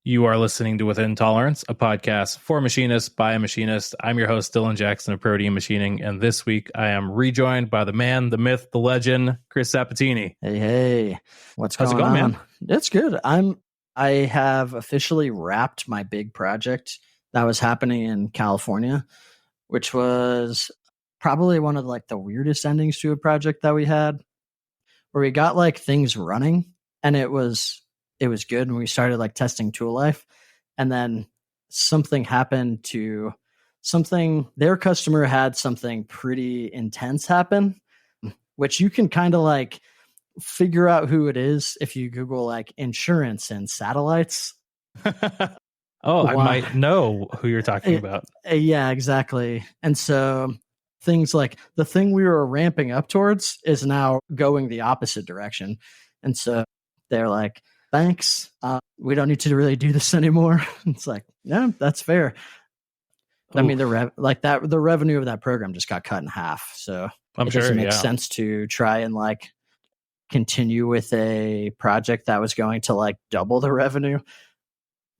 You are listening to Within Tolerance, a podcast for machinists by a machinist. I'm your host, Dylan Jackson of Protein Machining, and this week I am rejoined by the man, the myth, the legend, Chris Zappettini. Hey, what's How's going it going, on? man? It's good. I have officially wrapped my big project that was happening in California, which was probably one of the weirdest endings to a project that we had, where we got things running and it was good, and we started testing tool life, and then something happened to their customer had something pretty intense happen, which you can kind of figure out who it is if you Google insurance and satellites. I might know who you're talking about. Yeah, exactly. And so things like the thing we were ramping up towards is now going the opposite direction. And so they're like, thanks. We don't need to really do this anymore. It's like, yeah, that's fair. I mean, the revenue of that program just got cut in half. So it doesn't make sense to try and continue with a project that was going to double the revenue.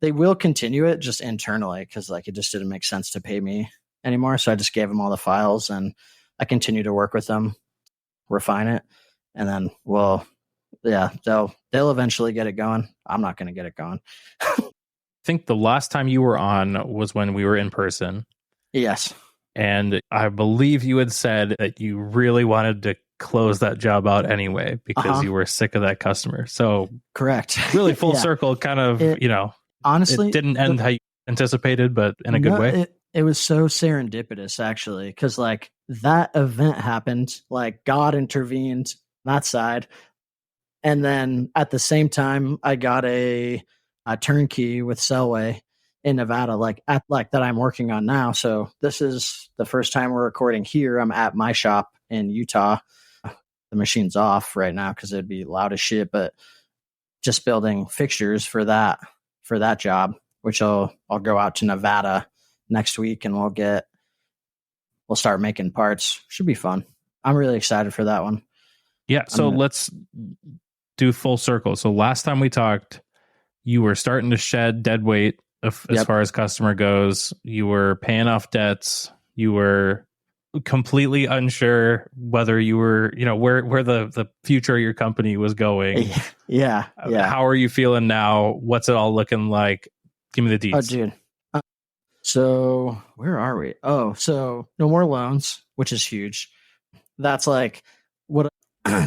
They will continue it just internally because it just didn't make sense to pay me anymore. So I just gave them all the files and I continue to work with them, refine it, and then they'll eventually get it going. I'm not going to get it going. I think the last time you were on was when we were in person. Yes. And I believe you had said that you really wanted to close that job out anyway because you were sick of that customer. So correct. Really full circle, kind of, honestly, it didn't end how you anticipated, but in a good way. It was so serendipitous, actually, because that event happened, God intervened on that side. And then at the same time, I got a turnkey with Selway in Nevada, that I'm working on now. So this is the first time we're recording here. I'm at my shop in Utah. The machine's off right now because it'd be loud as shit, but just building fixtures for that job, which I'll go out to Nevada next week and we'll start making parts. Should be fun. I'm really excited for that one. Yeah. So let's do full circle. So last time we talked, you were starting to shed dead weight as far as customer goes. You were paying off debts. You were completely unsure whether you were, where the future of your company was going. Yeah. How are you feeling now? What's it all looking like? Give me the deets. Oh, dude. So where are we? Oh, so no more loans, which is huge. That's what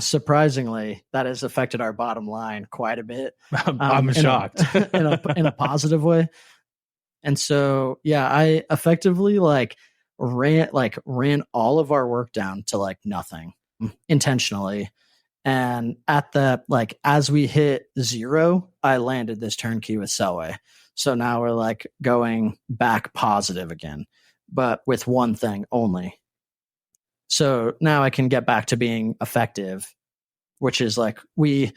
surprisingly that has affected our bottom line quite a bit. I'm shocked in a positive way. And so, yeah, I effectively ran all of our work down to nothing intentionally. And at the as we hit zero, I landed this turnkey with Selway. So now we're going back positive again, but with one thing only. So now I can get back to being effective, which is we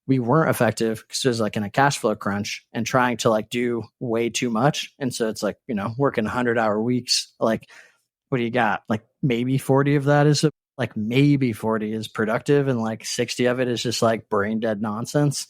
weren't effective because it was in a cash flow crunch and trying to do way too much. And so it's working 100-hour weeks. What do you got? Maybe 40 of that is maybe 40 is productive, and 60 of it is just brain dead nonsense.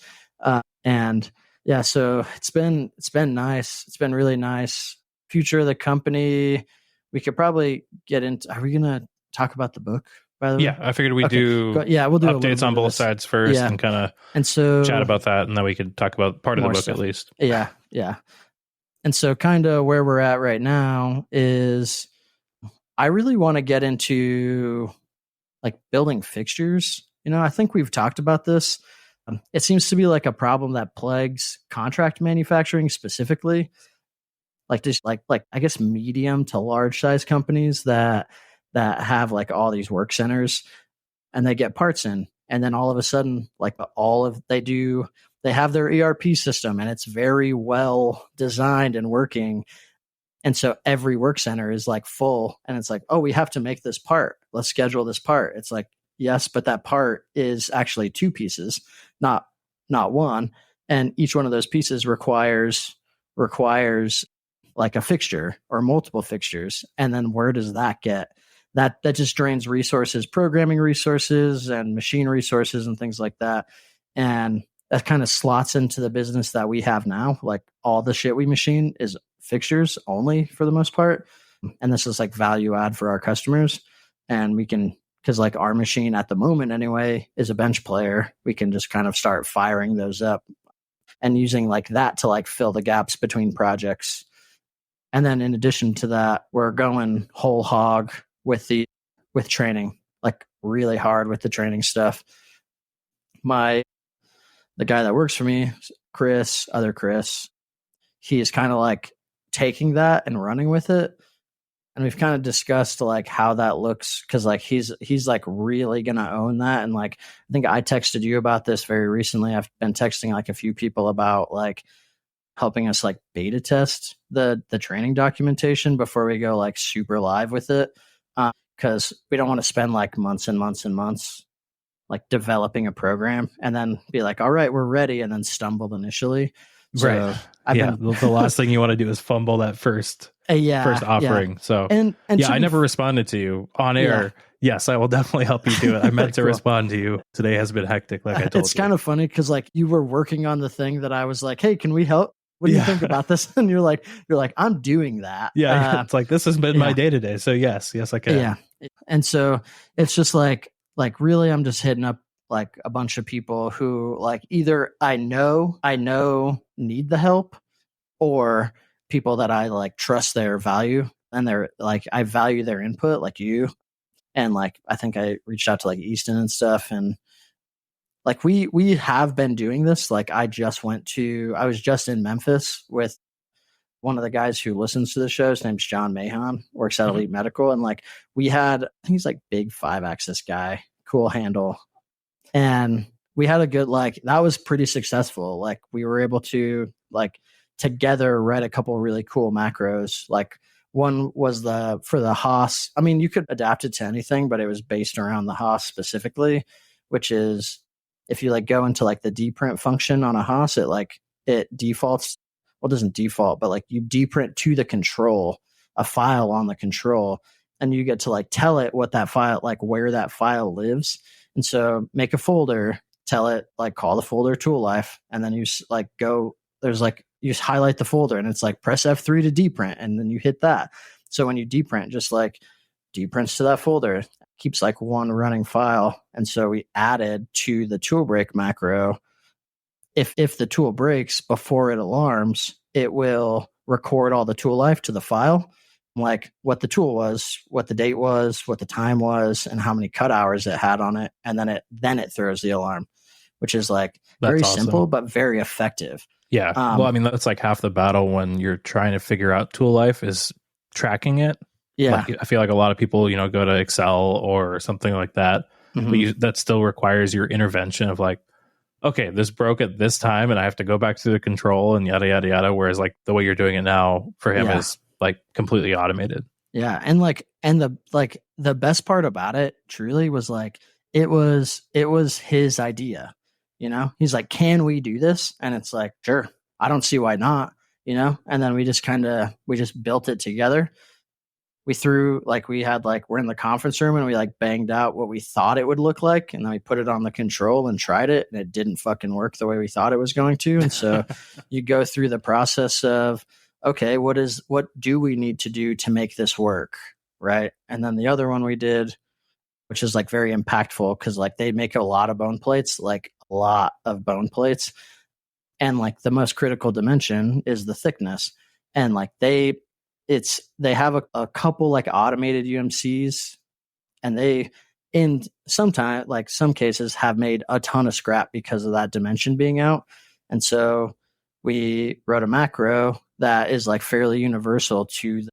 And yeah, so it's been nice. It's been really nice. Future of the company. We could probably get into. Are we gonna talk about the book? By the way? Yeah, I figured we'll do updates on both sides first and kind of chat about that, and then we could talk about part of the book stuff. At least. Yeah. And so kind of where we're at right now is I really want to get into building fixtures. I think we've talked about this. It seems to be a problem that plagues contract manufacturing specifically. I guess medium to large size companies that have all these work centers and they get parts in, and then all of a sudden they have their ERP system and it's very well designed and working, and so every work center is full, and it's oh, we have to make this part, let's schedule this part. It's yes, but that part is actually two pieces, not one, and each one of those pieces requires a fixture or multiple fixtures. And then where does that get? That just drains resources, programming resources and machine resources and things like that. And that kind of slots into the business that we have now. Like all the shit we machine is fixtures only for the most part. And this is like value add for our customers. And we can, because like our machine at the moment anyway is a bench player, we can just kind of start firing those up and using like that to like fill the gaps between projects. And then in addition to that, we're going whole hog with training, like really hard with the training stuff. The guy that works for me, Chris, he is kind of like taking that and running with it. And we've kind of discussed like how that looks, because like he's like really gonna own that. And like I think I texted you about this very recently. I've been texting like a few people about like helping us like beta test the training documentation before we go like super live with it, because we don't want to spend like months and months and months like developing a program and then be like, all right, we're ready, and then stumble initially. So right. The last thing you want to do is fumble that first offering. Yeah. So and I never responded to you on air. Yeah. Yes, I will definitely help you do it. I meant to respond to you. Today has been hectic, like I told you. It's kind of funny because like you were working on the thing that I was like, hey, can we help? What do you think about this? And you're like, I'm doing that. Yeah. It's like, this has been my day to day. So yes, I can. Yeah. And so it's just like really, I'm just hitting up like a bunch of people who like either I know need the help, or people that I like trust their value and they're like, I value their input, like you. And like, I think I reached out to like Easton and stuff. And like, we have been doing this. Like I was just in Memphis with one of the guys who listens to the show. His name's John Mahon, works at Elite Medical. And like we had, I think he's like big 5-axis guy, cool handle. And we had a good, like, that was pretty successful. Like we were able to like together write a couple of really cool macros. Like one was for the Haas. I mean, you could adapt it to anything, but it was based around the Haas specifically, which is if you like go into like the deprint function on a Haas, it defaults. Well, it doesn't default, but like you deprint to the control, a file on the control, and you get to like tell it what that file, like where that file lives. And so make a folder, tell it like call the folder tool life, and then you like you just highlight the folder and it's like press F3 to deprint, and then you hit that. So when you deprint, just like deprints to that folder, keeps like one running file. And so we added to the tool break macro, if the tool breaks before it alarms, it will record all the tool life to the file, like what the tool was, what the date was, what the time was, and how many cut hours it had on it. And then it throws the alarm, which is like very simple, but very effective. Yeah. Well, I mean, that's like half the battle when you're trying to figure out tool life is tracking it. Yeah. Like, I feel like a lot of people, go to Excel or something like that, but that still requires your intervention of like, okay, this broke at this time and I have to go back to the control and yada, yada, yada. Whereas like the way you're doing it now for him is like completely automated. Yeah. And the best part about it truly was like, it was his idea, he's like, can we do this? And it's like, sure, I don't see why not, and then we just built it together. We're in the conference room and we like banged out what we thought it would look like. And then we put it on the control and tried it, and it didn't fucking work the way we thought it was going to. And so you go through the process of, okay, what do we need to do to make this work? Right. And then the other one we did, which is like very impactful, because like they make a lot of bone plates, like a lot of bone plates. And like the most critical dimension is the thickness. And like they have a couple like automated UMCs, and they in some cases have made a ton of scrap because of that dimension being out. And so we wrote a macro that is like fairly universal to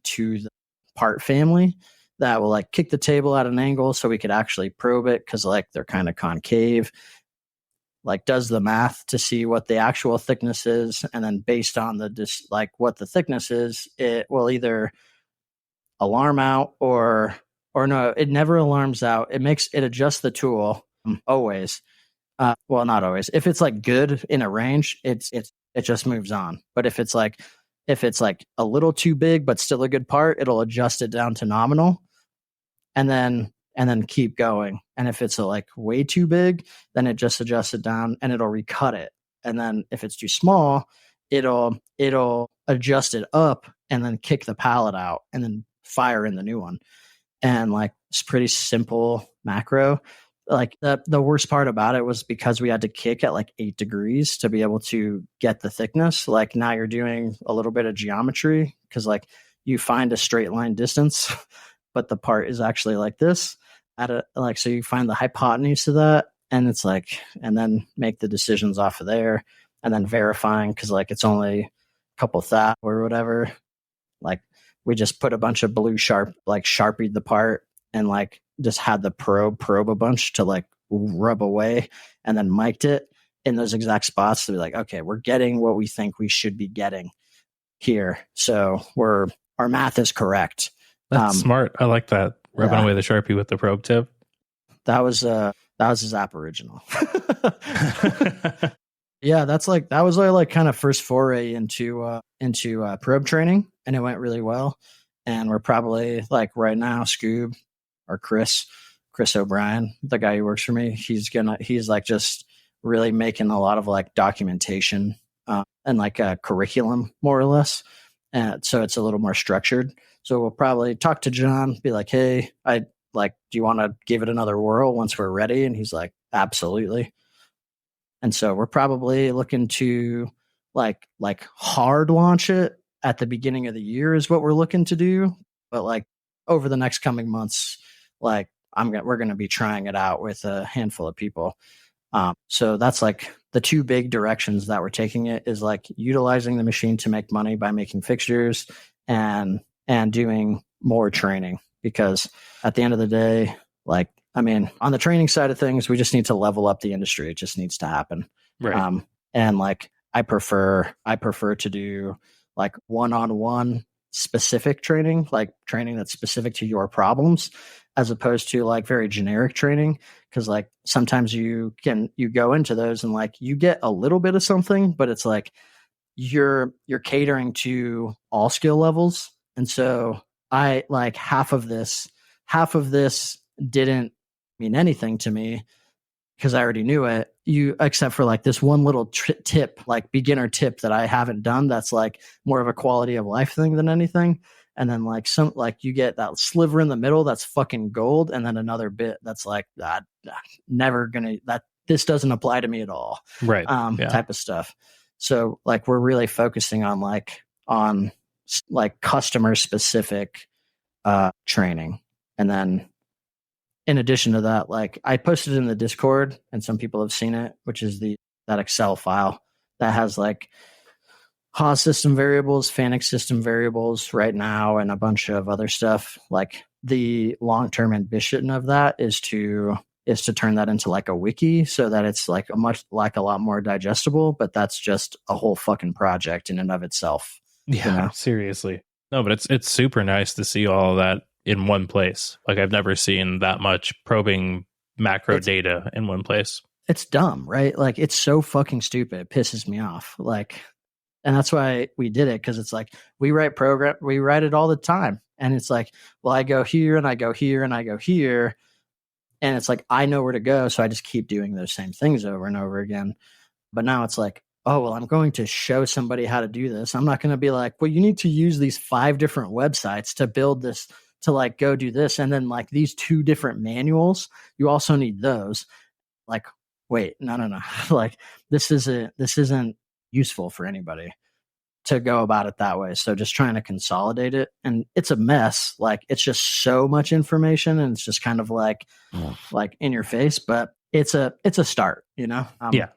the part family that will like kick the table at an angle so we could actually probe it, because like they're kind of concave, like does the math to see what the actual thickness is, and then based on what the thickness is, it will either alarm out or no, it never alarms out. It adjusts the tool always. Well, not always. If it's like good in a range, it just moves on. But if it's like a little too big but still a good part, it'll adjust it down to nominal. And then and then keep going. And if it's like way too big, then it just adjusts it down and it'll recut it. And then if it's too small, it'll adjust it up and then kick the pallet out and then fire in the new one. And like it's pretty simple macro. Like the worst part about it was because we had to kick at like 8 degrees to be able to get the thickness. Like now you're doing a little bit of geometry because like you find a straight line distance, but the part is actually like this at a like, so you find the hypotenuse of that, and it's like, and then make the decisions off of there, and then verifying because like it's only a couple thou or whatever. Like we just put a bunch of blue sharpied the part and like just had the probe a bunch to like rub away, and then mic'd it in those exact spots to be like, okay, we're getting what we think we should be getting here. So our math is correct. That's smart. I like that. Rubbing away the Sharpie with the probe tip. That was a Zap original. Yeah, that was our like kind of first foray into probe training, and it went really well. And we're probably like right now, Scoob or Chris O'Brien, the guy who works for me, he's like just really making a lot of like documentation and like a curriculum more or less. And so it's a little more structured. So we'll probably talk to John, be like, hey, do you want to give it another whirl once we're ready? And he's like, absolutely. And so we're probably looking to like hard launch it at the beginning of the year is what we're looking to do. But like over the next coming months, like we're going to be trying it out with a handful of people. So that's like the two big directions that we're taking it is like utilizing the machine to make money by making fixtures and doing more training, because at the end of the day, like, I mean, on the training side of things, we just need to level up the industry. It just needs to happen. Right. And like, I prefer to do like one-on-one specific training, like training that's specific to your problems, as opposed to like very generic training. Cause like sometimes you go into those and like you get a little bit of something, but it's like you're catering to all skill levels. And so I like half of this didn't mean anything to me because I already knew it. Except for like this one little tip, like beginner tip that I haven't done. That's like more of a quality of life thing than anything. And then like you get that sliver in the middle that's fucking gold, and then another bit that's like that this doesn't apply to me at all, right? Type of stuff. So like we're really focusing on customer specific training, and then in addition to that, like I posted in the Discord, and some people have seen it, which is that Excel file that has like Haas system variables, Fanuc system variables right now, and a bunch of other stuff. Like the long-term ambition of that is to turn that into like a wiki, so that it's like a lot more digestible. But that's just a whole fucking project in and of itself. Yeah, you know? Seriously. No, but it's super nice to see all of that in one place. Like I've never seen that much probing macro data in one place. It's dumb, right? Like it's so fucking stupid. It pisses me off. Like, and that's why we did it, because it's like we write it all the time, and it's like, well, I go here and I go here and I go here, and it's like I know where to go, so I just keep doing those same things over and over again. But now it's like, oh well, I'm going to show somebody how to do this. I'm not going to be like, well, you need to use these 5 different websites to build this, to like go do this, and then like these 2 different manuals, you also need those. Like, wait, no. Like this isn't useful for anybody to go about it that way. So just trying to consolidate it, and it's a mess. Like it's just so much information, and it's just kind of like in your face, but it's a start, you know? Yeah.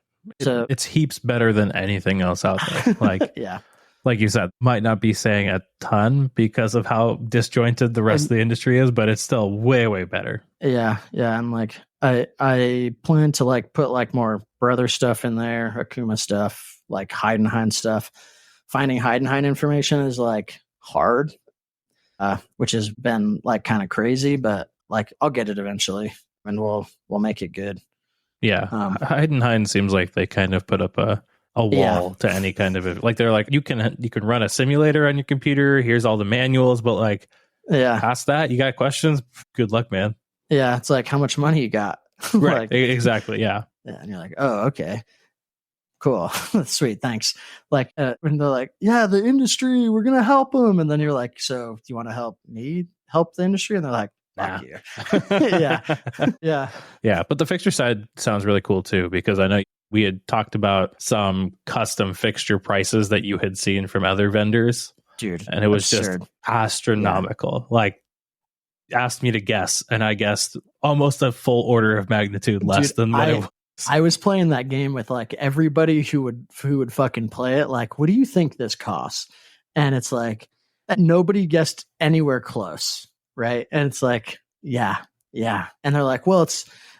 So it's heaps better than anything else out there. Like, yeah. Like you said, might not be saying a ton because of how disjointed the rest of the industry is, but it's still way, way better. Yeah. Yeah. And like, I plan to like put like more brother stuff in there, Akuma stuff, like Heidenhain stuff. Finding Heidenhain information is like hard, which has been like kind of crazy, but like I'll get it eventually, and we'll make it good. Yeah. Heidenhain seems like they kind of put up a wall to any kind of, like they're like, you can run a simulator on your computer. Here's all the manuals, but like, past that, you got questions. Good luck, man. Yeah, it's like, how much money you got? Right. Like, Exactly. Yeah. and you're like, oh, okay, cool, sweet, thanks. Like, when they're like, yeah, the industry, we're gonna help them, and then you're like, so do you want to help me help the industry? And they're like, fuck Nah. you. Yeah, yeah, Yeah. But the fixture side sounds really cool too, because I know we had talked about some custom fixture prices that you had seen from other vendors, dude, and it was absurd. just astronomical. Like, asked me to guess, and I guessed almost a full order of magnitude less Dude, than what it was. I was playing that game with like everybody who would fucking play it. Like, what do you think this costs? And it's like nobody guessed anywhere close, right? And it's like, yeah, yeah. And they're like, well,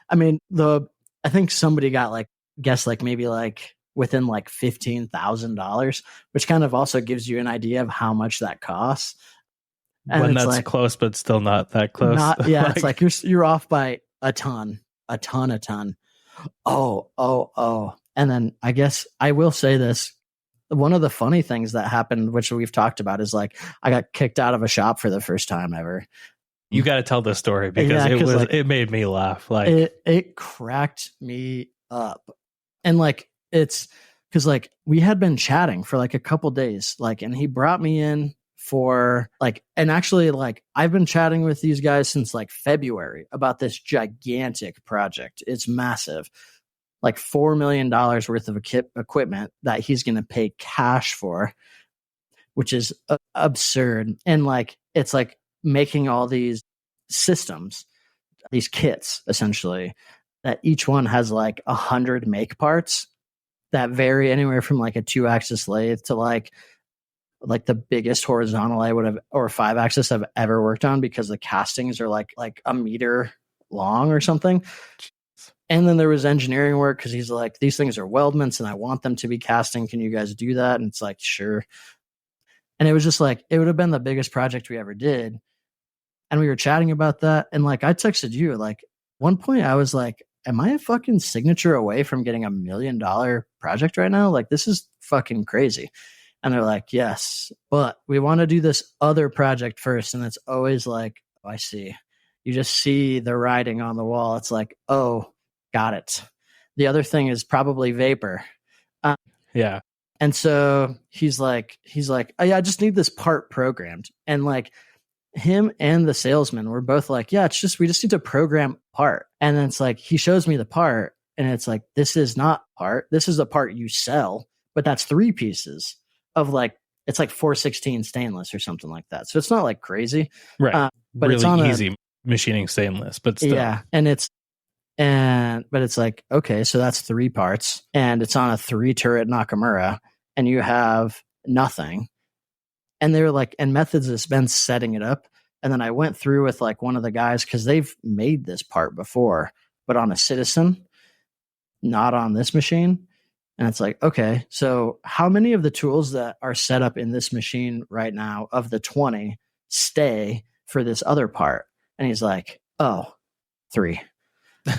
I mean, I think somebody got like guessed like maybe like within like $15,000, which kind of also gives you an idea of how much that costs. And When it's that's like, close, but still not that close. not, yeah, it's like you're off by a ton. Oh. And then I guess I will say this. One of the funny things that happened, which we've talked about, is like I got kicked out of a shop for the first time ever. You got to tell this story, because it made me laugh. Like, it cracked me up. And like, it's because like we had been chatting for like a couple days, like, and he brought me in for like, and actually like I've been chatting with these guys since like February about this gigantic project. It's massive, like $4 million worth of equipment that he's going to pay cash for, which is absurd. And like, it's like making all these systems, these kits essentially, that each one has like 100 make parts that vary anywhere from like a 2-axis lathe to like the biggest horizontal I would have, or 5-axis I've ever worked on, because the castings are like a meter long or something. And then there was engineering work, because he's like, these things are weldments and I want them to be casting. Can you guys do that? And it's like, sure. And it was just like, it would have been the biggest project we ever did. And we were chatting about that. And like, I texted you, like, one point I was like, am I a fucking signature away from getting $1 million project right now? Like, this is fucking crazy. And they're like, yes, but we want to do this other project first. And it's always like, oh, I see. You just see the writing on the wall. It's like, oh, got it. The other thing is probably vapor. yeah. And so he's like, oh, yeah, I just need this part programmed. And like him and the salesman were both like, yeah, we just need to program part. And then it's like, he shows me the part and it's like, this is not part. This is a part you sell, but that's 3 pieces of like, it's like 416 stainless or something like that. So it's not like crazy. Right. But really it's on easy machining stainless, but still. Yeah. But it's like, okay, so that's 3 parts and it's on a 3-turret Nakamura and you have nothing. And they were like, and Methods has been setting it up. And then I went through with like one of the guys, because they've made this part before, but on a Citizen, not on this machine. And it's like, okay, so how many of the tools that are set up in this machine right now of the 20 stay for this other part? And he's like, oh, 3.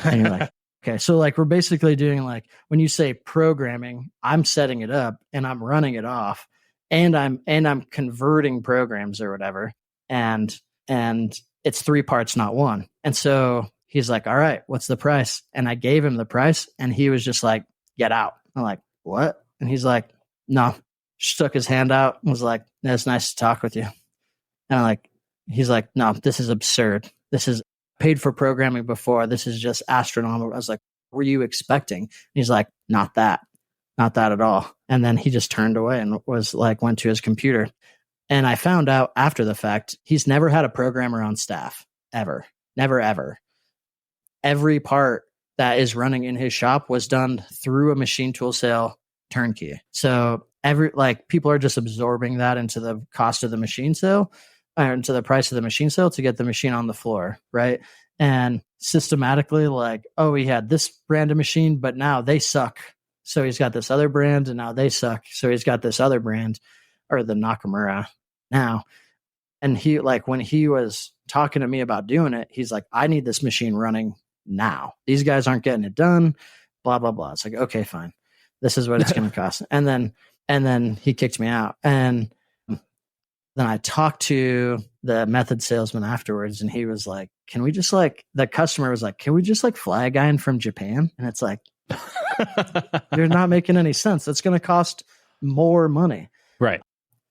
And you're like, okay, so like we're basically doing like, when you say programming, I'm setting it up and I'm running it off and I'm converting programs or whatever. And it's 3 parts, not 1. And so he's like, all right, what's the price? And I gave him the price and he was just like, get out. I'm like, what? And he's like, no, stuck his hand out and was like, it's nice to talk with you. And he's like, no, this is absurd. This is paid for programming before. This is just astronomical. I was like, what were you expecting? And he's like, not that at all. And then he just turned away and was like, went to his computer. And I found out after the fact, he's never had a programmer on staff ever. Never, ever. Every part that is running in his shop was done through a machine tool sale turnkey. So people are just absorbing that into the cost of the machine sale, or into the price of the machine sale to get the machine on the floor, right? And systematically, like, oh, he had this brand of machine, but now they suck. So he's got this other brand, and now they suck. So he's got this other brand, or the Nakamura now. And he, like, when he was talking to me about doing it, he's like, I need this machine running now. These guys aren't getting it done, blah, blah, blah. It's like, okay, fine. This is what it's going to cost. And then he kicked me out. And then I talked to the method salesman afterwards, and he was like, can we just like, the customer was like, can we just like fly a guy in from Japan? And it's like, you're not making any sense. That's going to cost more money. Right.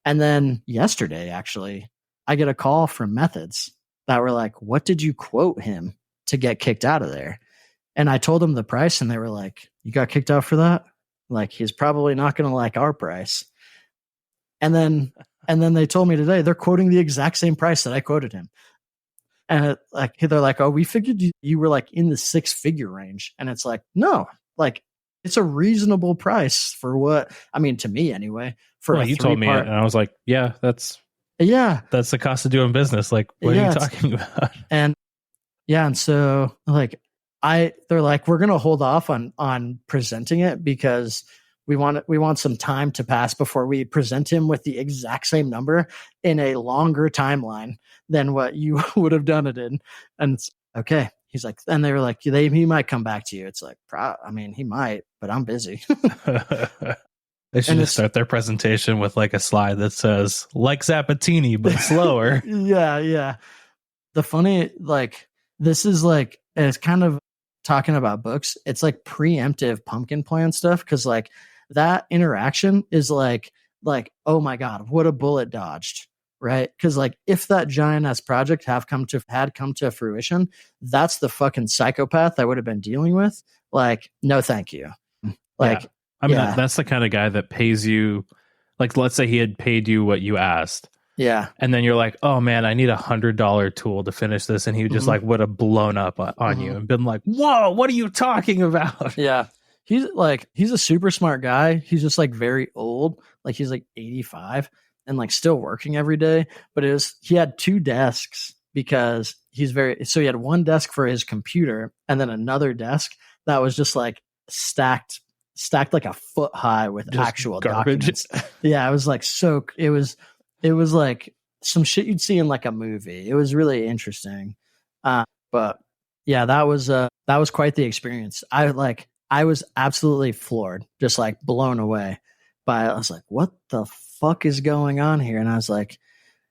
And then yesterday, actually, I get a call from Methods that were like, what did you quote him to get kicked out of there? And I told them the price, and they were like, you got kicked out for that? Like, he's probably not going to like our price. And then they told me today they're quoting the exact same price that I quoted him. And they're like, oh, we figured you were like in the 6-figure range. And it's like, no, like it's a reasonable price for what, I mean, to me anyway, for you told me it, and I was like, yeah, that's the cost of doing business. Like, what are you talking about? And so like they're like, we're going to hold off on presenting it because we want some time to pass before we present him with the exact same number in a longer timeline than what you would have done it in. And it's okay. He's like, and they were like, he might come back to you. It's like, I mean, he might, but I'm busy. They should just start their presentation with like a slide that says like Zappettini, but slower. Yeah. The funny, like, this is like, it's kind of talking about books. It's like preemptive pumpkin plan stuff. Cause like that interaction is like, oh my God, what a bullet dodged. Right. Cause like if that giant ass project had come to fruition, that's the fucking psychopath I would have been dealing with. Like, no, thank you. Like, yeah. I mean, that's the kind of guy that pays you. Like, let's say he had paid you what you asked. Yeah. And then you're like, oh man, I need $100 tool to finish this. And he just like would have blown up on you and been like, whoa, what are you talking about? Yeah. He's a super smart guy. He's just like very old. Like he's like 85 and like still working every day. But he had 2 desks because so he had one desk for his computer and then another desk that was just like stacked like a foot high with just actual garbage documents. Yeah. It was like it was like some shit you'd see in like a movie. It was really interesting. But yeah, that was quite the experience. I was absolutely floored, just like blown away I was like, what the fuck is going on here? And I was like,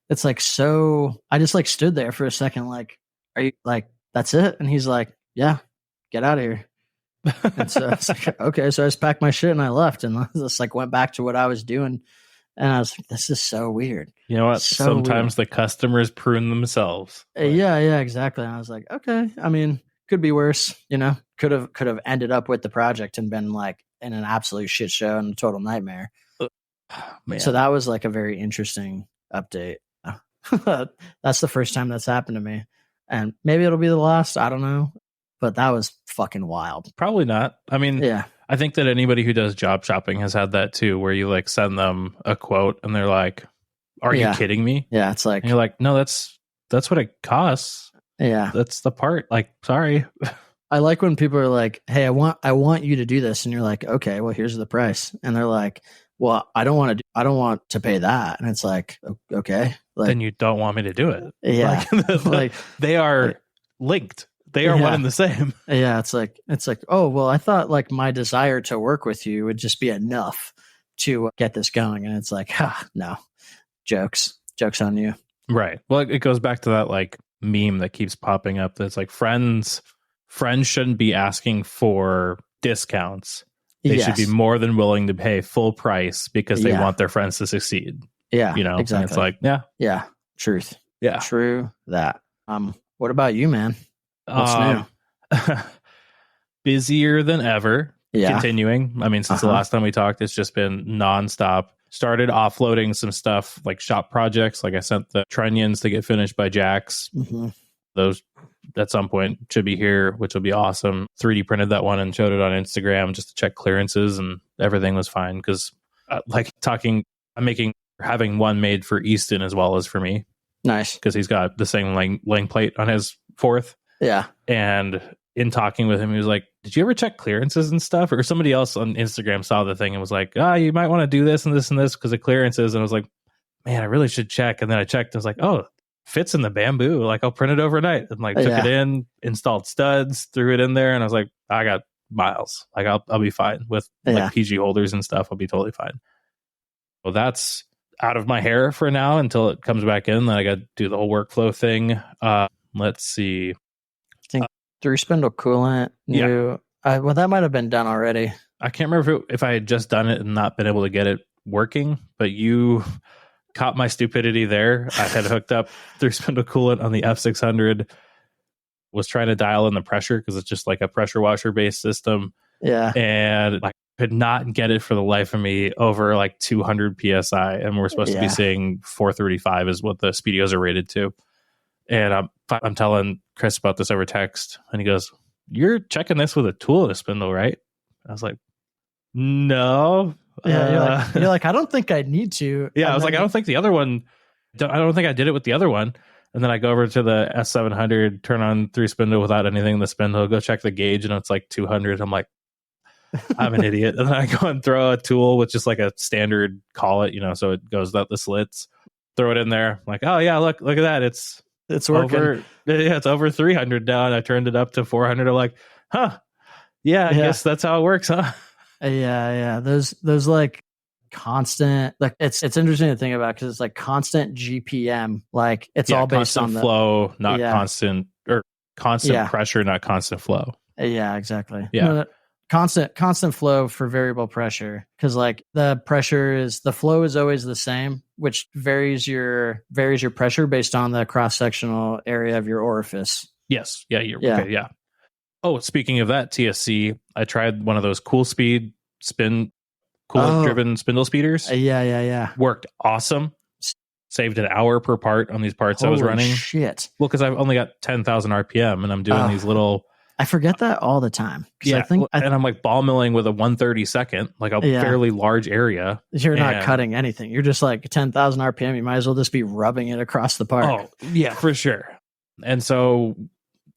it's like, so I just like stood there for a second. Like, are you like, that's it? And he's like, yeah, get out of here. And so it's like, okay. So I just packed my shit and I left and I just like went back to what I was doing. And I was like, this is so weird. You know what? Sometimes the customers prune themselves. Yeah, exactly. And I was like, okay. I mean, could be worse, you know, could have ended up with the project and been like in an absolute shit show and a total nightmare. Man. So that was like a very interesting update. That's the first time that's happened to me. And maybe it'll be the last. I don't know. But that was fucking wild. Probably not. I mean, yeah. I think that anybody who does job shopping has had that too, where you like send them a quote and they're like, are you kidding me? Yeah, it's like, and you're like, no, that's what it costs. Yeah. That's the part. Like, sorry. I like when people are like, hey, I want you to do this. And you're like, okay, well, here's the price. And they're like, well, I don't want to pay that. And it's like, okay. Like, then you don't want me to do it. Yeah. Like they are linked. They are one and the same. Yeah. It's like, oh, well, I thought like my desire to work with you would just be enough to get this going. And it's like, no, jokes on you. Right. Well, it goes back to that like meme that keeps popping up. That's like friends shouldn't be asking for discounts. They should be more than willing to pay full price because they want their friends to succeed. Yeah. You know, exactly. And it's like, yeah. Yeah. Truth. Yeah. True that. What about you, man? What's new? Busier than ever. Yeah. Continuing. I mean, since the last time we talked, it's just been nonstop. Started offloading some stuff like shop projects. Like I sent the trunnions to get finished by Jax. Mm-hmm. Those at some point should be here, which will be awesome. 3D printed that one and showed it on Instagram just to check clearances, and everything was fine. Because having one made for Easton as well as for me. Nice. Because he's got the same laying plate on his 4th. Yeah. And in talking with him, he was like, did you ever check clearances and stuff? Or somebody else on Instagram saw the thing and was like, you might want to do this and this and this because of clearances. And I was like, man, I really should check. And then I checked. I was like, oh, fits in the bamboo. Like, I'll print it overnight. And like took it in, installed studs, threw it in there. And I was like, I got miles. Like, I'll be fine with like PG holders and stuff. I'll be totally fine. Well, that's out of my hair for now until it comes back in. Then I got to do the whole workflow thing. Let's see. I think 3-spindle coolant. New. Yeah. Well, that might have been done already. I can't remember if I had just done it and not been able to get it working, but you caught my stupidity there. I had hooked up 3-spindle coolant on the F600, was trying to dial in the pressure because it's just like a pressure washer based system. Yeah. And I could not get it for the life of me over like 200 PSI. And we're supposed to be seeing 435 is what the Speedios are rated to. And I'm telling Chris about this over text, and he goes, "You're checking this with a tool and a spindle, right?" I was like, "No." Yeah, you're like, I don't think I need to. Yeah, I was like, I don't think the other one. I don't think I did it with the other one. And then I go over to the S700, turn on 3-spindle without anything in the spindle, go check the gauge, and it's like 200. I'm like, I'm an idiot. And then I go and throw a tool with just like a standard collet, so it goes out the slits. Throw it in there. I'm like, oh yeah, look at that. It's working. It's over 300 now, and I turned it up to 400. I'm like, huh? Yeah, I guess that's how it works, huh? Yeah. Those like constant, like it's interesting to think about because it's like constant GPM, like it's all based on the flow, not constant, or constant pressure, not constant flow. Yeah, exactly. Yeah. No, constant flow for variable pressure, because like the flow is always the same, which varies your pressure based on the cross-sectional area of your orifice. Yes. Yeah. Okay. Yeah. Oh, speaking of that, TSC, I tried one of those cool speed coolant driven spindle speeders. Yeah. Worked awesome. Saved an hour per part on these parts I was running. Shit. Well, because I've only got 10,000 RPM and I'm doing these little. I forget that all the time. Yeah, and I'm like ball milling with a 1/32, like a fairly large area. You're not cutting anything. You're just like 10,000 RPM. You might as well just be rubbing it across the part. Oh, yeah, for sure. And so,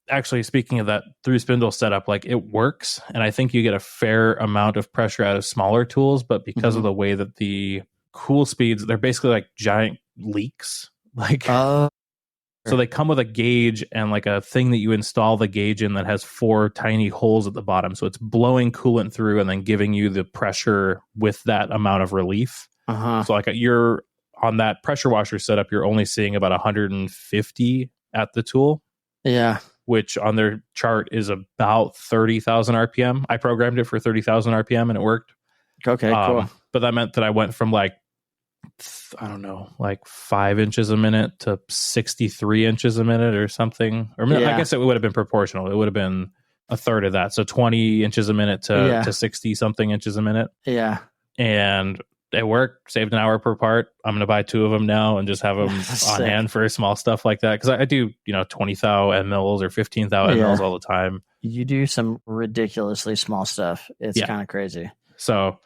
actually, speaking of that 3-spindle setup, like it works, and I think you get a fair amount of pressure out of smaller tools, but because of the way that the cool speeds, they're basically like giant leaks. Like, so they come with a gauge and like a thing that you install the gauge in that has 4 tiny holes at the bottom. So it's blowing coolant through and then giving you the pressure with that amount of relief. So like you're on that pressure washer setup, you're only seeing about 150 at the tool. Yeah. Which on their chart is about 30,000 RPM. I programmed it for 30,000 RPM and it worked. Okay, cool. But that meant that I went from like, I don't know, like 5 inches a minute to 63 inches a minute or something. Or I guess it would have been proportional. It would have been a third of that. So 20 inches a minute to 60 something inches a minute. Yeah. And it worked. Saved an hour per part. I'm going to buy 2 of them now and just have them on hand for small stuff like that. Because I do, 20 thou mLs or 15 thou mLs all the time. You do some ridiculously small stuff. It's kind of crazy. So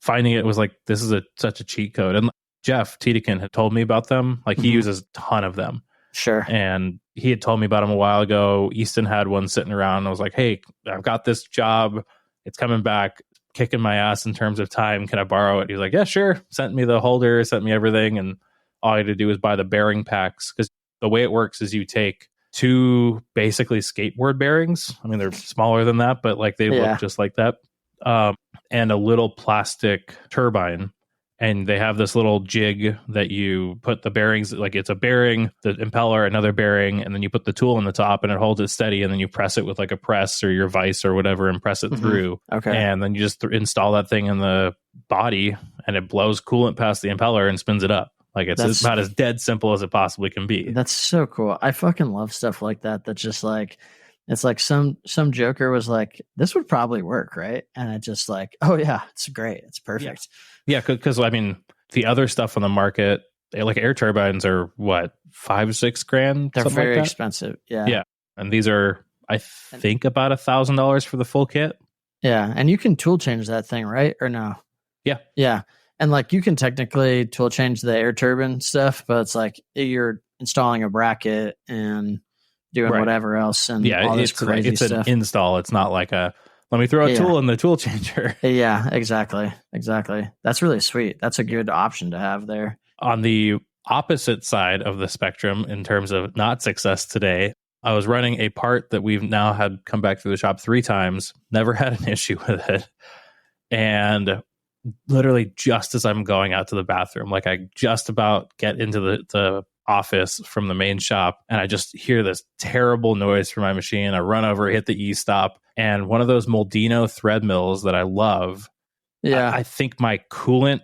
finding it was like, this is such a cheat code. And Jeff Tiedekin had told me about them. Like he uses a ton of them. Sure. And he had told me about them a while ago. Easton had one sitting around. And I was like, hey, I've got this job. It's coming back, kicking my ass in terms of time. Can I borrow it? He was like, yeah, sure. Sent me the holder, sent me everything. And all I had to do was buy the bearing packs. Because the way it works is you take 2 basically skateboard bearings. I mean, they're smaller than that, but like they look just like that. And a little plastic turbine. And they have this little jig that you put the bearings, like it's a bearing, the impeller, another bearing, and then you put the tool on the top and it holds it steady. And then you press it with like a press or your vise or whatever and press it through. Okay. And then you just install that thing in the body and it blows coolant past the impeller and spins it up. Like it's about as dead simple as it possibly can be. That's so cool. I fucking love stuff like that. That's just like, it's like some joker was like, this would probably work, right? And it just like, oh yeah, it's great. It's perfect. Yeah, because I mean, the other stuff on the market, like air turbines are what, $5,000-6,000? They're very like expensive. Yeah. Yeah. And these are, I think, about $1,000 for the full kit. Yeah. And you can tool change that thing, right? Or no? Yeah. Yeah. And like you can technically tool change the air turbine stuff, but it's like you're installing a bracket and doing whatever else and all this crazy it's stuff. An install. It's not like let me throw a tool in the tool changer. Yeah, exactly. That's really sweet. That's a good option to have there. On the opposite side of the spectrum, in terms of not success today, I was running a part that we've now had come back through the shop 3 times, never had an issue with it. And literally just as I'm going out to the bathroom. Like I just about get into the office from the main shop, and I just hear this terrible noise from my machine. I run over, hit the e-stop, and one of those Moldino thread mills that I love, I think my coolant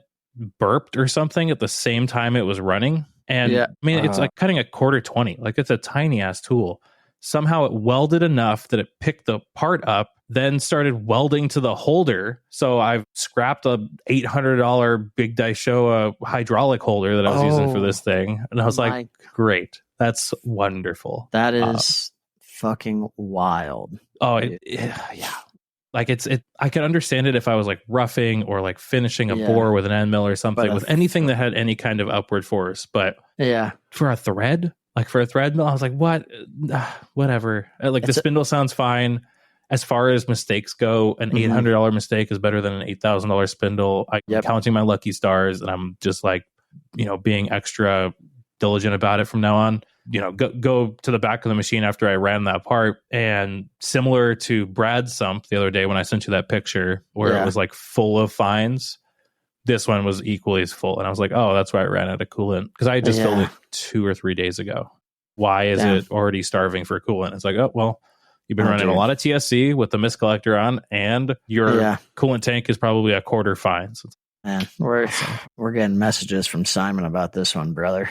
burped or something at the same time it was running. And I mean, it's like cutting a quarter 20. Like it's a tiny ass tool. Somehow it welded enough that it picked the part up, then started welding to the holder. So I've scrapped a $800 Big Daishowa hydraulic holder that I was using for this thing. And I was like, great. That's wonderful. That is fucking wild. Oh, yeah. Like I could understand it if I was like roughing or like finishing a bore with an end mill or something, with anything that had any kind of upward force. But for a thread, mill, I was like, what? Whatever. Like the spindle sounds fine. As far as mistakes go, an $800 mistake is better than an $8,000 spindle. I'm counting my lucky stars, and I'm just like, being extra diligent about it from now on. Go to the back of the machine after I ran that part, and similar to Brad's sump the other day when I sent you that picture where it was like full of fines, this one was equally as full. And I was like, oh, that's why I ran out of coolant, because I just filled it 2 or 3 days ago. Why is it already starving for coolant? It's like, oh, well, you've been running a lot of TSC with the mist collector on, and your coolant tank is probably a quarter fine. So man, we're getting messages from Simon about this one, brother.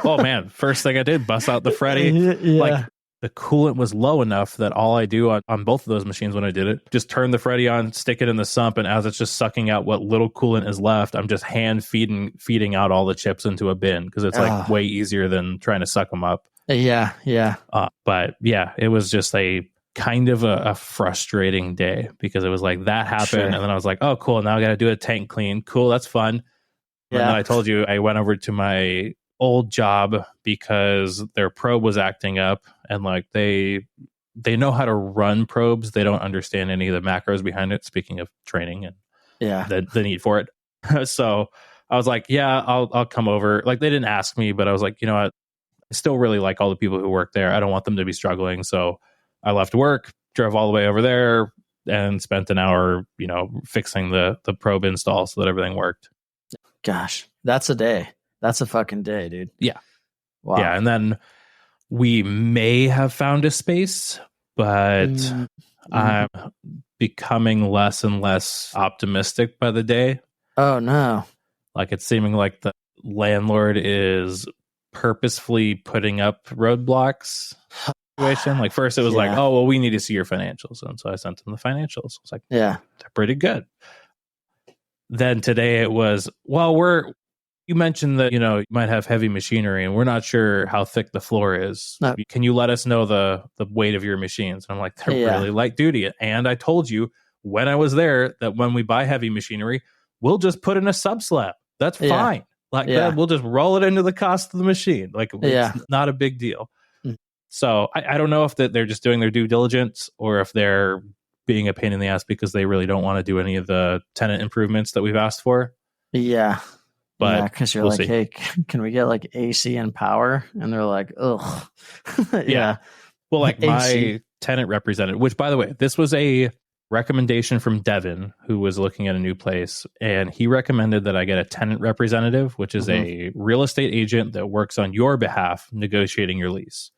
Oh man, first thing I did, bust out the Freddy. Like the coolant was low enough that all I do on both of those machines when I did it, just turn the Freddy on, stick it in the sump, and as it's just sucking out what little coolant is left, I'm just hand feeding out all the chips into a bin, because it's like way easier than trying to suck them up. But yeah, it was just a kind of a frustrating day, because it was like that happened, and then I was like, oh cool, now I got to do a tank clean. Cool, that's fun. And then I told you I went over to my old job because their probe was acting up, and like they know how to run probes. They don't understand any of the macros behind it, speaking of training and the need for it. So I was like, yeah, I'll come over. Like they didn't ask me, but I was like, you know what, I still really like all the people who work there. I don't want them to be struggling. So I left work, drove all the way over there, and spent an hour, fixing the probe install so that everything worked. Gosh, that's a day. That's a fucking day, dude. Yeah. Wow. Yeah. And then we may have found a space, but I'm becoming less and less optimistic by the day. Oh, no. Like it's seeming like the landlord is purposefully putting up roadblocks. Situation. Like first it was like, oh, well, we need to see your financials. And so I sent them the financials. I was like, they're pretty good. Then today it was, well, you mentioned that, you might have heavy machinery and we're not sure how thick the floor is. No. Can you let us know the weight of your machines? And I'm like, they're really light duty. And I told you when I was there that when we buy heavy machinery, we'll just put in a sub slab. That's fine. Like that, we'll just roll it into the cost of the machine. Like it's not a big deal. So I don't know if they're just doing their due diligence or if they're being a pain in the ass because they really don't want to do any of the tenant improvements that we've asked for. Yeah. But because you're like, hey, can we get like AC and power? And they're like, ugh. Yeah. Well, like my tenant representative, which by the way, this was a recommendation from Devin, who was looking at a new place. And he recommended that I get a tenant representative, which is a real estate agent that works on your behalf, negotiating your lease.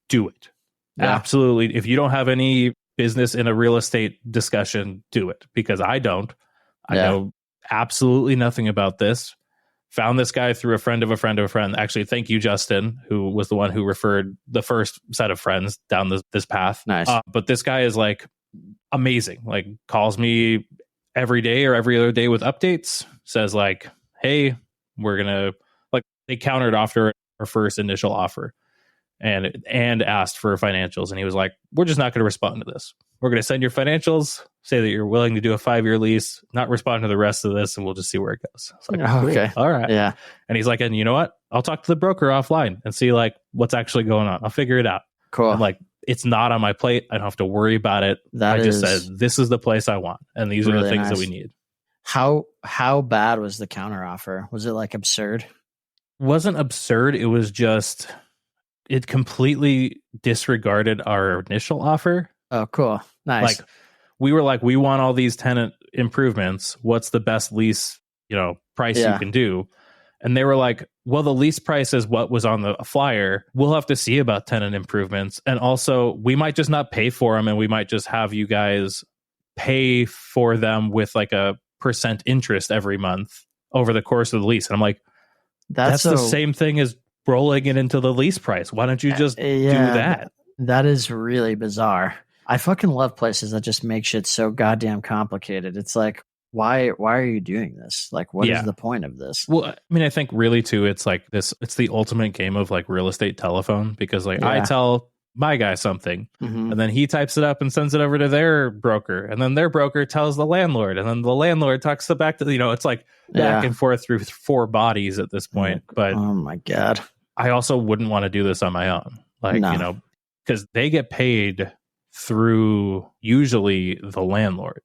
Do it. Yeah. Absolutely. If you don't have any business in a real estate discussion, do it, because I don't. I know absolutely nothing about this. Found this guy through a friend of a friend of a friend. Actually, thank you, Justin, who was the one who referred the first set of friends down this path. Nice. But this guy is like amazing. Like calls me every day or every other day with updates. Says like, hey, we're going to, like, they countered after our first initial offer. And asked for financials, and he was like, we're just not going to respond to this. We're going to send your financials, say that you're willing to do a 5-year lease, not respond to the rest of this, and we'll just see where it goes. It's like, okay, all right. Yeah. And he's like, and you know what, I'll talk to the broker offline and see like what's actually going on. I'll figure it out. Cool. I'm like, it's not on my plate. I don't have to worry about it. I just said, this is the place I want, and these are the things that we need. How bad was the counter offer? Was it like absurd? Wasn't absurd. It was just, it completely disregarded our initial offer. Oh, cool. Nice. Like we were like, we want all these tenant improvements. What's the best lease, price you Yeah. can do? And they were like, well, the lease price is what was on the flyer. We'll have to see about tenant improvements. And also, we might just not pay for them, and we might just have you guys pay for them with like a % interest every month over the course of the lease. And I'm like, that's the same thing as rolling it into the lease price. Why don't you just do that? That is really bizarre. I fucking love places that just make shit so goddamn complicated. It's like, why are you doing this? Like, what is the point of this? Well, I mean, I think really too, it's like this, it's the ultimate game of like real estate telephone, because like I tell my guy something, and then he types it up and sends it over to their broker, and then their broker tells the landlord, and then the landlord talks it back to, it's like back and forth through 4 bodies at this point. But oh my God, I also wouldn't want to do this on my own. Like, because they get paid through usually the landlord.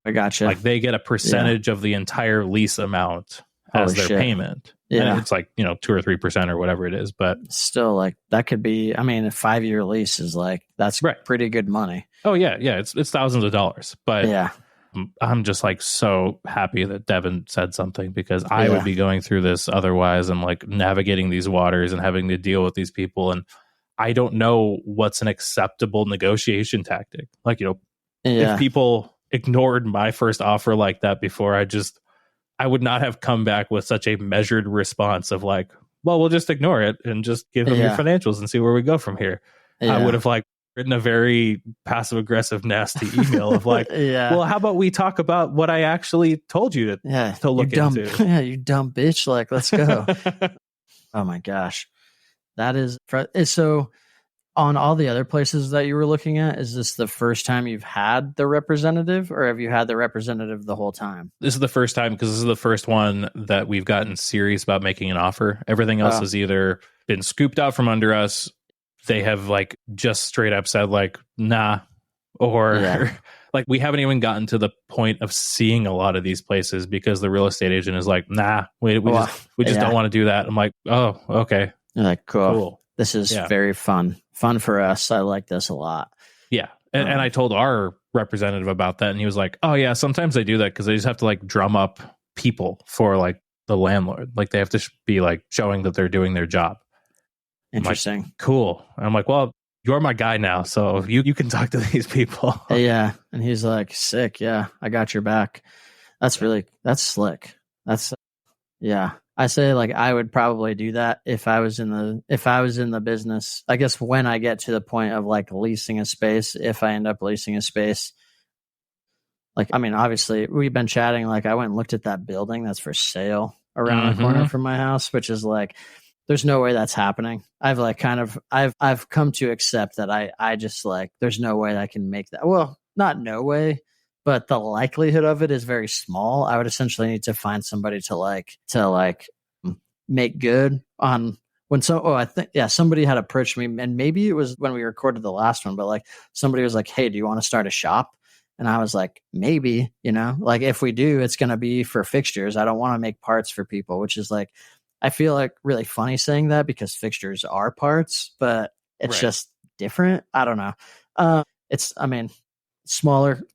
I gotcha. Like they get a percentage of the entire lease amount as their payment. Yeah. And it's like, 2 or 3% or whatever it is. But still, like, that could be, I mean, a 5-year lease is like, that's pretty good money. Oh, yeah. Yeah. It's thousands of dollars. But yeah, I'm just like so happy that Devin said something, because I would be going through this otherwise, and like navigating these waters and having to deal with these people. And I don't know what's an acceptable negotiation tactic. Like, if people ignored my first offer like that before, I would not have come back with such a measured response of like, well, we'll just ignore it and just give them your financials and see where we go from here. I would have like written a very passive aggressive, nasty email of like, well, how about we talk about what I actually told you to look into? Yeah, you dumb bitch. Like, let's go. Oh my gosh. That is so. On all the other places that you were looking at, is this the first time you've had the representative, or have you had the representative the whole time? This is the first time, because this is the first one that we've gotten serious about making an offer. Everything else has either been scooped out from under us. They have like just straight up said like, nah, or like we haven't even gotten to the point of seeing a lot of these places, because the real estate agent is like, nah, we just don't want to do that. I'm like, oh, okay. You're like, cool. This is very fun for us. I like this a lot. Yeah. And I told our representative about that, and he was like, oh yeah, sometimes they do that because they just have to like drum up people for like the landlord. Like they have to be like showing that they're doing their job. Interesting. Like, cool. And I'm like, well, you're my guy now, so you can talk to these people. Yeah. And he's like, sick. Yeah, I got your back. That's slick. That's I say like I would probably do that if I was in the business. I guess when I get to the point of like leasing a space, if I end up leasing a space, like, I mean, obviously we've been chatting, like I went and looked at that building that's for sale around the corner from my house, which is like, there's no way that's happening. I've come to accept that I just like, there's no way I can make that. Well, not no way, but the likelihood of it is very small. I would essentially need to find somebody to make good on when somebody had approached me, and maybe it was when we recorded the last one, but like somebody was like, hey, do you want to start a shop? And I was like, maybe, like if we do, it's going to be for fixtures. I don't want to make parts for people, which is like, I feel like really funny saying that because fixtures are parts, but it's just different. I don't know.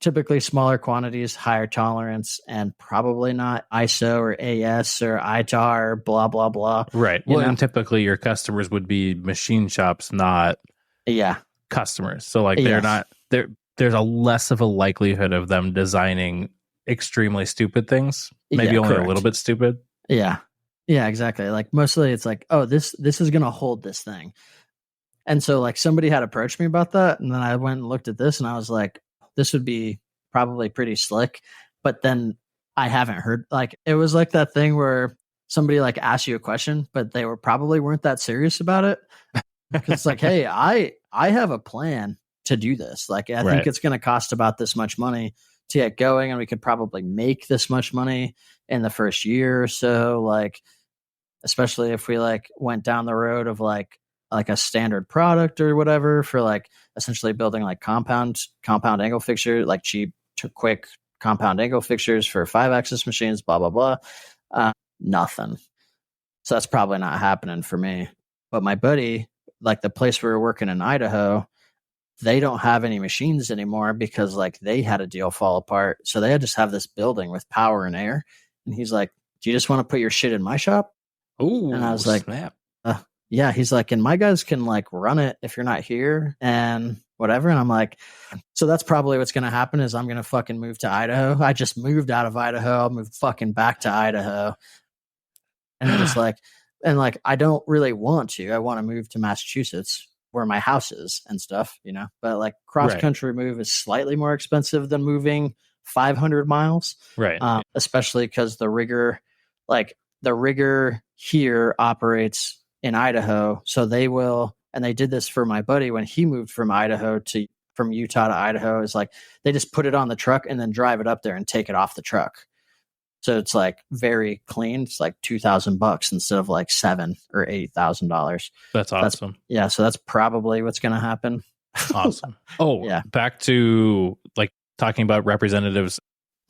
Typically smaller quantities, higher tolerance, and probably not ISO or AS or ITAR or blah, blah, blah. Right. Well, and typically your customers would be machine shops, not customers. So like there's a less of a likelihood of them designing extremely stupid things. Maybe only a little bit stupid. Yeah. Yeah, exactly. Like mostly it's like, oh, this is going to hold this thing. And so like somebody had approached me about that. And then I went and looked at this and I was like, this would be probably pretty slick. But then I haven't heard, like, it was like that thing where somebody like asked you a question, but they weren't that serious about it. It's like, hey, I have a plan to do this. Like, I think it's going to cost about this much money to get going. And we could probably make this much money in the first year or so. Like, especially if we like went down the road of like a standard product or whatever for like essentially building like compound angle fixture, like cheap to quick compound angle fixtures for 5-axis machines, blah, blah, blah. Nothing. So that's probably not happening for me. But my buddy, like the place we were working in Idaho, they don't have any machines anymore because like they had a deal fall apart. So they just have this building with power and air. And he's like, do you just want to put your shit in my shop? Ooh, and I was like, snap. Yeah. He's like, and my guys can like run it if you're not here and whatever. And I'm like, so that's probably what's going to happen is I'm going to fucking move to Idaho. I just moved out of Idaho. I'll move fucking back to Idaho. And just like, and like, I don't really want to. I want to move to Massachusetts where my house is and stuff, you know, but like cross country move is slightly more expensive than moving 500 miles. Right. Especially because the rigger here operates in Idaho. So they will, and they did this for my buddy when he moved from Utah to Idaho, is like, they just put it on the truck and then drive it up there and take it off the truck. So it's like very clean. It's like $2,000 instead of like $7,000 or $8,000. That's awesome. So that's probably what's going to happen. Awesome. Oh, yeah. Back to like talking about representatives,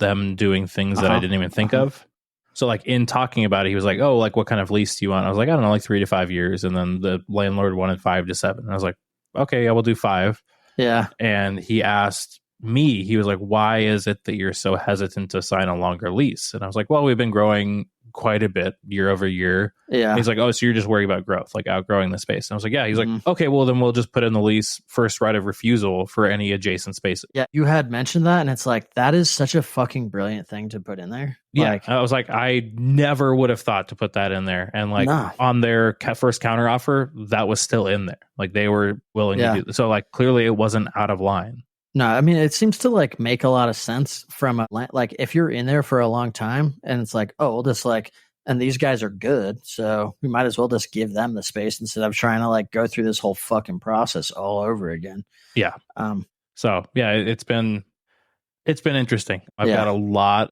them doing things that I didn't even think of. So like in talking about it, he was like, oh, like what kind of lease do you want? I was like, I don't know, like 3 to 5 years. And then the landlord wanted 5 to 7. And I was like, okay, I will do 5. Yeah. And he asked me, he was like, why is it that you're so hesitant to sign a longer lease? And I was like, well, we've been growing quite a bit year over year. Yeah. And he's like, oh, so you're just worried about growth, like outgrowing the space. And I was like, yeah. He's like, okay, well, then we'll just put in the lease first right of refusal for any adjacent spaces. Yeah. You had mentioned that. And it's like, that is such a fucking brilliant thing to put in there. Yeah. Like, I was like, I never would have thought to put that in there. And like on their first counter offer, that was still in there. Like they were willing to do. So like clearly it wasn't out of line. No, I mean, it seems to like make a lot of sense from like if you're in there for a long time and it's like, oh, we'll just like, and these guys are good, so we might as well just give them the space instead of trying to like go through this whole fucking process all over again. Yeah. So yeah, it's been interesting. I've got a lot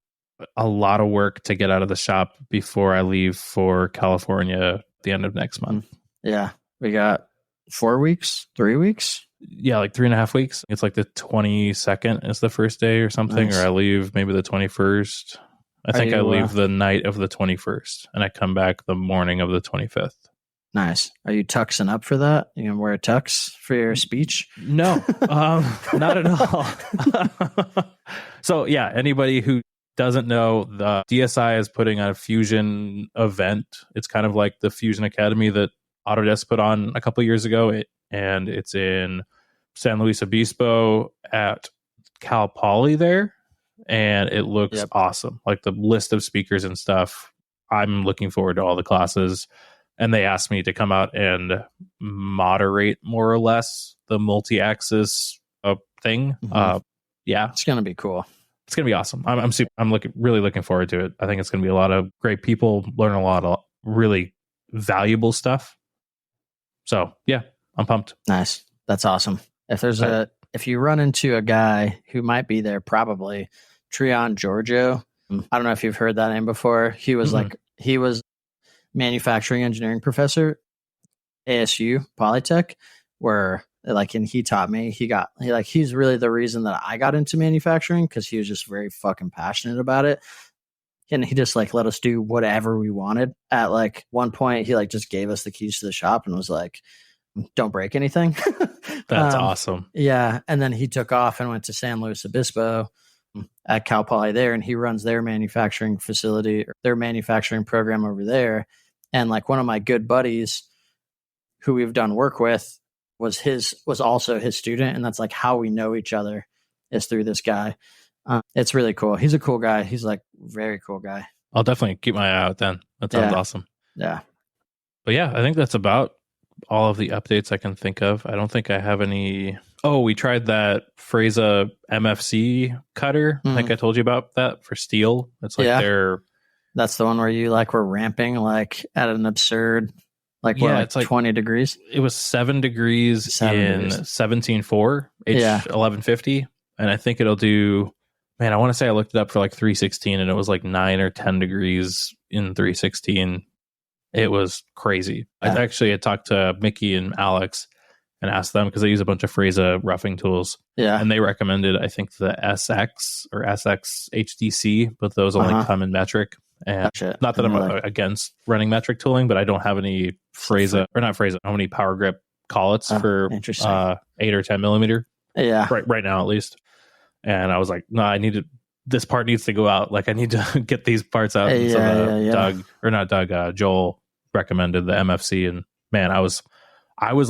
of work to get out of the shop before I leave for California at the end of next month. Yeah. We got 4 weeks, 3 weeks. Yeah, like 3.5 weeks. It's like the 22nd is the first day or something, or I leave maybe the 21st. I think I leave the night of the 21st and I come back the morning of the 25th. Nice. Are you tuxing up for that? You gonna wear a tux for your speech? No, not at all. So yeah, anybody who doesn't know, the DSI is putting on a Fusion event. It's kind of like the Fusion Academy that Autodesk put on a couple of years ago, and it's in San Luis Obispo at Cal Poly there, and it looks awesome. Like the list of speakers and stuff. I'm looking forward to all the classes, and they asked me to come out and moderate more or less the multi-axis thing. Yeah, it's gonna be cool. It's gonna be awesome. I'm really looking forward to it. I think it's gonna be a lot of great people, learn a lot of really valuable stuff. So yeah, I'm pumped. Nice. That's awesome. If you run into a guy who might be there, probably Trion Giorgio. I don't know if you've heard that name before. He was he was manufacturing engineering professor, ASU Polytech, where like, and he taught me, he's really the reason that I got into manufacturing, because he was just very fucking passionate about it. And he just like let us do whatever we wanted. At like one point, he like just gave us the keys to the shop and was like, don't break anything. That's awesome. Yeah. And then he took off and went to San Luis Obispo at Cal Poly there, and he runs their manufacturing facility, their manufacturing program over there. And like one of my good buddies who we've done work with was also his student. And that's like how we know each other, is through this guy. It's really cool. He's a cool guy. He's like very cool guy. I'll definitely keep my eye out then. That sounds awesome. Yeah. But yeah, I think that's about all of the updates I can think of. I don't think I have any. Oh, we tried that Freza MFC cutter. I think I told you about that for steel. It's like that's the one where you like were ramping like at an absurd, like it's like 20 degrees. It was 7 degrees in 17.4 H1150. And I think it'll do, man, I want to say I looked it up for like 316 and it was like 9 or 10 degrees in 316. It was crazy. I actually had talked to Mickey and Alex and asked them, because they use a bunch of Freza roughing tools. Yeah. And they recommended, I think, the SX or SX HDC, but those only come in metric. And not that I'm against running metric tooling, but I don't have any Freza, or not Freza, how many Power Grip collets for interesting. 8 or 10 millimeter. Yeah. Right now, at least. And I was like, no, this part needs to go out. Like, I need to get these parts out. And so Joel recommended the MFC, and man, I was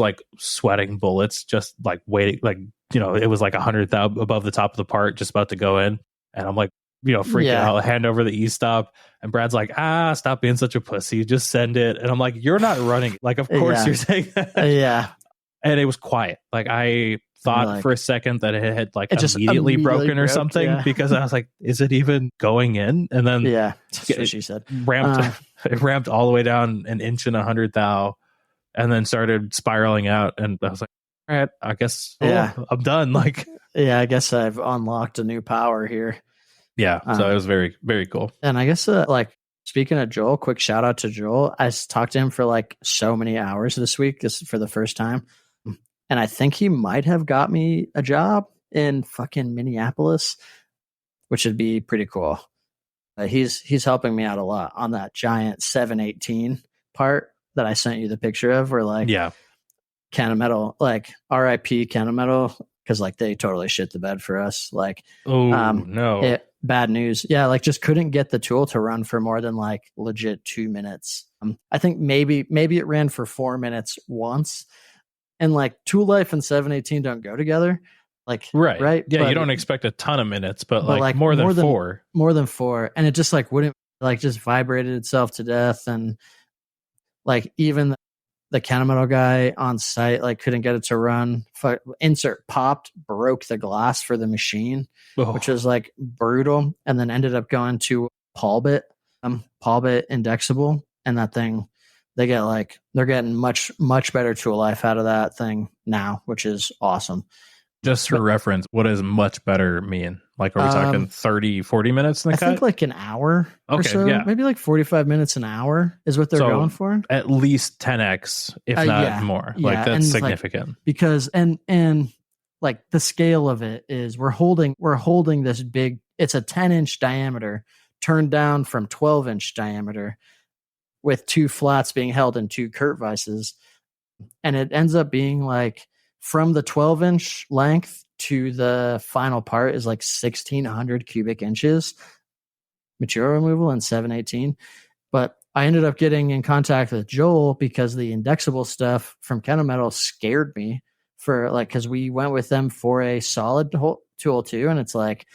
like sweating bullets, just like waiting, like, it was like 100,000 above the top of the part, just about to go in. And I'm like, freaking out, hand over the e-stop. And Brad's like, stop being such a pussy. Just send it. And I'm like, you're not running. Like, of course you're saying that. Yeah. And it was quiet. Like, I thought for a second that it had like just immediately broken or something, because I was like, is it even going in? And then that's what she said. It ramped all the way down an inch and 100 thou, and then started spiraling out. And I was like, all right, I guess I'm done. Like, I guess I've unlocked a new power here. Yeah, so it was very, very cool. And I guess like, speaking of Joel, quick shout out to Joel. I talked to him for like so many hours this week, for the first time. And I think he might have got me a job in fucking Minneapolis, which would be pretty cool. He's helping me out a lot on that giant 718 part that I sent you the picture of, where like, Kennametal, like RIP Kennametal, because like they totally shit the bed for us. Like, no. Bad news. Yeah, like just couldn't get the tool to run for more than like legit 2 minutes. I think maybe it ran for 4 minutes once. And like tool life and 718 don't go together. Like, right? Yeah, but you don't expect a ton of minutes, but like more than 4. More than 4. And it just like wouldn't, like, just vibrated itself to death. And like even the Kennametal guy on site like couldn't get it to run. Insert popped, broke the glass for the machine, which was like brutal. And then ended up going to Paulbit indexable, and that thing, they're getting much better tool life out of that thing now, which is awesome. Just for reference, what does much better mean? Like, are we talking 30, 40 minutes in the cut? I think like an hour or so. Yeah. Maybe like 45 minutes an hour is what they're going for. At least 10x, if not more. Like, that's significant. Like, because and like the scale of it is we're holding this big, it's a 10-inch diameter turned down from 12-inch diameter, with 2 flats being held in 2 Kurt vices. And it ends up being like, from the 12-inch length to the final part is like 1,600 cubic inches material removal in 718. But I ended up getting in contact with Joel because the indexable stuff from Kennametal scared me, for like, because we went with them for a solid tool too. And it's like,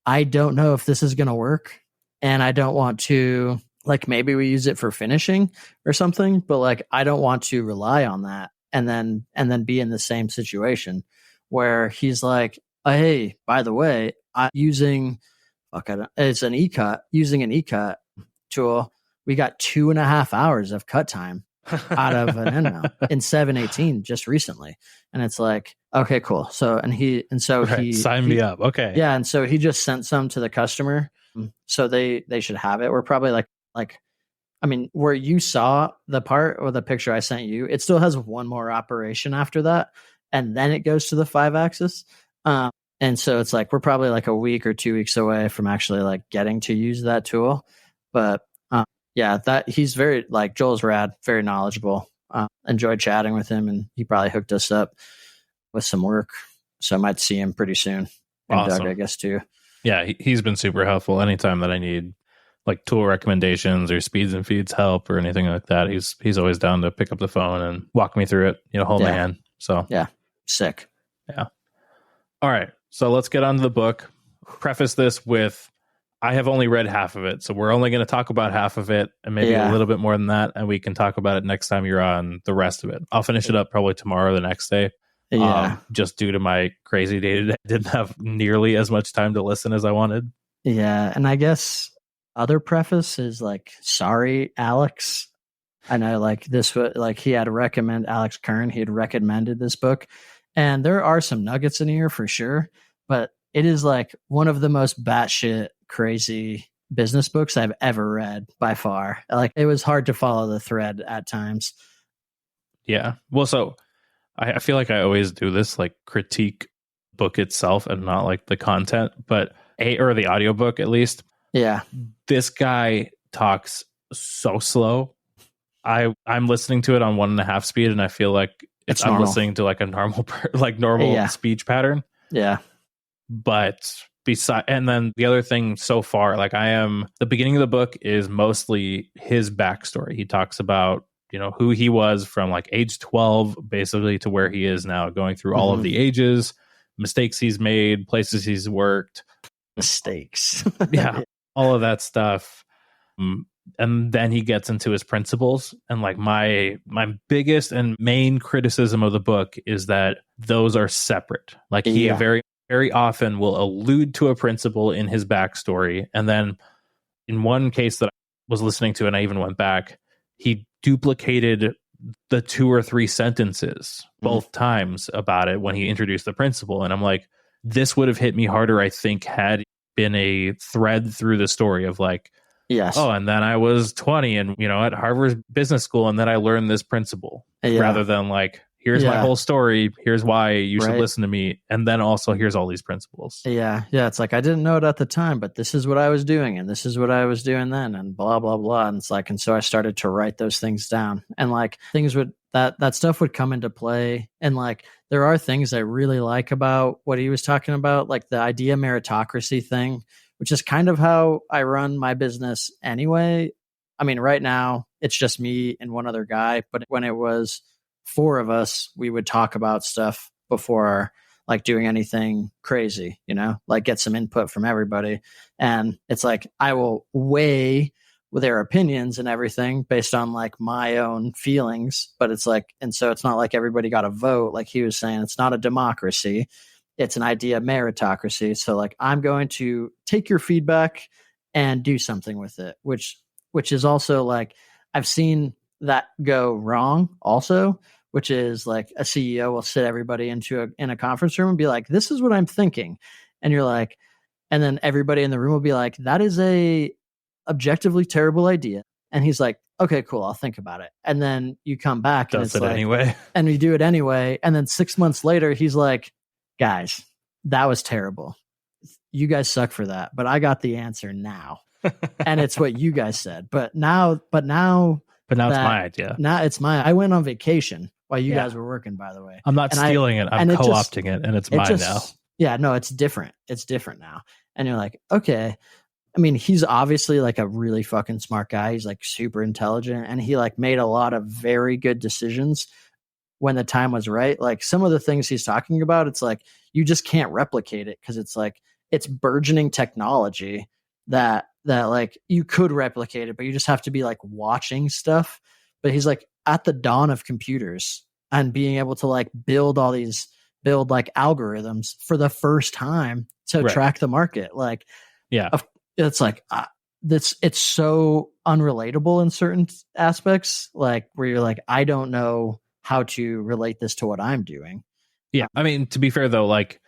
I don't know if this is going to work. And I don't want to, like, maybe we use it for finishing or something, but like, I don't want to rely on that and then be in the same situation where he's like, hey, by the way, using an E-cut tool, we got 2.5 hours of cut time out of an end mount in 718 just recently. And it's like, okay, cool. So he signed me up. Okay. Yeah. And so he just sent some to the customer. So they should have it. We're probably like, I mean, where you saw the part or the picture I sent you, it still has one more operation after that. And then it goes to the 5-axis. And so it's like, we're probably like a week or 2 weeks away from actually like getting to use that tool. But that he's very, like, Joel's rad, very knowledgeable. Enjoyed chatting with him, and he probably hooked us up with some work. So I might see him pretty soon. And awesome. Doug, I guess, too. Yeah, he's been super helpful anytime that I need like tool recommendations or speeds and feeds help or anything like that. He's always down to pick up the phone and walk me through it, hold my hand. So yeah, sick. Yeah. All right. So let's get on to the book. Preface this with, I have only read half of it. So we're only going to talk about half of it and maybe a little bit more than that. And we can talk about it next time you're on the rest of it. I'll finish it up probably tomorrow or the next day. Yeah. Just due to my crazy day today. I didn't have nearly as much time to listen as I wanted. Yeah. And I guess other preface is like, sorry, Alex. I know, like, this was like, he had Alex Kern. He had recommended this book, and there are some nuggets in here for sure, but it is like one of the most batshit crazy business books I've ever read by far. Like, it was hard to follow the thread at times. Yeah. Well, so I feel like I always do this, like, critique book itself and not like the content, but or the audiobook at least. Yeah. This guy talks so slow. I'm listening to it on 1.5 speed, and I feel like It's I'm normal. listening to like a normal normal speech pattern. Yeah. But and then the other thing so far, like the beginning of the book is mostly his backstory. He talks about, who he was from like age 12 basically to where he is now, going through all of the ages, mistakes he's made, places he's worked. Mistakes. Yeah, all of that stuff. And then he gets into his principles. And like my biggest and main criticism of the book is that those are separate. Like he very often will allude to a principle in his backstory. And then in one case that I was listening to, and I even went back, he duplicated the 2 or 3 sentences both times about it when he introduced the principle. And I'm like, this would have hit me harder, I think, had been a thread through the story of like, yes. Oh, and then I was 20 and, at Harvard Business School, and then I learned this principle rather than like, here's my whole story. Here's why you should listen to me. And then also here's all these principles. Yeah. Yeah. It's like, I didn't know it at the time, but this is what I was doing. And this is what I was doing then, and blah, blah, blah. And it's like, and so I started to write those things down, and like things that stuff would come into play. And like, there are things I really like about what he was talking about, like the idea meritocracy thing, which is kind of how I run my business anyway. I mean, right now it's just me and one other guy, but when it was 4 of us, we would talk about stuff before like doing anything crazy, like get some input from everybody. And it's like, I will weigh their opinions and everything based on like my own feelings. But it's like, and so it's not like everybody got a vote. Like he was saying, it's not a democracy. It's an idea meritocracy. So like, I'm going to take your feedback and do something with it, which is also like, I've seen that go wrong also, which is like a CEO will sit everybody in a conference room and be like, this is what I'm thinking. And you're like, and then everybody in the room will be like, that is a objectively terrible idea. And he's like, okay, cool, I'll think about it. And then you come back and it's like, anyway. And we do it anyway. And then 6 months later, he's like, guys, that was terrible. You guys suck for that. But I got the answer now. And it's what you guys said. But now it's my idea. Now it's mine. I went on vacation while you guys were working, by the way. I'm not stealing it. I'm co-opting it, and it's mine now. Yeah, no, it's different. It's different now. And you're like, okay. I mean, he's obviously like a really fucking smart guy. He's like super intelligent, and he like made a lot of very good decisions when the time was right. Like some of the things he's talking about, it's like, you just can't replicate it because it's like, it's burgeoning technology that like you could replicate it, but you just have to be like watching stuff. But he's like, at the dawn of computers and being able to like build like algorithms for the first time to track the market. Like, it's like, it's so unrelatable in certain aspects, like where you're like, I don't know how to relate this to what I'm doing. Yeah. I mean, to be fair though, like,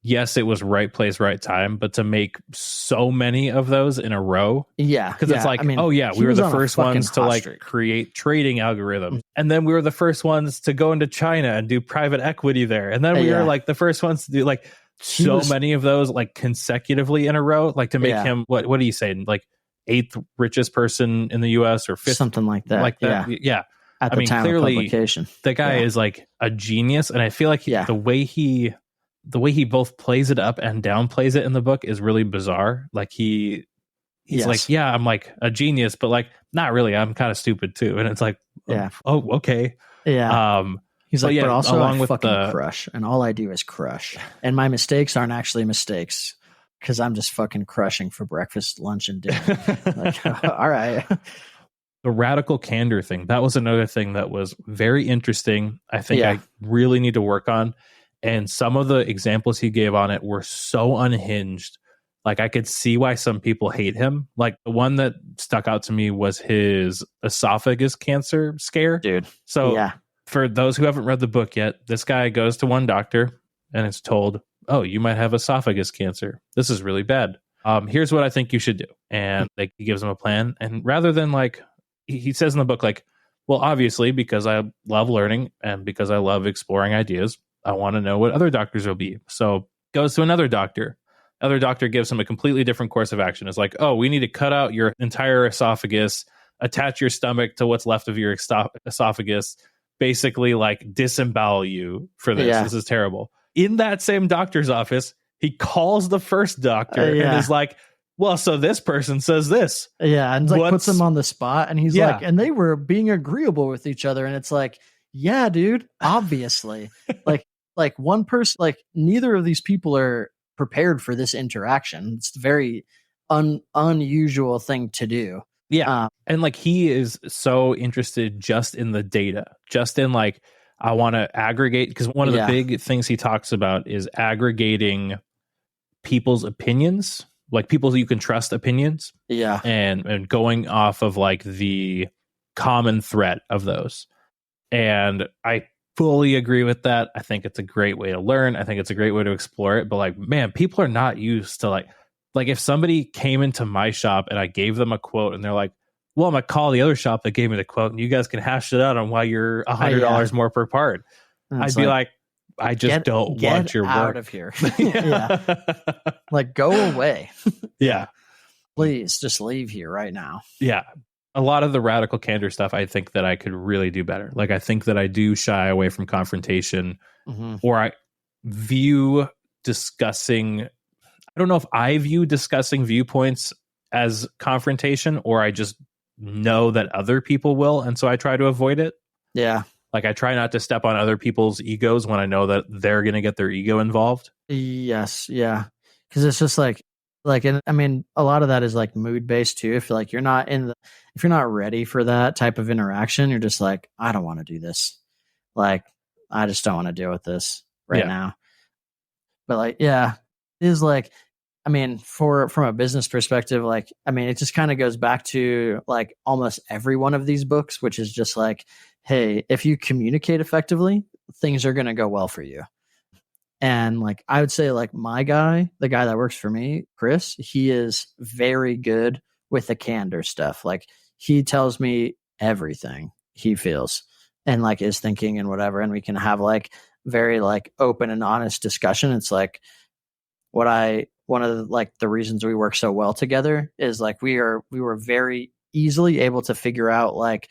yes, it was right place, right time, but to make so many of those in a row. Yeah. Because it's like, we were the first ones to like create trading algorithms. And then we were the first ones to go into China and do private equity there. And then we were like the first ones to do like many of those like consecutively in a row, like to make him, what do you say? Like 8th richest person in the US or 5th? Something like that. Like that. Yeah. At the time clearly, of publication. The guy is like a genius. And I feel like the way he both plays it up and downplays it in the book is really bizarre. Like he's like, yeah, I'm like a genius, but like, not really. I'm kind of stupid too. And it's like, oh, okay. Yeah. He's like, but also along I with fucking crush, and all I do is crush. And my mistakes aren't actually mistakes because I'm just fucking crushing for breakfast, lunch, and dinner. Like, all right. The radical candor thing, that was another thing that was very interesting. I think I really need to work on. And some of the examples he gave on it were so unhinged. Like I could see why some people hate him. Like the one that stuck out to me was his esophagus cancer scare. Dude. So for those who haven't read the book yet, this guy goes to one doctor and it's told, oh, you might have esophagus cancer. This is really bad. Here's what I think you should do. And like he gives him a plan. And rather than like, he says in the book, like, well, obviously, because I love learning and because I love exploring ideas, I want to know what other doctors will be. So goes to another doctor. Other doctor gives him a completely different course of action. It's like, oh, we need to cut out your entire esophagus, attach your stomach to what's left of your esophagus, basically like disembowel you for this. Yeah. This is terrible. In that same doctor's office, he calls the first doctor and is like, well, so this person says this. Yeah, and like puts him on the spot, and he's like, and they were being agreeable with each other, and it's like, yeah, dude, obviously. like one person, like neither of these people are prepared for this interaction. It's a very unusual thing to do. Yeah. And like he is so interested just in the data, just in like, I want to aggregate, because one of the big things he talks about is aggregating people's opinions, like people you can trust opinions. Yeah. And going off of like the common threat of those. And I fully agree with that. I think it's a great way to learn. I think it's a great way to explore it. But like, man, people are not used to like if somebody came into my shop and I gave them a quote and they're like, well, I'm going to call the other shop that gave me the quote and you guys can hash it out on why you're $100 more per part. I'd be like, I just don't want your work. Get out of here. Like, go away. Yeah. Please just leave here right now. Yeah. A lot of the radical candor stuff, I think that I could really do better. Like, I think that I do shy away from confrontation, or I view discussing, I don't know if I view discussing viewpoints as confrontation, or I just know that other people will. And so I try to avoid it. Yeah. Like, I try not to step on other people's egos when I know that they're going to get their ego involved. Yes. Yeah. Because it's just like, and I mean, a lot of that is like mood based too. If like you're not if you're not ready for that type of interaction, you're just like, I don't want to do this. Like, I just don't want to deal with this right now. But like, yeah, it is like, I mean, from a business perspective, like, I mean, it just kind of goes back to like almost every one of these books, which is just like, hey, if you communicate effectively, things are going to go well for you. And like, I would say like the guy that works for me, Chris, he is very good with the candor stuff. Like, he tells me everything he feels and like is thinking and whatever. And we can have like very like open and honest discussion. It's like one of the, like the reasons we work so well together is like we were very easily able to figure out like,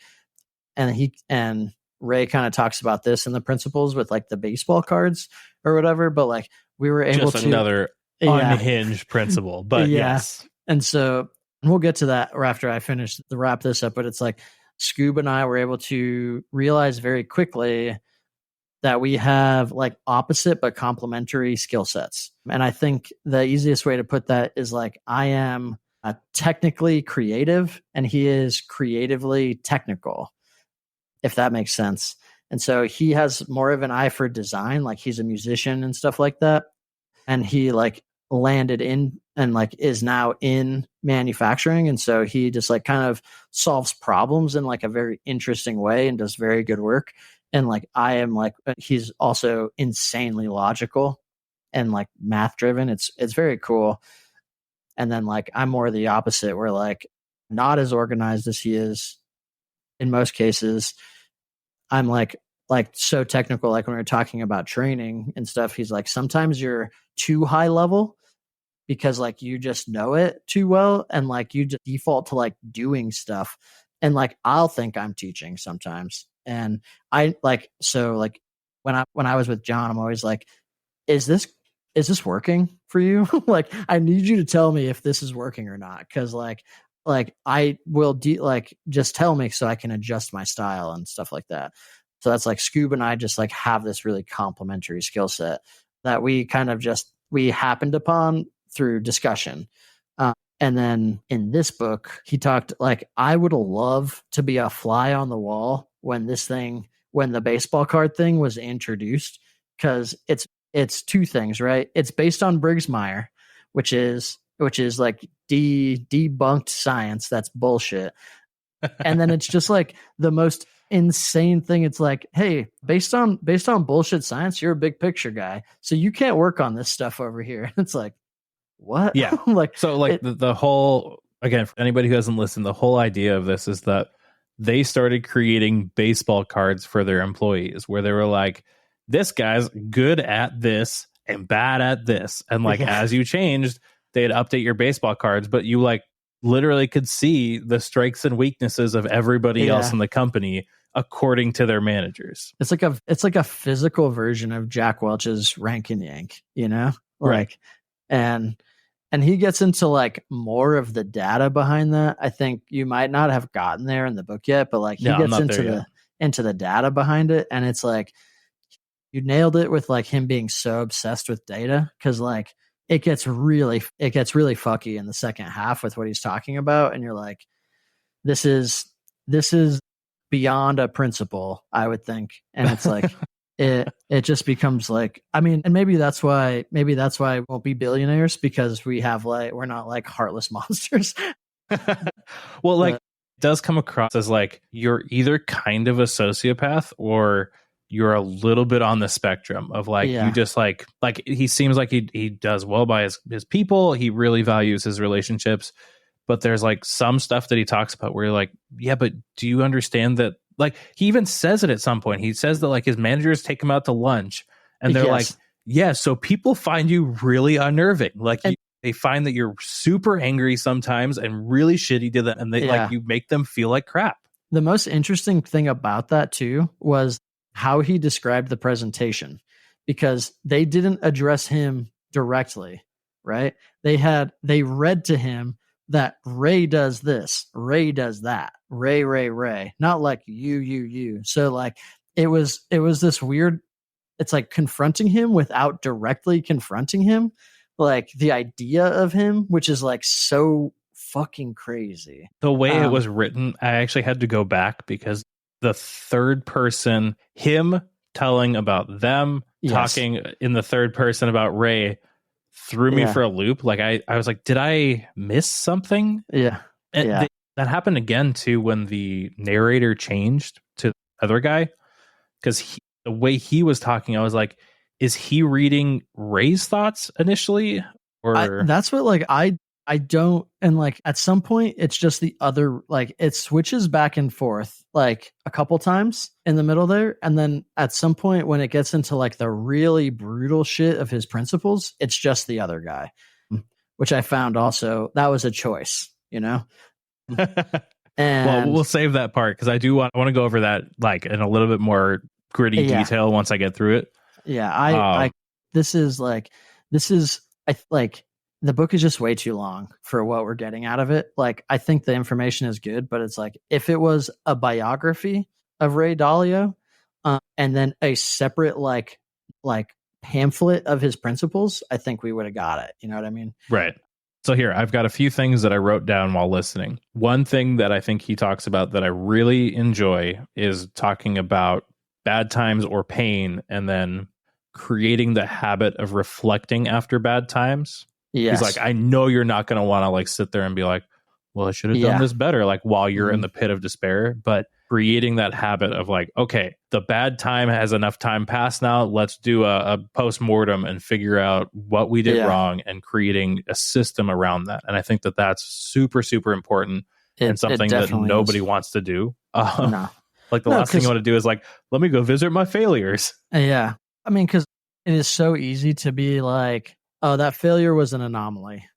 and Ray kind of talks about this in the principles with like the baseball cards or whatever, but like we were able just to another unhinged principle, but yes. And so we'll get to that after I finish to wrap this up, but it's like Scoob and I were able to realize very quickly that we have like opposite but complementary skill sets. And I think the easiest way to put that is like, I am technically creative and he is creatively technical, if that makes sense. And so he has more of an eye for design, like he's a musician and stuff like that. And he like landed in and like is now in manufacturing. And so he just like kind of solves problems in like a very interesting way and does very good work. And like, I am like, he's also insanely logical and like math driven. It's very cool. And then like, I'm more the opposite, where like not as organized as he is in most cases. I'm like so technical. Like when we were talking about training and stuff, he's like, sometimes you're too high level because like you just know it too well. And like you just default to like doing stuff. And like, I'll think I'm teaching sometimes. And I like, so like when I was with John, I'm always like, is this working for you? Like, I need you to tell me if this is working or not. Cause like I will just tell me so I can adjust my style and stuff like that. So that's like Scoob and I just like have this really complementary skill set that we kind of we happened upon through discussion. And then in this book, he talked like, I would love to be a fly on the wall when the baseball card thing was introduced, because it's two things, right? It's based on Briggs-Meyer, which is like debunked science. That's bullshit. And then it's just like the most insane thing. It's like, hey, based on bullshit science, you're a big picture guy, so you can't work on this stuff over here. It's like, what? Yeah. Like, so like the whole, again, for anybody who hasn't listened, the whole idea of this is that they started creating baseball cards for their employees where they were like, this guy's good at this and bad at this. And like, as you changed, they'd update your baseball cards, but you like literally could see the strengths and weaknesses of everybody else in the company according to their managers. It's like a physical version of Jack Welch's Rank and Yank, like, Right. and he gets into like more of the data behind that. I think you might not have gotten there in the book yet, but like he gets into the data behind it, and it's like you nailed it with like him being so obsessed with data, because like it gets really fucky in the second half with what he's talking about, and you're like, this is beyond a principle, I would think, and it's like it just becomes like, I mean, and maybe that's why we won't be billionaires, because we're not like heartless monsters. Well, like it does come across as like you're either kind of a sociopath or you're a little bit on the spectrum of like, you just like he seems like he does well by his people. He really values his relationships, but there's like some stuff that he talks about where you're like, yeah, but do you understand that? Like he even says it at some point. He says that like his managers take him out to lunch and they're like, yeah, so people find you really unnerving. Like they find that you're super angry sometimes and really shitty to them, and they like you make them feel like crap. The most interesting thing about that too was how he described the presentation, because they didn't address him directly, right? They read to him that Ray does this, Ray does that, Ray, not like you. So like it was this weird, it's like confronting him without directly confronting him, like the idea of him, which is like so fucking crazy. The way it was written, I actually had to go back, because the third person, him telling about them, talking in the third person about Ray, threw me for a loop. Like I was like, did I miss something? Yeah. And that happened again too when the narrator changed to the other guy, because the way he was talking, I was like, is he reading Ray's thoughts initially? Or that's what like I don't, and like at some point it's just the other, like it switches back and forth like a couple times in the middle there, and then at some point when it gets into like the really brutal shit of his principles, it's just the other guy, which I found also that was a choice, And well, we'll save that part, because I want to go over that like in a little bit more gritty detail once I get through it. Yeah, this is the book is just way too long for what we're getting out of it. Like, I think the information is good, but it's like, if it was a biography of Ray Dalio, and then a separate like pamphlet of his principles, I think we would have got it. You know what I mean? Right. So here, I've got a few things that I wrote down while listening. One thing that I think he talks about that I really enjoy is talking about bad times or pain, and then creating the habit of reflecting after bad times. Yes. He's like, I know you're not going to want to like sit there and be like, well, I should have done this better, like while you're in the pit of despair, but creating that habit of like, okay, the bad time has enough time passed now. Let's do a post-mortem and figure out what we did wrong, and creating a system around that. And I think that that's super, super important, and something that nobody wants to do. No. Like the last thing you want to do is like, let me go visit my failures. Yeah. I mean, because it is so easy to be like, oh, that failure was an anomaly.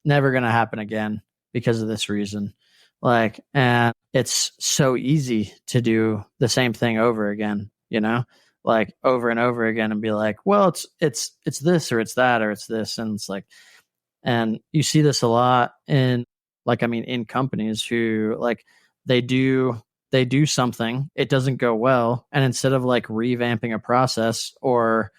Never going to happen again because of this reason. Like, and it's so easy to do the same thing over again, like over and over again, and be like, well, it's this, or it's that, or it's this. And it's like, and you see this a lot in in companies who like, they do something, it doesn't go well. And instead of like revamping a process or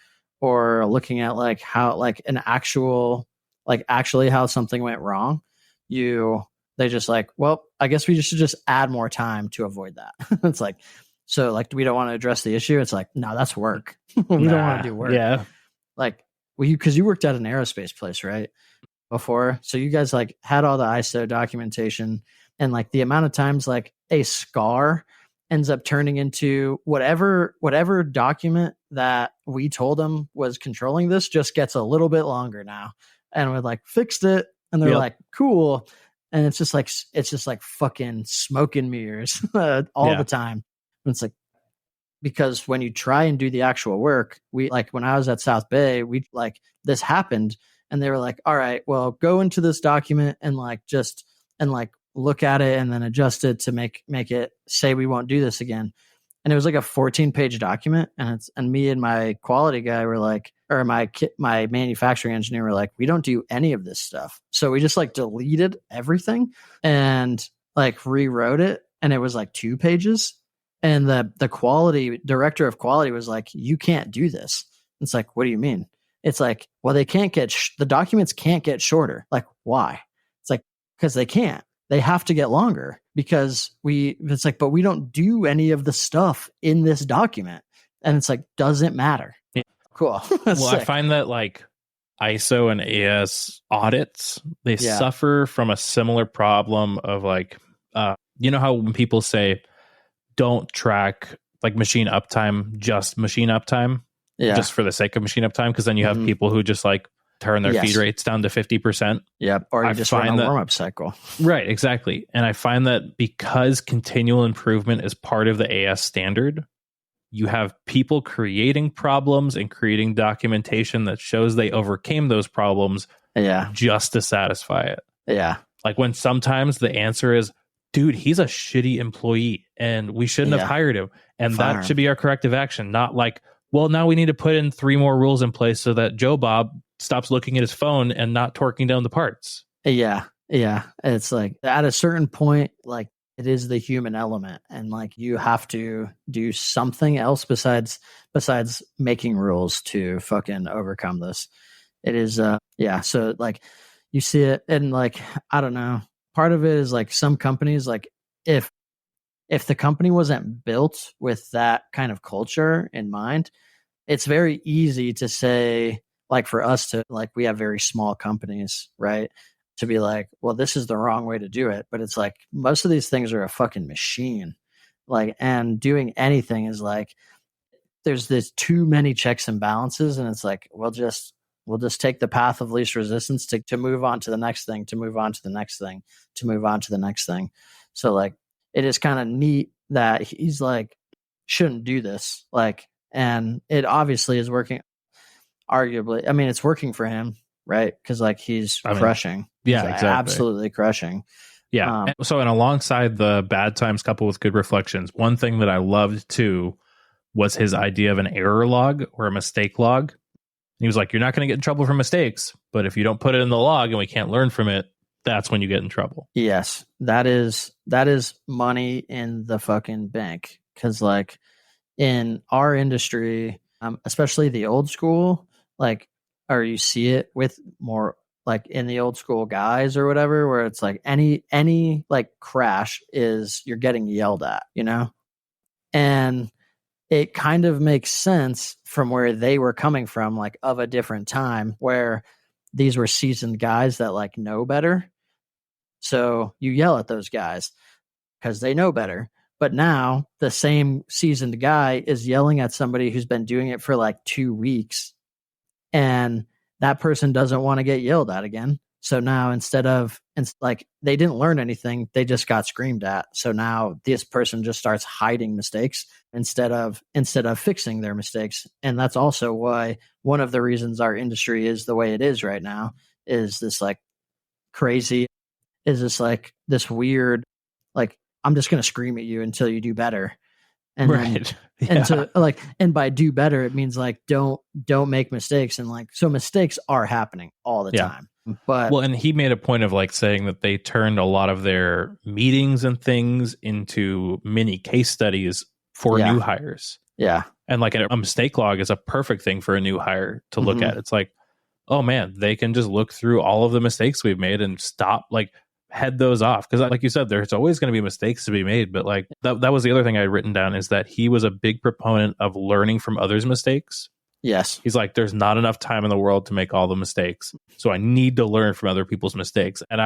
looking at like how like an actual like actually how something went wrong, they just like, well, I guess we should just add more time to avoid that. It's like, so like, we don't want to address the issue. It's like, no, that's work. We don't want to do work. Yeah. Like, because you worked at an aerospace place, right? Before. So you guys like had all the ISO documentation, and like the amount of times like a scar ends up turning into whatever document that we told them was controlling this just gets a little bit longer now. And we're like, fixed it. And they're like, cool. And it's just like fucking smoke and mirrors all the time. And it's like, because when you try and do the actual work, we like, when I was at South Bay, we like, this happened, and they were like, all right, well, go into this document and like look at it and then adjust it to make it say we won't do this again. and it was like a 14-page document, and me and my quality guy were like, or my manufacturing engineer were like, we don't do any of this stuff. So we just like deleted everything and like rewrote it, and it was like 2 pages. And the quality director of quality was like, you can't do this. It's like, what do you mean? It's like, well, they can't get the documents can't get shorter. Like, why? It's like, because they can't. They have to get longer because it's like, but we don't do any of the stuff in this document. And it's like, doesn't matter. Yeah. Cool. Well, I find that like ISO and AS audits, they suffer from a similar problem of like, you know how when people say, don't track like machine uptime, just machine uptime, just for the sake of machine uptime. Because then you have people who just like turn their feed rates down to 50%. Yep. Or you just run a warm-up cycle. Right, exactly. And I find that because continual improvement is part of the AS standard, you have people creating problems and creating documentation that shows they overcame those problems just to satisfy it. Yeah. Like when sometimes the answer is, dude, he's a shitty employee and we shouldn't have hired him. And that should be our corrective action. Not like, well, now we need to put in 3 more rules in place so that Joe Bob stops looking at his phone and not torquing down the parts. Yeah. Yeah. It's like at a certain point, like it is the human element. And like you have to do something else besides making rules to fucking overcome this. It is, So like you see it and like, I don't know. Part of it is like some companies, like if the company wasn't built with that kind of culture in mind, it's very easy to say, like for us to like, we have very small companies, right? To be like, well, this is the wrong way to do it. But it's like, most of these things are a fucking machine. Like, and doing anything is like, there's this too many checks and balances. And it's like, we'll just take the path of least resistance to move on to the next thing, to move on to the next thing, to move on to the next thing. So like, it is kind of neat that he's like, shouldn't do this. Like, and it obviously is working. Arguably, I mean, it's working for him, right? Because like he's crushing. Yeah, he's exactly. Absolutely crushing. Yeah. So, and alongside the bad times coupled with good reflections, one thing that I loved too was his idea of an error log or a mistake log. He was like, you're not going to get in trouble for mistakes, but if you don't put it in the log and we can't learn from it, that's when you get in trouble. Yes, that is money in the fucking bank. Because like in our industry, especially the old school, like, or you see it with more like in the old school guys or whatever, where it's like any like crash is you're getting yelled at, you know? And it kind of makes sense from where they were coming from, like of a different time where these were seasoned guys that like know better. So you yell at those guys because they know better. But now the same seasoned guy is yelling at somebody who's been doing it for like 2 weeks, and that person doesn't want to get yelled at again. So now instead of like they didn't learn anything, they just got screamed at. So now this person just starts hiding mistakes instead of fixing their mistakes. And that's also why one of the reasons our industry is the way it is right now is this like crazy, is this like this weird, like I'm just going to scream at you until you do better. And right. And so like, and by do better, it means like, don't make mistakes. And like, so mistakes are happening all the time. But well, and he made a point of like saying that they turned a lot of their meetings and things into mini case studies for new hires. Yeah. And like a mistake log is a perfect thing for a new hire to look at. It's like, oh man, they can just look through all of the mistakes we've made and stop, like head those off. Because like you said, there's always going to be mistakes to be made. But like that was the other thing I had written down, is that he was a big proponent of learning from others' mistakes. Yes. He's like, there's not enough time in the world to make all the mistakes. So I need to learn from other people's mistakes. And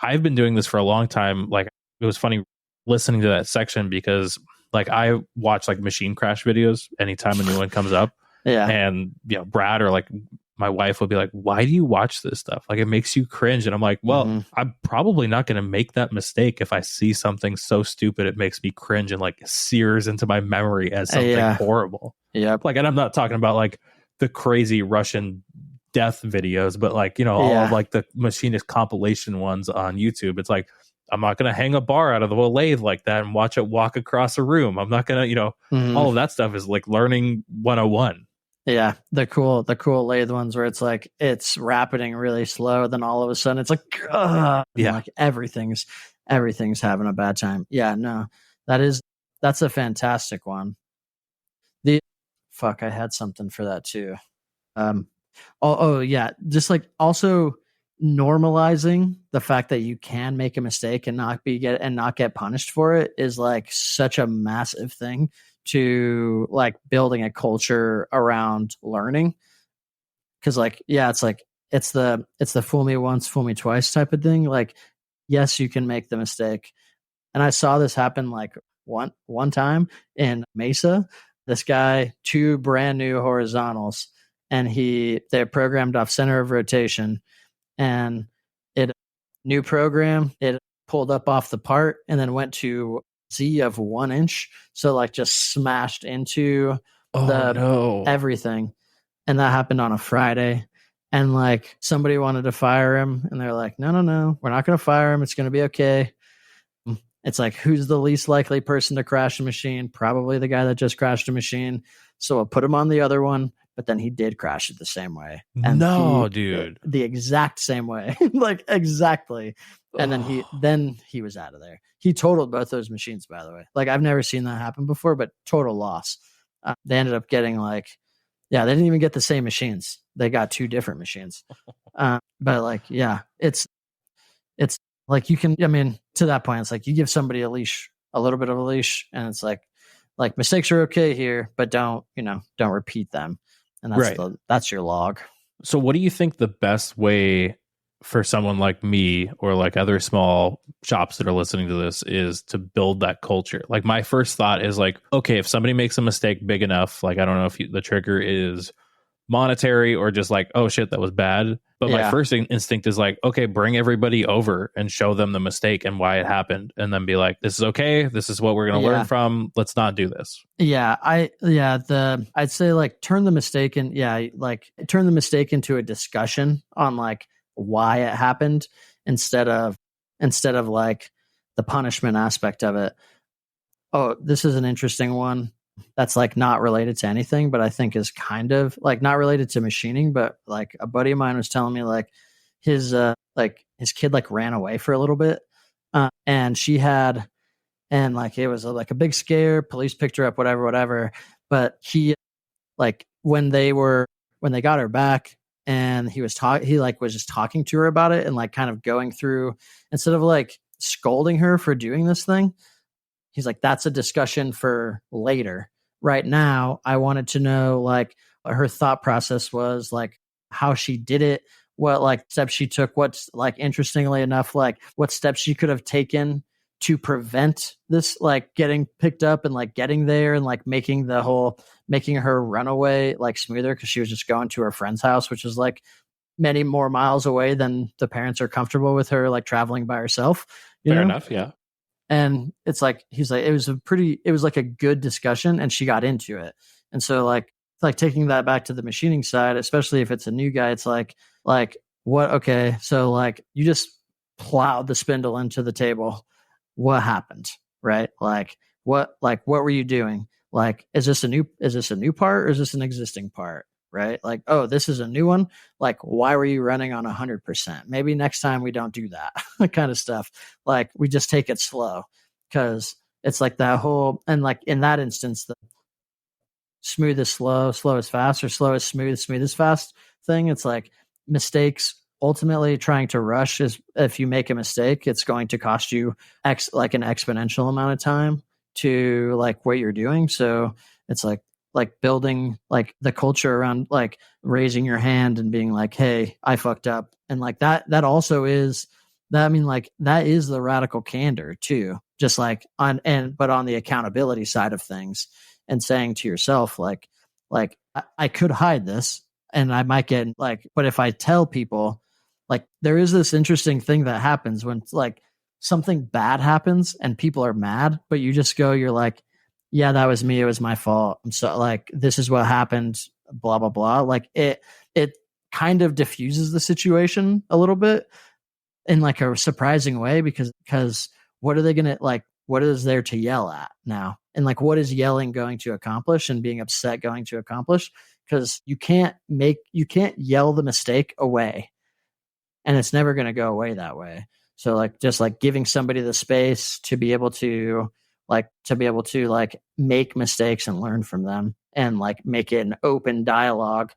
I've been doing this for a long time. Like it was funny listening to that section because like I watch like machine crash videos anytime a new one comes up. Yeah. And you know, Brad or like my wife will be like, why do you watch this stuff? Like it makes you cringe. And I'm like, well, I'm probably not going to make that mistake if I see something so stupid it makes me cringe and like sears into my memory as something horrible. Yeah. Like, and I'm not talking about like the crazy Russian death videos, but like, you know, all of like the machinist compilation ones on YouTube. It's like, I'm not going to hang a bar out of the lathe like that and watch it walk across a room. I'm not going to, all of that stuff is like learning 101. Yeah, the cool lathe ones where it's like it's rapiding really slow, then all of a sudden it's like, like everything's having a bad time. Yeah, no, that's a fantastic one. I had something for that too. Yeah, just like also normalizing the fact that you can make a mistake and not get punished for it is like such a massive thing to like building a culture around learning. Cause like, yeah, it's like, it's the fool me once, fool me twice type of thing. Like, yes, you can make the mistake. And I saw this happen like one time in Mesa. This guy, 2 brand new horizontals, and they're programmed off center of rotation, and new program, it pulled up off the part and then went to Z of 1 inch. So like just smashed into everything. And that happened on a Friday. And like somebody wanted to fire him and they're like, no, we're not going to fire him. It's going to be okay. It's like, who's the least likely person to crash a machine? Probably the guy that just crashed a machine. So we'll put him on the other one. But then he did crash it the same way. And dude, the exact same way, like exactly. And then he was out of there. He totaled both those machines, by the way. Like I've never seen that happen before, but total loss. They ended up getting they didn't even get the same machines. They got 2 different machines. But like, yeah, it's like you can, I mean, to that point, it's like you give somebody a little bit of a leash, and it's like mistakes are okay here, but don't repeat them. And that's your log. So what do you think the best way for someone like me or like other small shops that are listening to this is to build that culture? Like my first thought is like, okay, if somebody makes a mistake big enough, like I don't know if the trigger is monetary or just like, oh shit, that was bad. But my first instinct is like, okay, bring everybody over and show them the mistake and why it happened. And then be like, this is okay. This is what we're going to learn from. Let's not do this. Yeah. I'd say like turn the mistake into a discussion on like why it happened instead of like the punishment aspect of it. Oh, this is an interesting one. That's like not related to anything, but I think is kind of like not related to machining, but like a buddy of mine was telling me like his kid like ran away for a little bit. And like it was like a big scare, police picked her up, whatever. But he like when they got her back and he was just talking to her about it and like kind of going through, instead of like scolding her for doing this thing, he's like, that's a discussion for later. Right now, I wanted to know like what her thought process was, like how she did it, what like steps she took, what's like interestingly enough, like what steps she could have taken to prevent this like getting picked up and like getting there and like making her runaway like smoother, because she was just going to her friend's house, which is like many more miles away than the parents are comfortable with her like traveling by herself. Fair enough, yeah. And it's like, he's like, it was like a good discussion and she got into it. And so like taking that back to the machining side, especially if it's a new guy, it's like what, okay. So like you just plowed the spindle into the table. What happened? Right? Like what were you doing? Like, is this a new part or is this an existing part? Right? Like, oh, this is a new one. Like, why were you running on 100%? Maybe next time we don't do that kind of stuff. Like, we just take it slow, because it's like that whole, and like in that instance, the smooth is slow, slow is fast, or slow is smooth, smooth is fast thing. It's like mistakes. Ultimately, trying to rush is, if you make a mistake, it's going to cost you an exponential amount of time to like what you're doing. So it's like building like the culture around like raising your hand and being like, hey, I fucked up. And like that also is that, I mean, like that is the radical candor too, just like but on the accountability side of things, and saying to yourself, like I could hide this and I might get like, but if I tell people, like there is this interesting thing that happens when like something bad happens and people are mad, but you just go, you're like, yeah, that was me. It was my fault. So like, this is what happened, blah, blah, blah. Like it kind of diffuses the situation a little bit. in like a surprising way, because what are they going to like, what is there to yell at now? And like, what is yelling going to accomplish and being upset going to accomplish? Because you can't yell the mistake away, and it's never going to go away that way. So like, just like giving somebody the space to be able to make mistakes and learn from them, and like make it an open dialogue.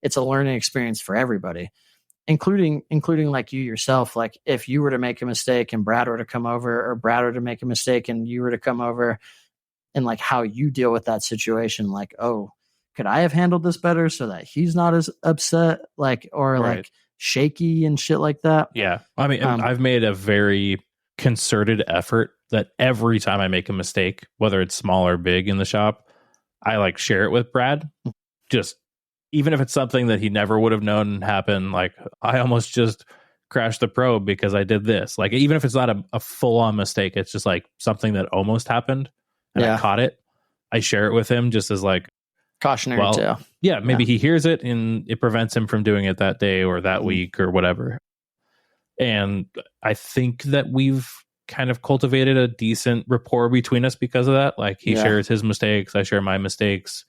It's a learning experience for everybody, including like you yourself. Like if you were to make a mistake and Brad were to come over, or Brad were to make a mistake and you were to come over, and like how you deal with that situation, like, oh, could I have handled this better so that he's not as upset, like, or Right. like shaky and shit like that. Yeah. I mean, I've made a very concerted effort that every time I make a mistake, whether it's small or big in the shop, I like share it with Brad. Just even if it's something that he never would have known happened, like I almost just crashed the probe because I did this. Like even if it's not a full on mistake, it's just like something that almost happened and I caught it. I share it with him just as like cautionary tale. Yeah, maybe he hears it and it prevents him from doing it that day or that week or whatever. And I think that we've kind of cultivated a decent rapport between us because of that. Like he shares his mistakes, I share my mistakes.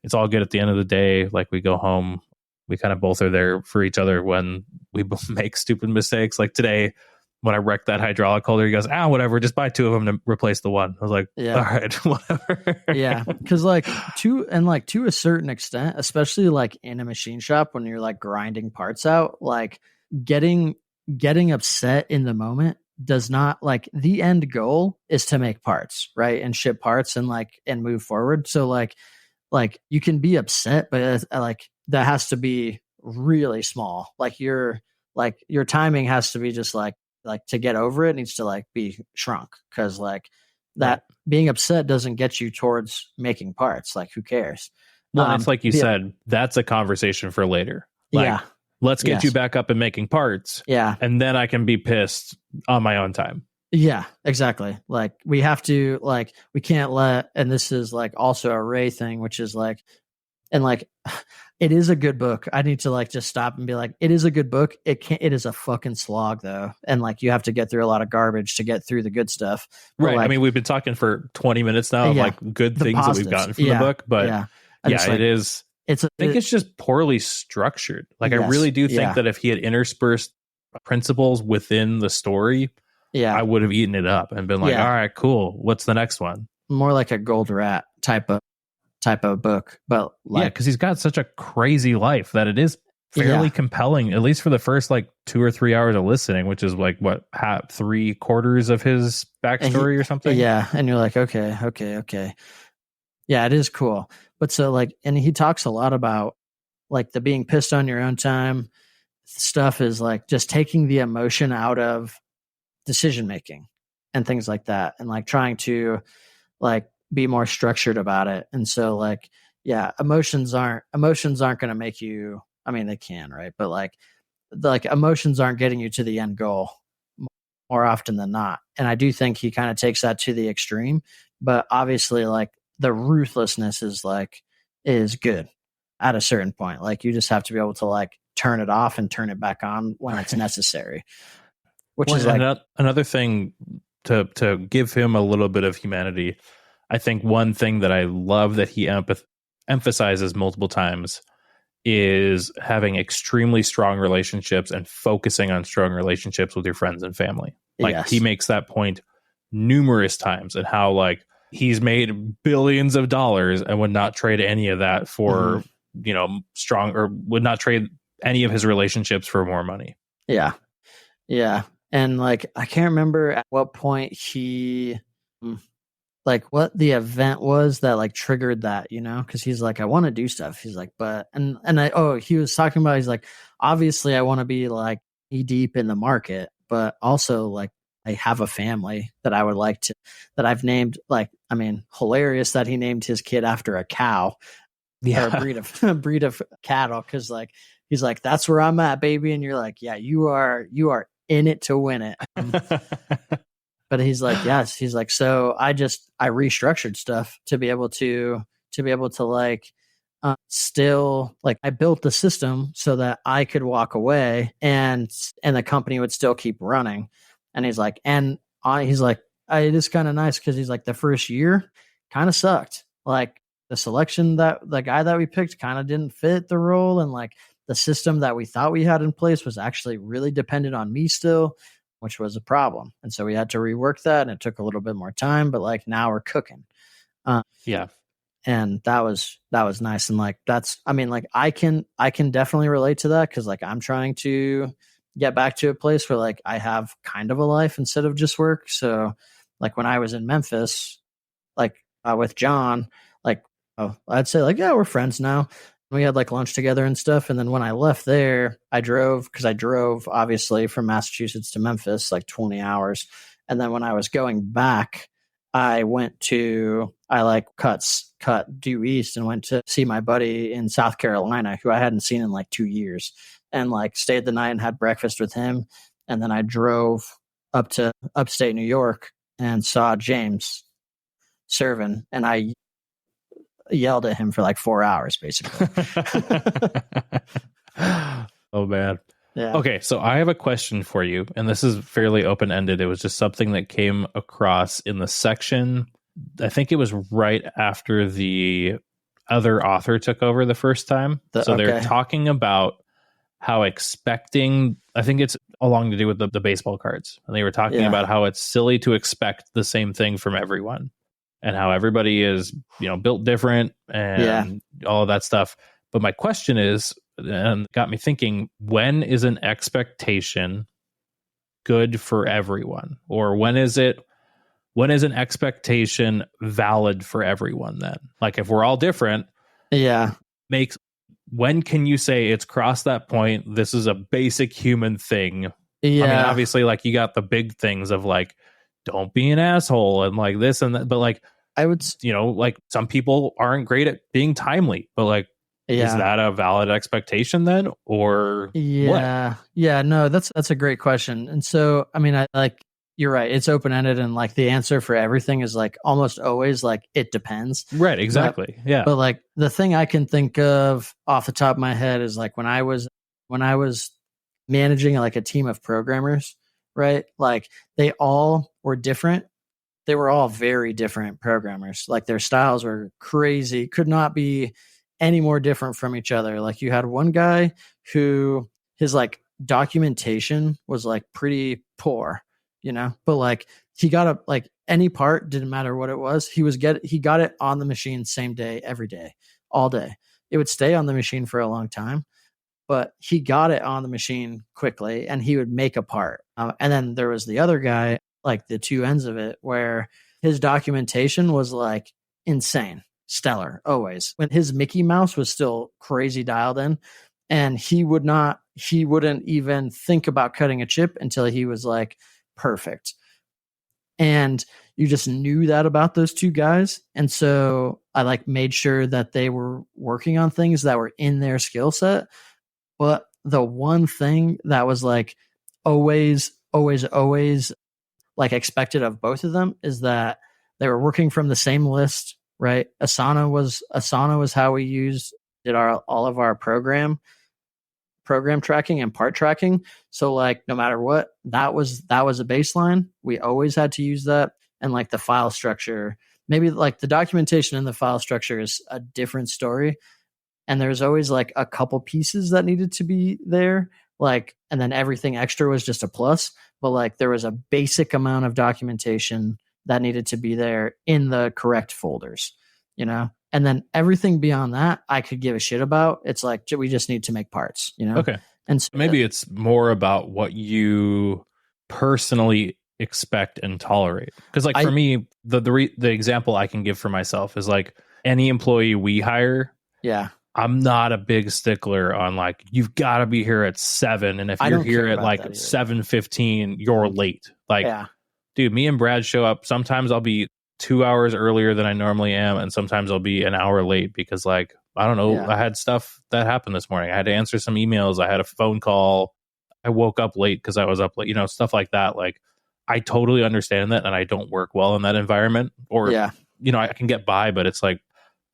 It's all good at the end of the day. Like we go home, we kind of both are there for each other when we both make stupid mistakes. Like today, when I wrecked that hydraulic holder, he goes, whatever, just buy two of them to replace the one. I was like, all right, whatever. Yeah. Cause like to a certain extent, especially like in a machine shop, when you're like grinding parts out, like getting upset in the moment does not, like, the end goal is to make parts, right? And ship parts and move forward. So like you can be upset, but like that has to be really small. Like your timing has to be just like to get over it needs to like be shrunk, because like that being upset doesn't get you towards making parts. Like who cares? Well, it's like you said, that's a conversation for later. Like, let's get you back up and making parts. Yeah. And then I can be pissed on my own time. Yeah, exactly. Like we have to, like, we can't let, and this is like also a Ray thing, which is like, and like, it is a good book. I need to like just stop and be like, it is a good book. It is a fucking slog though. And like, you have to get through a lot of garbage to get through the good stuff. But right. Like, I mean, we've been talking for 20 minutes now of like good things positives. that we've gotten from the book, but like, it is. I think it's just poorly structured. Like I really do think that if he had interspersed principles within the story, I would have eaten it up and been like, all right, cool. What's the next one? More like a Gold Rat type of book, but like, because he's got such a crazy life that it is fairly compelling, at least for the first like 2 or 3 hours of listening, which is like what, 3/4 of his backstory or something. Yeah, and you're like, okay. Yeah, it is cool. But so like, and he talks a lot about like the being pissed on your own time stuff is like just taking the emotion out of decision making and things like that, and like trying to like be more structured about it. And so like, emotions aren't going to make you, I mean, they can, right? But like emotions aren't getting you to the end goal more often than not. And I do think he kind of takes that to the extreme, but obviously like the ruthlessness is good at a certain point. Like you just have to be able to like turn it off and turn it back on when it's necessary. Which is like another thing to give him a little bit of humanity. I think one thing that I love that he emphasizes multiple times is having extremely strong relationships and focusing on strong relationships with your friends and family. Like he makes that point numerous times, and how like he's made billions of dollars and would not trade any of that for, strong, or would not trade any of his relationships for more money. Yeah. Yeah. And like, I can't remember at what point he, like what the event was that like triggered that, cause he's like, I want to do stuff. He's like, but, he was talking about, he's like, obviously I want to be like knee deep in the market, but also like I have a family that I would like to, that I've named, like, I mean, hilarious that he named his kid after a cow or a breed of cattle. Cause like, he's like, that's where I'm at, baby. And you're like, yeah, you are in it to win it. But he's like, yes, he's like, so I restructured stuff to be able to like, still, like, I built the system so that I could walk away and the company would still keep running. And he's like, he's like, it is kind of nice because he's like, the first year kind of sucked. Like, the selection, that the guy that we picked kind of didn't fit the role, and like the system that we thought we had in place was actually really dependent on me still, which was a problem. And so we had to rework that, and it took a little bit more time, but like now we're cooking. Yeah. And that was nice. And like, I mean, like, I can definitely relate to that, because like I'm trying to get back to a place where like I have kind of a life instead of just work. So like when I was in Memphis, like with John, like, I'd say like, yeah, we're friends now. We had like lunch together and stuff. And then when I left there, I drove obviously from Massachusetts to Memphis, like 20 hours. And then when I was going back, I cut due east and went to see my buddy in South Carolina, who I hadn't seen in like 2 years, and like stayed the night and had breakfast with him. And then I drove up to upstate New York and saw James serving, and I yelled at him for like 4 hours, basically. Oh, man. Yeah. Okay, so I have a question for you, and this is fairly open-ended. It was just something that came across in the section. I think it was right after the other author took over the first time. They're talking about how expecting, I think it's along to do with the baseball cards. And they were talking about how it's silly to expect the same thing from everyone, and how everybody is, built different and all of that stuff. But my question is, and got me thinking, when is an expectation good for everyone? Or when is an expectation valid for everyone then? Like, if we're all different, when can you say it's crossed that point? This is a basic human thing. Yeah. I mean, obviously, like, you got the big things of like, don't be an asshole and like this and that, but like, I would, like, some people aren't great at being timely, but like, is that a valid expectation then, or what? Yeah, no, that's a great question. And so, I mean, you're right. It's open-ended, and like the answer for everything is like almost always like, it depends. Right. Exactly. But like the thing I can think of off the top of my head is like when I was managing like a team of programmers, right? Like they all were different. They were all very different programmers. Like their styles were crazy, could not be any more different from each other. Like you had one guy who his like documentation was like pretty poor, but like he got like any part, didn't matter what it was. He got it on the machine same day, every day, all day. It would stay on the machine for a long time, but he got it on the machine quickly, and he would make a part. And then there was the other guy, like the two ends of it, where his documentation was like insane. Stellar, always. When his Mickey Mouse was still crazy dialed in, and he wouldn't even think about cutting a chip until he was like perfect. And you just knew that about those two guys. And so I like made sure that they were working on things that were in their skill set. But the one thing that was like always like expected of both of them is that they were working from the same list. Right. Asana was how we did all of our program tracking and part tracking. So like, no matter what, that was a baseline. We always had to use that. And like the file structure, maybe like the documentation and the file structure is a different story. And there's always like a couple pieces that needed to be there. Like, and then everything extra was just a plus, but like there was a basic amount of documentation that needed to be there in the correct folders, and then everything beyond that, I could give a shit about. It's like, we just need to make parts, Okay. And so, maybe it's more about what you personally expect and tolerate. Because like for me, the example I can give for myself is like any employee we hire. Yeah. I'm not a big stickler on like, you've got to be here at 7. And if you're here at like 7:15, you're late. Like, dude, me and Brad show up. Sometimes I'll be 2 hours earlier than I normally am. And sometimes I'll be an hour late because like, I don't know, I had stuff that happened this morning. I had to answer some emails. I had a phone call. I woke up late because I was up late, stuff like that. Like, I totally understand that. And I don't work well in that environment, or, I can get by, but it's like,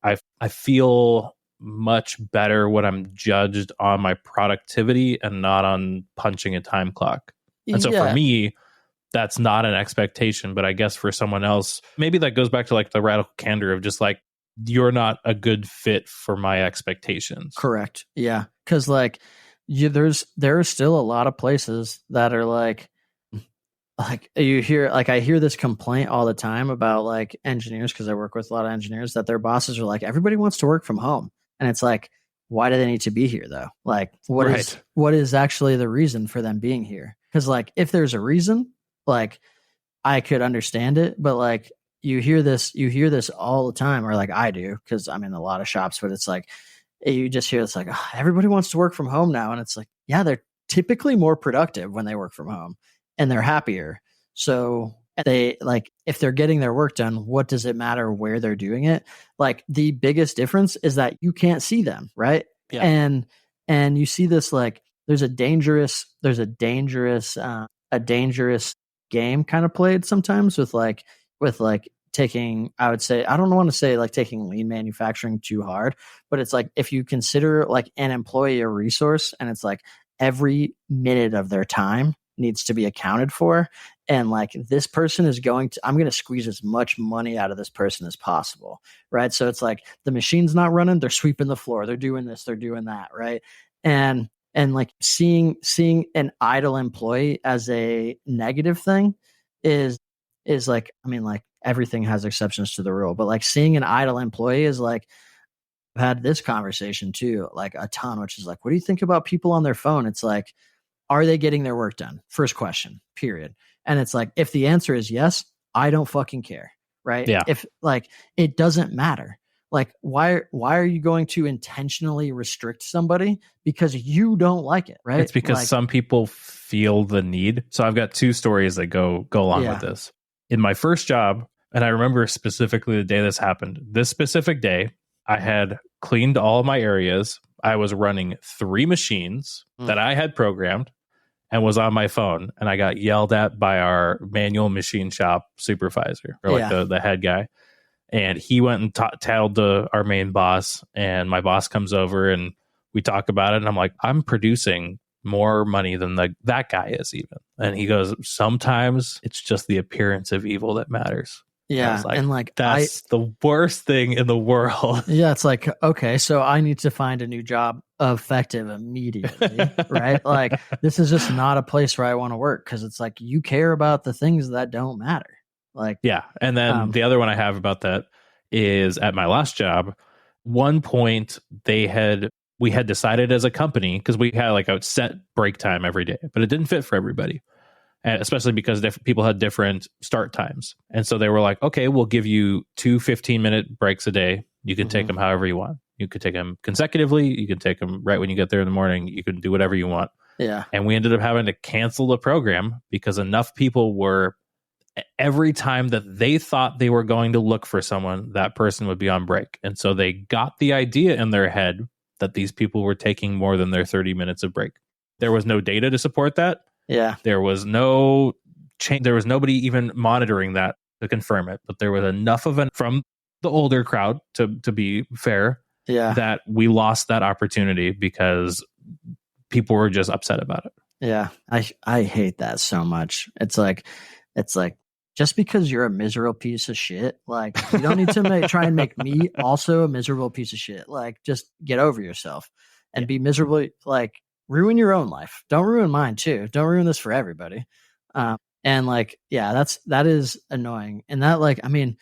I feel much better when I'm judged on my productivity and not on punching a time clock. And so for me, that's not an expectation, but I guess for someone else, maybe that goes back to like the radical candor of just like, you're not a good fit for my expectations. Correct. Yeah. Cause like there are still a lot of places that are like you hear, like I hear this complaint all the time about like engineers, because I work with a lot of engineers, that their bosses are like, everybody wants to work from home. And it's like, why do they need to be here though? Like what is actually the reason for them being here? Because like if there's a reason, like I could understand it, but like you hear this all the time, or like I do, because I'm in a lot of shops, but it's like you just hear it's like, oh, everybody wants to work from home now. And it's like, yeah, they're typically more productive when they work from home and they're happier. So they like, if they're getting their work done, what does it matter where they're doing it? Like the biggest difference is that you can't see them. Right. Yeah. And you see this, like, there's a dangerous game kind of played sometimes with taking, I would say, I don't want to say like taking lean manufacturing too hard, but it's like if you consider like an employee a resource, and it's like every minute of their time needs to be accounted for, and like this person is I'm going to squeeze as much money out of this person as possible, right? So it's like the machine's not running, they're sweeping the floor, they're doing this, they're doing that, right? And like seeing an idle employee as a negative thing is like, I mean, like everything has exceptions to the rule, but like seeing an idle employee is like, I've had this conversation too, like a ton, which is like, what do you think about people on their phone? It's like, are they getting their work done? First question, period. And it's like, if the answer is yes, I don't fucking care. Right. Yeah. If like, it doesn't matter. Like, why are you going to intentionally restrict somebody because you don't like it? Right. It's because like, some people feel the need. So I've got two stories that go along with this. In my first job, and I remember specifically the day this happened, this specific day, I had cleaned all of my areas. I was running 3 machines that I had programmed and was on my phone. And I got yelled at by our manual machine shop supervisor, or like the head guy. And he went and tailed our main boss. And my boss comes over and we talk about it. And I'm like, I'm producing more money than that guy is even. And he goes, sometimes it's just the appearance of evil that matters. Yeah. Like, and like, that's the worst thing in the world. Yeah. It's like, okay, so I need to find a new job effective immediately. Right. Like, this is just not a place where I want to work, because it's like, you care about the things that don't matter. Like, yeah. And then the other one I have about that is at my last job, one point we had decided as a company, because we had like a set break time every day, but it didn't fit for everybody. And especially because people had different start times. And so they were like, okay, we'll give you 2 15-minute breaks a day. You can take them however you want. You could take them consecutively. You can take them right when you get there in the morning. You can do whatever you want. Yeah. And we ended up having to cancel the program because enough people were, every time that they thought they were going to look for someone, that person would be on break. And so they got the idea in their head that these people were taking more than their 30 minutes of break. There was no data to support that. Yeah. There was no change. There was nobody even monitoring that to confirm it. But there was enough of from the older crowd, to be fair, that we lost that opportunity because people were just upset about it. Yeah. I hate that so much. It's like, just because you're a miserable piece of shit, like, you don't need to try and make me also a miserable piece of shit. Like, just get over yourself and be miserable. Like, ruin your own life. Don't ruin mine too. Don't ruin this for everybody. And like, yeah, that is annoying. And that, like, I mean,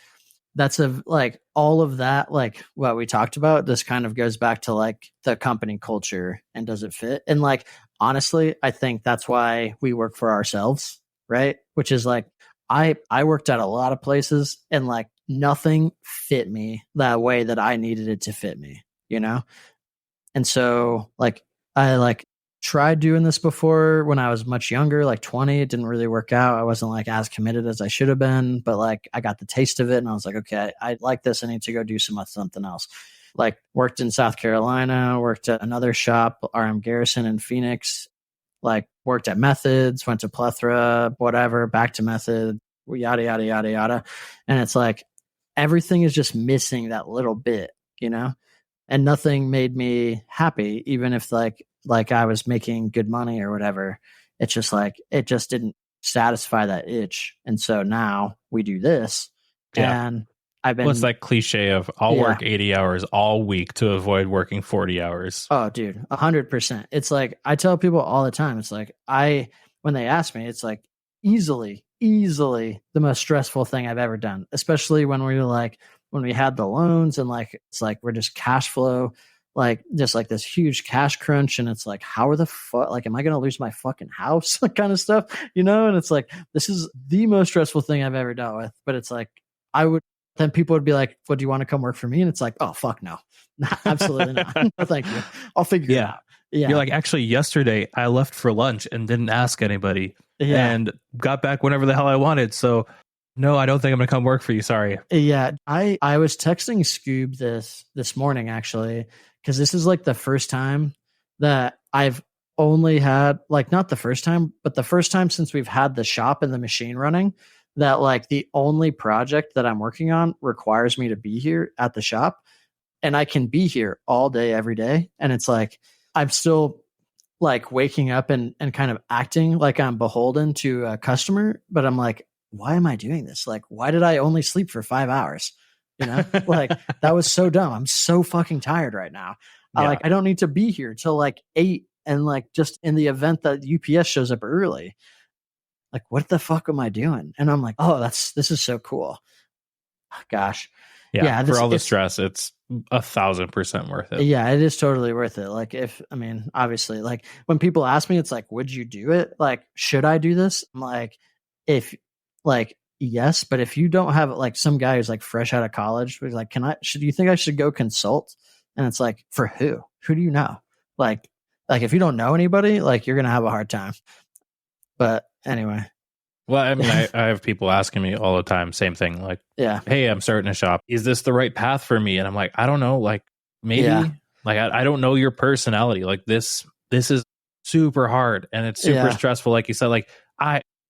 that's like all of that, like what we talked about, this kind of goes back to like the company culture and does it fit? And like, honestly, I think that's why we work for ourselves, right? Which is like, I worked at a lot of places and like nothing fit me that way that I needed it to fit me, you know? And so like, I like tried doing this before when I was much younger, like 20. It didn't really work out. I wasn't like as committed as I should have been, but like I got the taste of it and I was like, okay, I like this. I need to go do something else. Like worked in South Carolina, worked at another shop, RM Garrison in Phoenix, like worked at Methods, went to Plethora, whatever, back to Method, yada, yada, yada, yada. And it's like, everything is just missing that little bit, you know? and nothing made me happy, even if like I was making good money or whatever. It's just like, it just didn't satisfy that itch. And so now we do this. Yeah. And I've been, Well, it's that cliche of I'll work 80 hours all week to avoid working 40 hours. Oh, dude, 100%. It's like, I tell people all the time, it's like, when they ask me, it's like easily the most stressful thing I've ever done, especially when we had the loans and like, it's like, we're just cash flow, like just like this huge cash crunch. And it's like, how are the fuck, like, am I going to lose my fucking house? Kind of stuff, you know? And it's like, this is the most stressful thing I've ever dealt with. But it's like, then people would be like, well, do you want to come work for me? And it's like, oh, fuck no. Absolutely not. No, thank you. I'll figure it out. Yeah. You're like, actually, yesterday I left for lunch and didn't ask anybody and got back whenever the hell I wanted. So no, I don't think I'm going to come work for you. Sorry. Yeah. I was texting Scoob this morning, actually, because this is like the first time that I've only had, like, not the first time, but the first time since we've had the shop and the machine running, that like the only project that I'm working on requires me to be here at the shop, and I can be here all day, every day. And it's like, I'm still like waking up and kind of acting like I'm beholden to a customer, but I'm like, why am I doing this? Like, why did I only sleep for 5 hours? You know, like that was so dumb. I'm so fucking tired right now. Yeah. I don't need to be here till like 8. And like, just in the event that UPS shows up early, like, what the fuck am I doing? And I'm like, oh, this is so cool. Gosh. Yeah. For all the stress, it's 1,000% worth it. Yeah, it is totally worth it. Like, obviously, like when people ask me, it's like, would you do it? Like, should I do this? I'm like, yes, but if you don't have like some guy who's like fresh out of college, who's like, do you think I should go consult? And it's like, for who? Who do you know? Like if you don't know anybody, like you're going to have a hard time. But anyway. Well, I mean, I have people asking me all the time, same thing, like, hey, I'm starting a shop. Is this the right path for me? And I'm like, I don't know. Like, maybe, like, I don't know your personality. Like this is super hard and it's super stressful. Like you said, like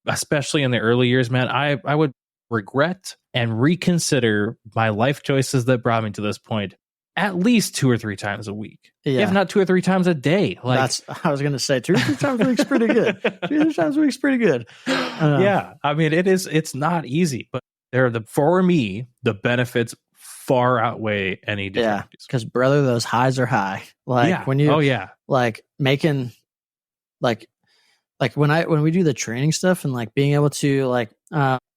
especially in the early years, man, I would regret and reconsider my life choices that brought me to this point at least 2 or 3 times a week, if not 2 or 3 times a day. Like, I was going to say 2 or 3 times a week's pretty good. 2 or 3 times a week's pretty good. Yeah. I mean, it's not easy, but for me, the benefits far outweigh any difficulties. Because brother, those highs are high. Like when you, like making, like when we do the training stuff and like being able to like,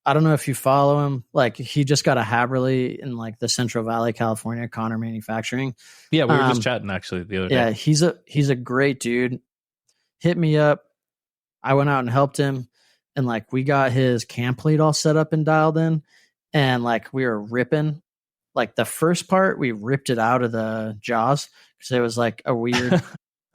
I don't know if you follow him. Like he just got a Haberly in like the Central Valley, California, Connor Manufacturing. Yeah, we were just chatting actually the other day. Yeah, he's a great dude. Hit me up. I went out and helped him, and like we got his camp lead all set up and dialed in, and like we were ripping. Like the first part, we ripped it out of the jaws because it was like a weird.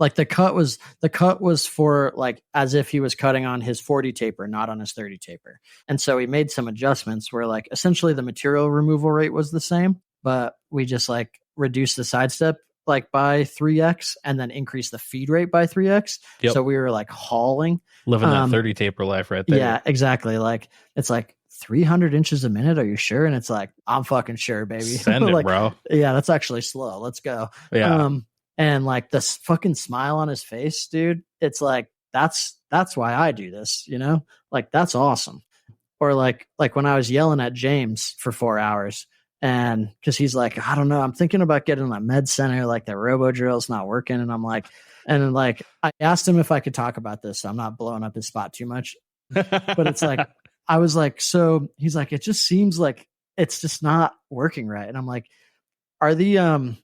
Like the cut was for like as if he was cutting on his 40 taper, not on his 30 taper. And so we made some adjustments where like essentially the material removal rate was the same, but we just like reduced the sidestep like by 3x and then increased the feed rate by 3x. Yep. So we were like hauling. Living that 30 taper life right there. Yeah, exactly. Like it's like 300 inches a minute. Are you sure? And it's like, I'm fucking sure, baby. Send like, it, bro. Yeah, that's actually slow. Let's go. Yeah. And like this fucking smile on his face, dude, it's like, that's why I do this, you know, like, that's awesome. Or like when I was yelling at James for 4 hours and cause he's like, I don't know, I'm thinking about getting a med center, like the robo drill's not working. And I'm like, I asked him if I could talk about this. So I'm not blowing up his spot too much, but it's like, I was like, so he's like, it just seems like it's just not working right. And I'm like, are the,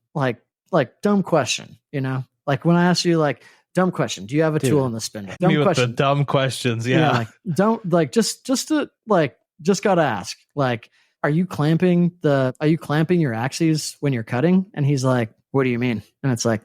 like dumb question, you know, like when I ask you like dumb question, do you have a tool in the spindle? Dumb question. The dumb questions. Yeah. Like don't like, just gotta ask, like, are you clamping your axes when you're cutting? And he's like, what do you mean? And it's like,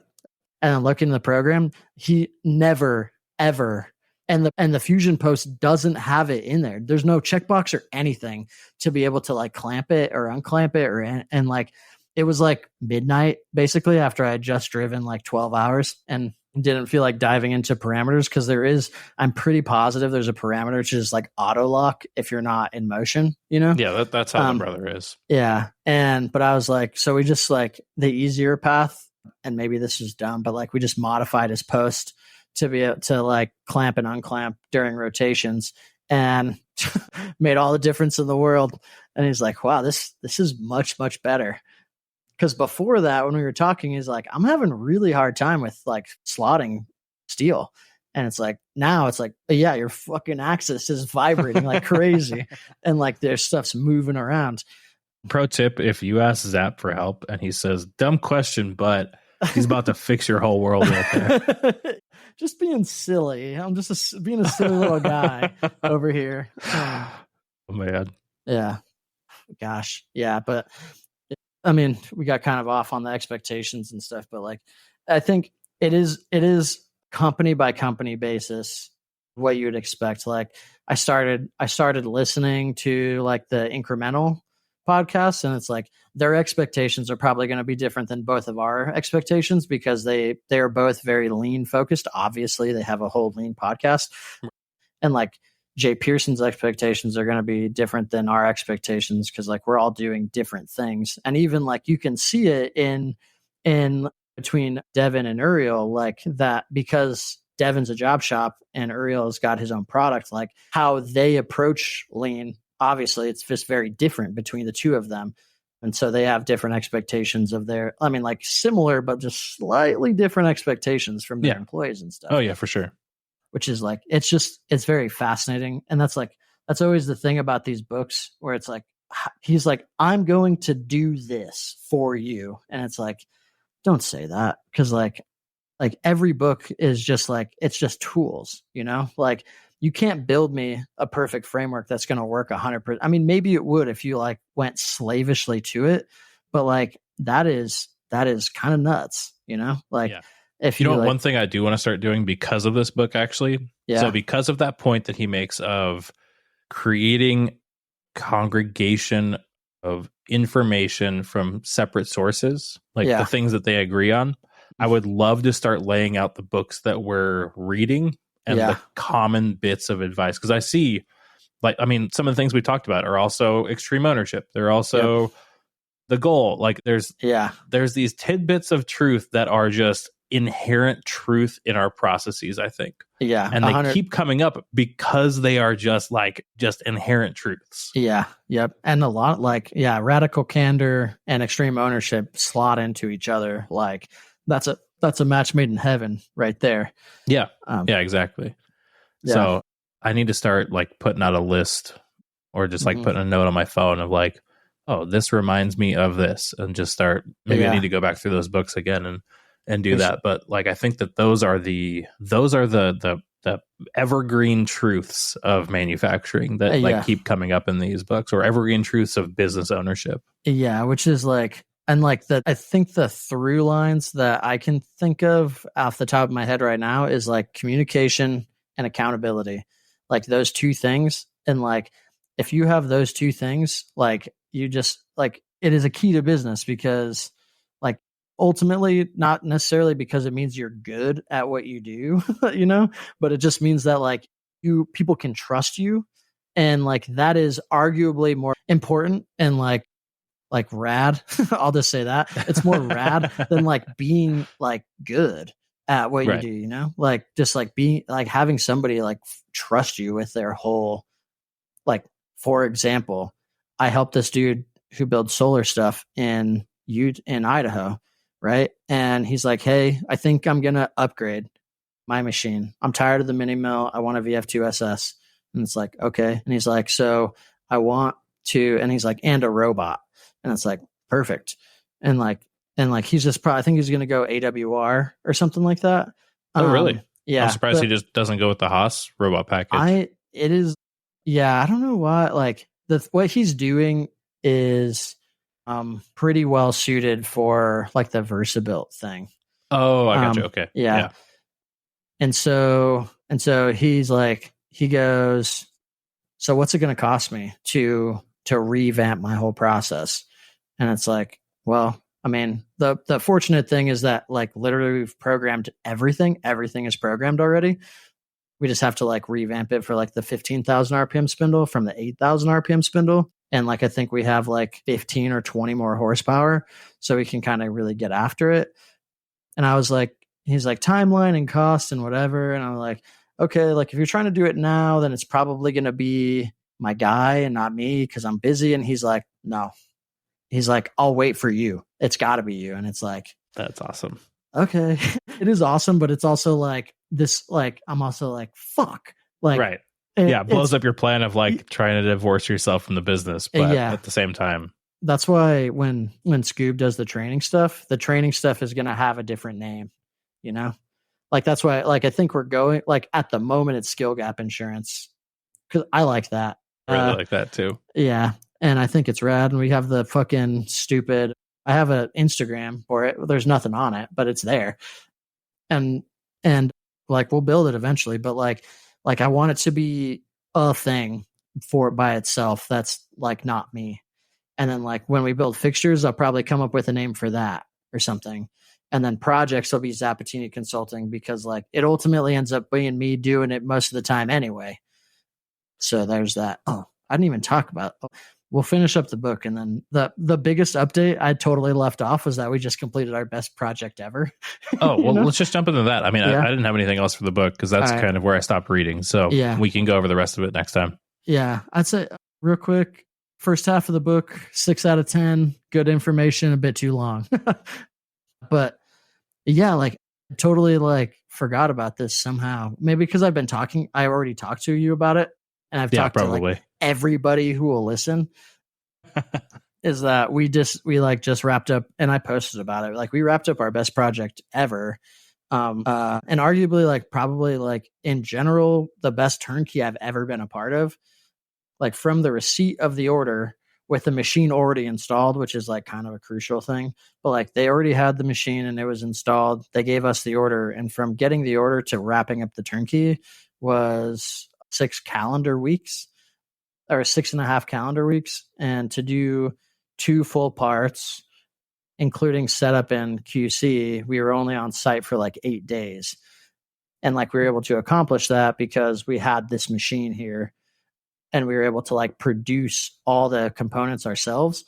and I'm looking in the program, he never, ever, and the Fusion Post doesn't have it in there. There's no checkbox or anything to be able to like clamp it or unclamp it and like, it was like midnight basically after I had just driven like 12 hours and didn't feel like diving into parameters because I'm pretty positive there's a parameter which is like auto lock if you're not in motion, you know? Yeah, that's how the brother is. Yeah. But I was like, so we just like the easier path and maybe this is dumb, but like we just modified his post to be able to like clamp and unclamp during rotations, and made all the difference in the world. And he's like, wow, this is much, much better. Because before that, when we were talking, he's like, I'm having a really hard time with like slotting steel. And it's like, now it's like, yeah, your fucking axis is vibrating like crazy. And like there's stuff's moving around. Pro tip, if you ask Zap for help and he says, dumb question, but he's about to fix your whole world right there. Just being silly. I'm just being a silly little guy over here. Oh, man. Yeah. Gosh. Yeah. But I mean, we got kind of off on the expectations and stuff, but like, I think it is company by company basis what you would expect. Like I started listening to like the incremental podcasts, and it's like their expectations are probably going to be different than both of our expectations because they are both very lean focused. Obviously, they have a whole lean podcast, and like Jay Pearson's expectations are going to be different than our expectations because like we're all doing different things. And even like you can see it in between Devin and Uriel, like that, because Devin's a job shop and Uriel's got his own product, like how they approach lean, obviously it's just very different between the two of them. And so they have different expectations of their, I mean, like similar, but just slightly different expectations from their employees and stuff. Oh yeah, for sure. Which is like, it's very fascinating. And that's always the thing about these books where it's like, he's like, I'm going to do this for you. And it's like, don't say that. Cause like every book is just like, it's just tools, you know, like you can't build me a perfect framework that's going to work 100%. I mean, maybe it would if you like went slavishly to it, but like that is kind of nuts, you know, like if you know, like, one thing I do want to start doing because of this book, actually. Yeah. So because of that point that he makes of creating congregation of information from separate sources, like the things that they agree on, I would love to start laying out the books that we're reading and the common bits of advice. Because I see, like, I mean, some of the things we talked about are also extreme ownership. They're also the goal. Like there's these tidbits of truth that are just inherent truth in our processes, I think. Yeah. And they keep coming up because they are just inherent truths. Yeah. Yep. And a lot like, radical candor and extreme ownership slot into each other. Like that's a match made in heaven right there. Yeah. Yeah, exactly. Yeah. So I need to start like putting out a list or just like putting a note on my phone of like, oh, this reminds me of this, and just start, maybe I need to go back through those books again and do that. But like, I think that those are the evergreen truths of manufacturing that like keep coming up in these books, or evergreen truths of business ownership. Yeah. Which is like, and like I think the through lines that I can think of off the top of my head right now is like communication and accountability, like those two things. And like, if you have those two things, like you just like, it is a key to business because like ultimately not necessarily because it means you're good at what you do, you know, but it just means that like people can trust you. And like, that is arguably more important and like rad. I'll just say that it's more rad than like being like good at what you do, you know, like just like being like having somebody like trust you with their whole, like, for example, I helped this dude who builds solar stuff in Idaho. Right. And he's like, hey, I think I'm going to upgrade my machine. I'm tired of the mini mill. I want a VF2SS. And it's like, okay. And he's like, so I want to, and he's like, and a robot. And it's like, perfect. And like, he's just probably, I think he's going to go AWR or something like that. Oh, really? Yeah. I'm surprised he just doesn't go with the Haas robot package. I don't know why, like what he's doing is pretty well suited for like the VersaBuilt thing. Oh, I got you. Okay. Yeah. And so he's like, he goes, so what's it going to cost me to revamp my whole process? And it's like, well, I mean, the fortunate thing is that like literally we've programmed everything. Everything is programmed already. We just have to like revamp it for like the 15,000 RPM spindle from the 8,000 RPM spindle. And like, I think we have like 15 or 20 more horsepower, so we can kind of really get after it. And I was like, he's like, timeline and cost and whatever. And I'm like, okay, like if you're trying to do it now, then it's probably going to be my guy and not me because I'm busy. And he's like, no. He's like, I'll wait for you. It's got to be you. And it's like, that's awesome. Okay. It is awesome, but it's also like this, like, I'm also like, fuck. Like, right. Yeah. It blows up your plan of like trying to divorce yourself from the business. But at the same time, that's why when Scoob does the training stuff is going to have a different name, you know? Like, that's why, like, I think we're going, like, at the moment, it's Skill Gap Insurance. Cause I like that. I really like that too. Yeah. And I think it's rad. And we have the fucking stupid, I have an Instagram for it. There's nothing on it, but it's there. And like, we'll build it eventually, but like I want it to be a thing for it by itself. That's like not me. And then like when we build fixtures, I'll probably come up with a name for that or something. And then projects will be Zappettini Consulting because like it ultimately ends up being me doing it most of the time anyway. So there's that. Oh, I didn't even talk about. We'll finish up the book, and then the biggest update I totally left off was that we just completed our best project ever. Oh, well, let's just jump into that. I mean, I didn't have anything else for the book because that's kind of where I stopped reading. So we can go over the rest of it next time. Yeah, I'd say real quick, first half of the book, 6 out of 10, good information, a bit too long. But yeah, like totally like forgot about this somehow. Maybe because I've been talking, I already talked to you about it. And I've talked to like everybody who will listen is that we just wrapped up, and I posted about it. Like we wrapped up our best project ever. And arguably like probably like in general, the best turnkey I've ever been a part of, like from the receipt of the order with the machine already installed, which is like kind of a crucial thing, but like they already had the machine and it was installed. They gave us the order, and from getting the order to wrapping up the turnkey was 6 calendar weeks or 6.5 calendar weeks. And to do 2 full parts, including setup and QC, we were only on site for like 8 days. And like we were able to accomplish that because we had this machine here and we were able to like produce all the components ourselves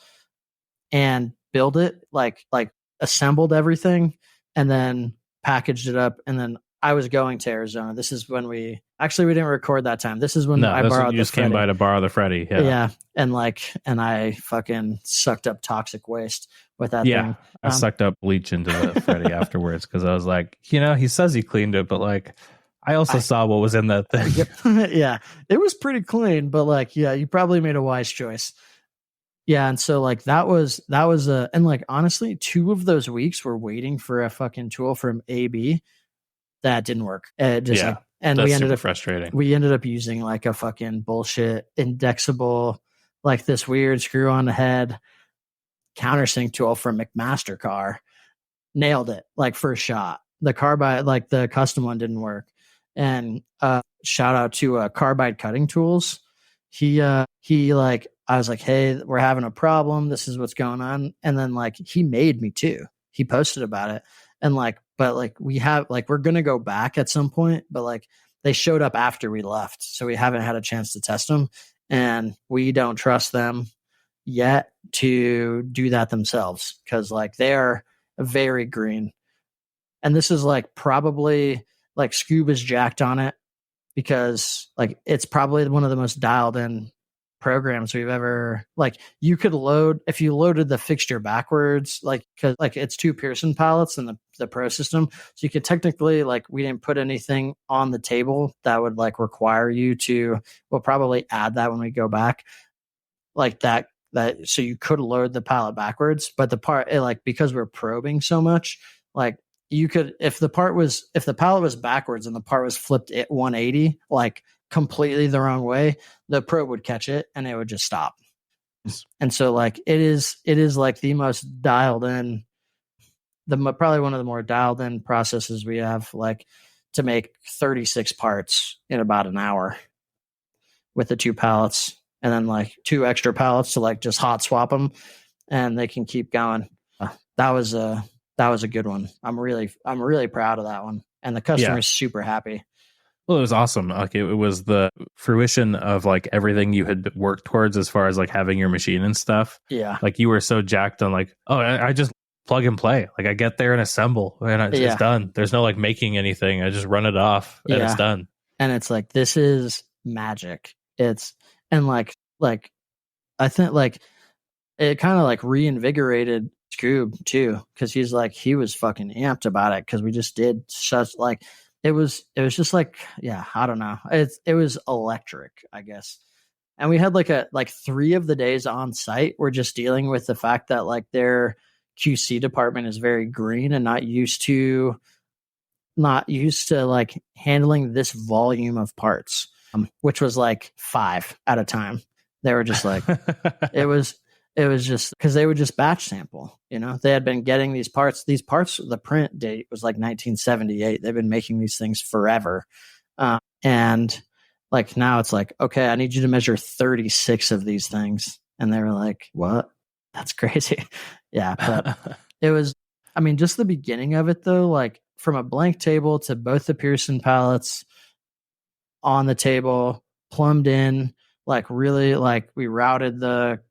and build it, like assembled everything and then packaged it up. And then I was going to Arizona. This is when we didn't record that time. This is when I borrowed. You just came by to borrow the Freddy. Yeah. And I fucking sucked up toxic waste with that thing. I sucked up bleach into the Freddy afterwards because I was like, he says he cleaned it, but like I also saw what was in that thing. Yeah. It was pretty clean, but like, yeah, you probably made a wise choice. Yeah. And so like that was and like honestly, 2 of those weeks were waiting for a fucking tool from AB. That didn't work. And we ended up frustrating. We ended up using like a fucking bullshit indexable, like this weird screw on the head countersink tool from McMaster car. Nailed it like first shot. The carbide, like the custom one, didn't work. And shout out to Carbide Cutting Tools. He like I was like, hey, we're having a problem. This is what's going on. And then like he made me too. He posted about it. And like, but like we're going to go back at some point, but like they showed up after we left. So we haven't had a chance to test them, and we don't trust them yet to do that themselves. Cause like they are very green. And this is like probably like Scoob is jacked on it because like it's probably one of the most dialed in programs we've ever, like you could load, if you loaded the fixture backwards, like because like it's 2 Pearson pallets in the Pro system, so you could technically, like we didn't put anything on the table that would like require you to, we'll probably add that when we go back, like that so you could load the pallet backwards, but the part like because we're probing so much, like you could, if the pallet was backwards and the part was flipped at 180, like completely the wrong way, the probe would catch it and it would just stop. And so like it is like the most dialed in, probably one of the more dialed in processes we have, like to make 36 parts in about an hour with the 2 pallets, and then like 2 extra pallets to like just hot swap them and they can keep going. That was a good one. I'm really proud of that one, and the customer's super happy. Well, it was awesome. Like it was the fruition of like everything you had worked towards as far as like having your machine and stuff. Yeah. Like you were so jacked on like, oh, I just plug and play. Like I get there and assemble and it's done. There's no like making anything. I just run it off and it's done. And it's like, this is magic. It's, and like I think like it kind of like reinvigorated Scoob too, because he's like, he was fucking amped about it because we just did such like it was just like, yeah, I don't know, it was electric, I guess. And we had like 3 of the days on site we're just dealing with the fact that like their QC department is very green and not used to like handling this volume of parts, which was like 5 at a time. They were just like, it was just because they would just batch sample, they had been getting these parts, the print date was like 1978. They've been making these things forever. And like, now it's like, okay, I need you to measure 36 of these things. And they were like, what? That's crazy. Yeah. But it was, I mean, just the beginning of it though, like from a blank table to both the Pearson pallets on the table, plumbed in, like really like we routed the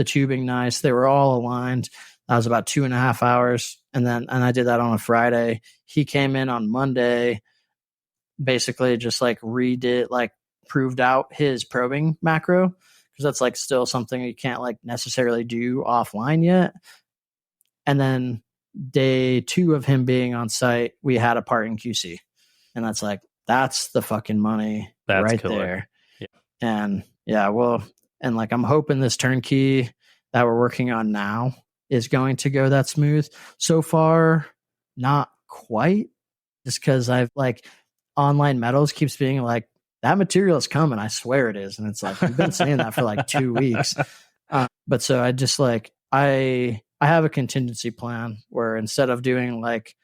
tubing nice. They were all aligned. That was about 2.5 hours. And I did that on a Friday. He came in on Monday, basically just like redid, like proved out his probing macro, because that's like still something you can't like necessarily do offline yet. And then day 2 of him being on site, we had a part in QC. And that's the fucking money. That's right killer. There. Yeah. And yeah, well, and like I'm hoping this turnkey that we're working on now is going to go that smooth. So far, not quite, just because I've like Online Metals keeps being like, that material is coming. I swear it is. And it's like, we've been saying that for like 2 weeks. But so I just like, I have a contingency plan where instead of doing like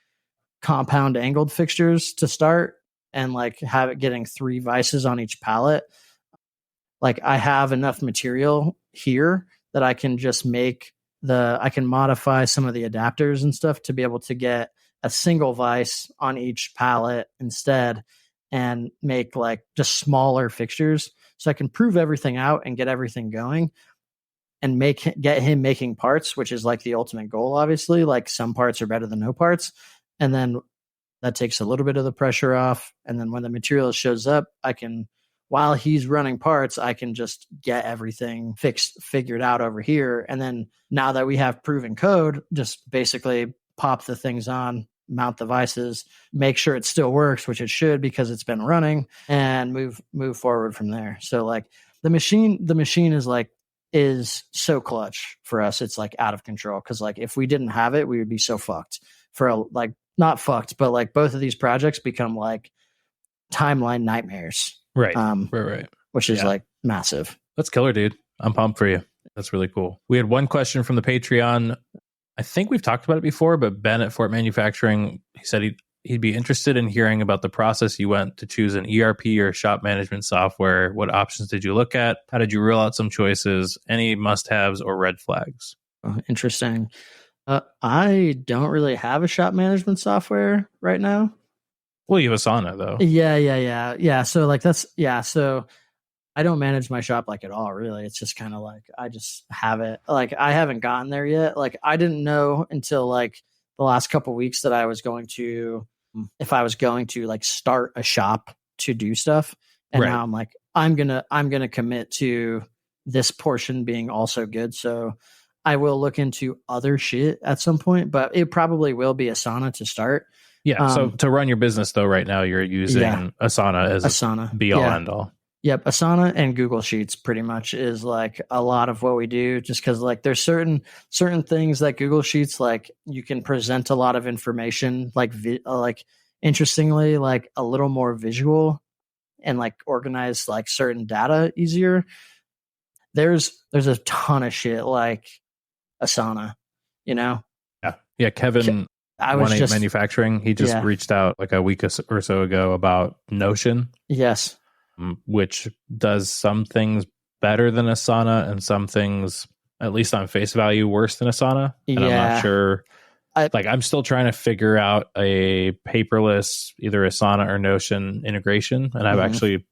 compound angled fixtures to start and like have it getting 3 vices on each pallet, like I have enough material here that I can just I can modify some of the adapters and stuff to be able to get a single vice on each pallet instead, and make like just smaller fixtures so I can prove everything out and get everything going and get him making parts, which is like the ultimate goal. Obviously, like some parts are better than no parts. And then that takes a little bit of the pressure off. And then when the material shows up, while he's running parts, I can just get everything figured out over here. And then now that we have proven code, just basically pop the things on, mount the vices, make sure it still works, which it should because it's been running, and move forward from there. So like the machine is so clutch for us. It's like out of control. Cause like if we didn't have it, we would be so fucked not fucked, but like both of these projects become like timeline nightmares. Right. Right. Which is like massive. That's killer, dude. I'm pumped for you. That's really cool. We had one question from the Patreon. I think we've talked about it before, but Ben at Fort Manufacturing, he said he'd be interested in hearing about the process you went to choose an ERP or shop management software. What options did you look at? How did you rule out some choices? Any must-haves or red flags? Oh, interesting. I don't really have a shop management software right now. Well, you have Asana though. Yeah. So like so I don't manage my shop like at all, really. It's just kind of like I just have it. Like I haven't gotten there yet. Like I didn't know until like the last couple of weeks that if I was going to like start a shop to do stuff. And now I'm like, I'm gonna commit to this portion being also good. So I will look into other shit at some point, but it probably will be Asana to start. Yeah. So to run your business though, right now you're using Asana as a be all end all. Yep. Asana and Google Sheets pretty much is like a lot of what we do, just because like there's certain things that Google Sheets, like you can present a lot of information, like interestingly, like a little more visual and like organize like certain data easier. There's a ton of shit like Asana, Yeah. Kevin, Manufacturing, he just reached out like a week or so ago about Notion. Yes. Which does some things better than Asana and some things, at least on face value, worse than Asana. And I'm not sure. I'm still trying to figure out a paperless, either Asana or Notion integration. And I've actually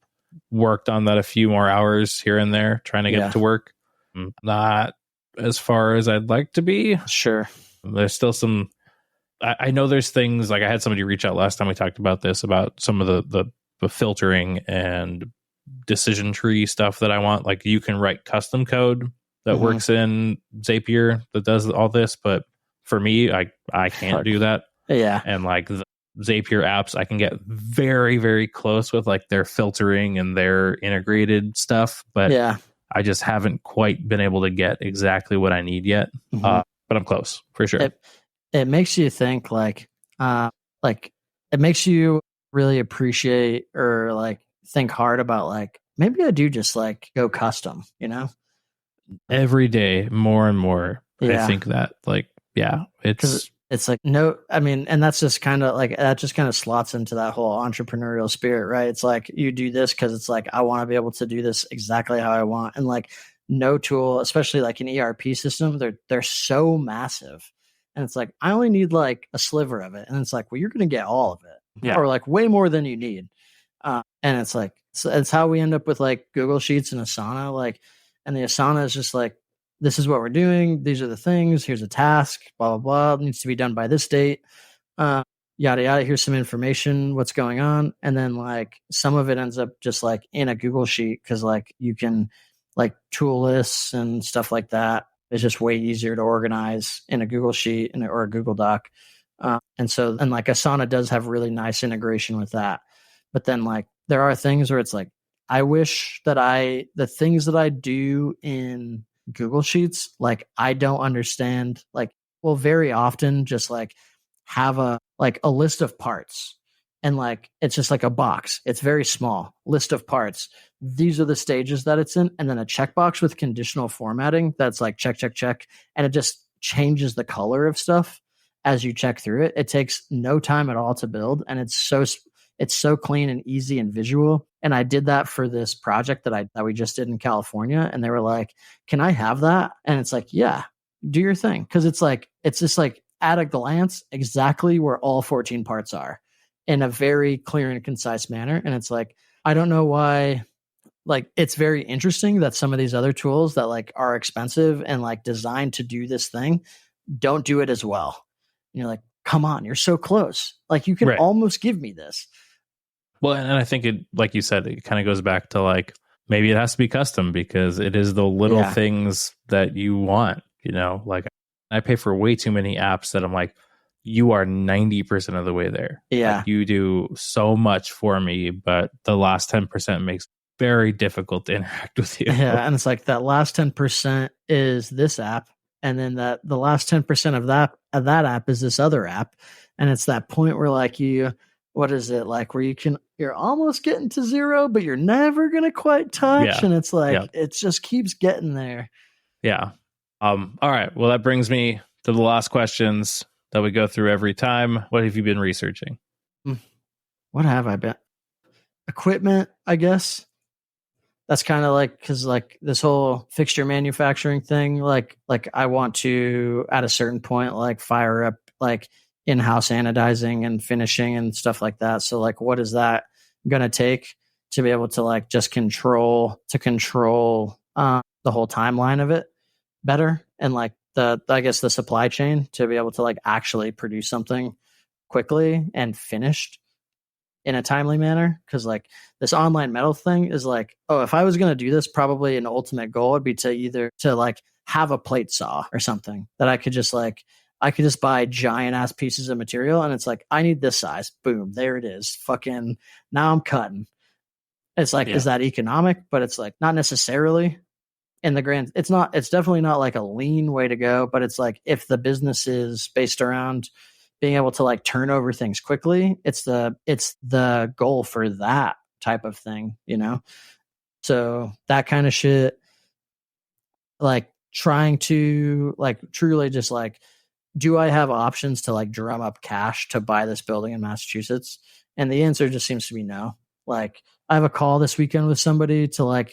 worked on that a few more hours here and there, trying to get it to work. Not as far as I'd like to be. Sure. There's still some. I know there's things like I had somebody reach out last time we talked about this, about some of the filtering and decision tree stuff that I want. Like you can write custom code that works in Zapier that does all this, but for me, I can't do that. Yeah. And like the Zapier apps, I can get very, very close with like their filtering and their integrated stuff, but yeah, I just haven't quite been able to get exactly what I need yet. But I'm close for sure. It makes you think like it makes you really appreciate or like think hard about like maybe I do just like go custom, you know? Every day, more and more, I think that like, yeah, it's like, no, I mean, and that's just kind of like, that just kind of slots into that whole entrepreneurial spirit, right? It's like you do this because it's like, I want to be able to do this exactly how I want. And like no tool, especially like an ERP system, they're so massive. And it's like, I only need like a sliver of it. And it's like, well, you're going to get all of it, or like way more than you need. And it's like, it's how we end up with like Google Sheets and Asana. Like, and the Asana is just like, this is what we're doing. These are the things. Here's a task, blah, blah, blah. It needs to be done by this date. Yada, yada. Here's some information, what's going on. And then like some of it ends up just like in a Google Sheet because like you can like tool lists and stuff like that. It's just way easier to organize in a Google Sheet or a Google Doc. And like Asana does have really nice integration with that. But then like there are things where it's like, I wish that the things that I do in Google Sheets, like I don't understand, like, well, very often just like have a list of parts and like it's just like a box. It's very small list of parts. These are the stages that it's in, and then a checkbox with conditional formatting that's like check, check, check, and it just changes the color of stuff as you check through it. It takes no time at all to build, and it's so clean and easy and visual. And I did that for this project that we just did in California. And they were like, can I have that? And it's like, yeah, do your thing. Cause it's just like at a glance, exactly where all 14 parts are in a very clear and concise manner. And it's like, I don't know why, like, it's very interesting that some of these other tools that like are expensive and like designed to do this thing don't do it as well. And you're like, come on, you're so close. Like you can almost give me this. Well, and I think it, like you said, it kind of goes back to like, maybe it has to be custom because it is the little things that you want, you know, like I pay for way too many apps that I'm like, you are 90% of the way there. Yeah. Like, you do so much for me, but the last 10% makes it very difficult to interact with you. Yeah. And it's like that last 10% is this app. And then the last 10% of that app is this other app. And it's that point where like what is it like where you're almost getting to zero, but you're never going to quite touch. Yeah. And it's like, it just keeps getting there. Yeah. All right. Well, that brings me to the last questions that we go through every time. What have you been researching? What have I been? Equipment, I guess. That's kind of like, cause like this whole fixture manufacturing thing, like I want to at a certain point, like fire up like in-house anodizing and finishing and stuff like that. So like, what is that going to take to be able to like just control the whole timeline of it better? And like I guess the supply chain to be able to like actually produce something quickly and finished in a timely manner. Cause like this online metal thing is like, oh, if I was going to do this, probably an ultimate goal would be to like have a plate saw or something that I could just buy giant ass pieces of material. And it's like, I need this size. Boom. There it is. Fucking now I'm cutting. It's like, is that economic? But it's like, not necessarily in the grand. It's definitely not like a lean way to go, but it's like, if the business is based around being able to like turn over things quickly, it's the goal for that type of thing, you know? So that kind of shit, like trying to like truly just like, do I have options to like drum up cash to buy this building in Massachusetts? And the answer just seems to be no. Like I have a call this weekend with somebody to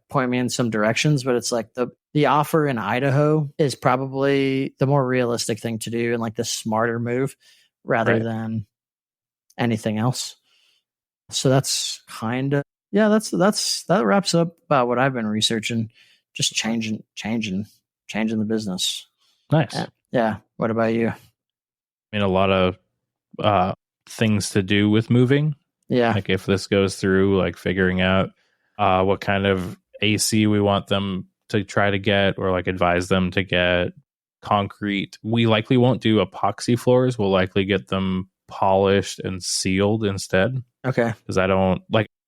point me in some directions, but it's like the offer in Idaho is probably the more realistic thing to do and like the smarter move rather than anything else. So that's kind of, that wraps up about what I've been researching. just changing the business. Nice. Yeah. What about you? I mean, a lot of things to do with moving. Yeah. Like if this goes through, like figuring out what kind of AC we want them to try to get, or like advise them to get. Concrete. We likely won't do epoxy floors. We'll likely get them polished and sealed instead. Okay. Because I don't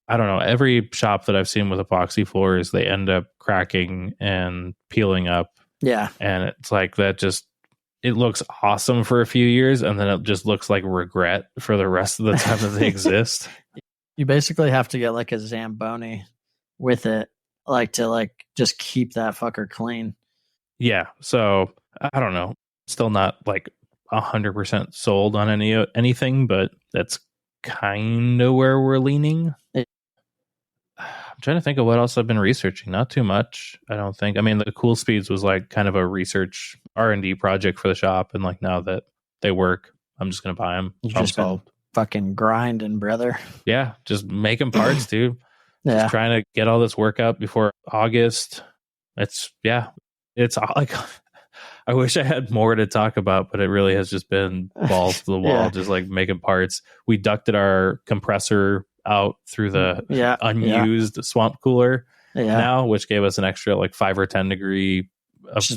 know. Every shop that I've seen with epoxy floors, they end up cracking and peeling up. Yeah. And it's like that it looks awesome for a few years, and then it just looks like regret for the rest of the time that they exist. You basically have to get like a Zamboni with it, like to like just keep that fucker clean. Yeah. So I don't know. Still not like 100% sold on anything, but that's kind of where we're leaning. I'm trying to think of what else I've been researching. Not too much, I don't think. I mean, the Cool Speeds was like kind of a research R&D project for the shop, and like now that they work, I'm just gonna buy them. You just been fucking grinding, brother. Yeah, just making parts, dude. Yeah. Just trying to get all this work up before August. It's like I wish I had more to talk about, but it really has just been balls to the wall, just like making parts. We ducted our compressor out through the unused swamp cooler now, which gave us an extra like 5 or 10 degree of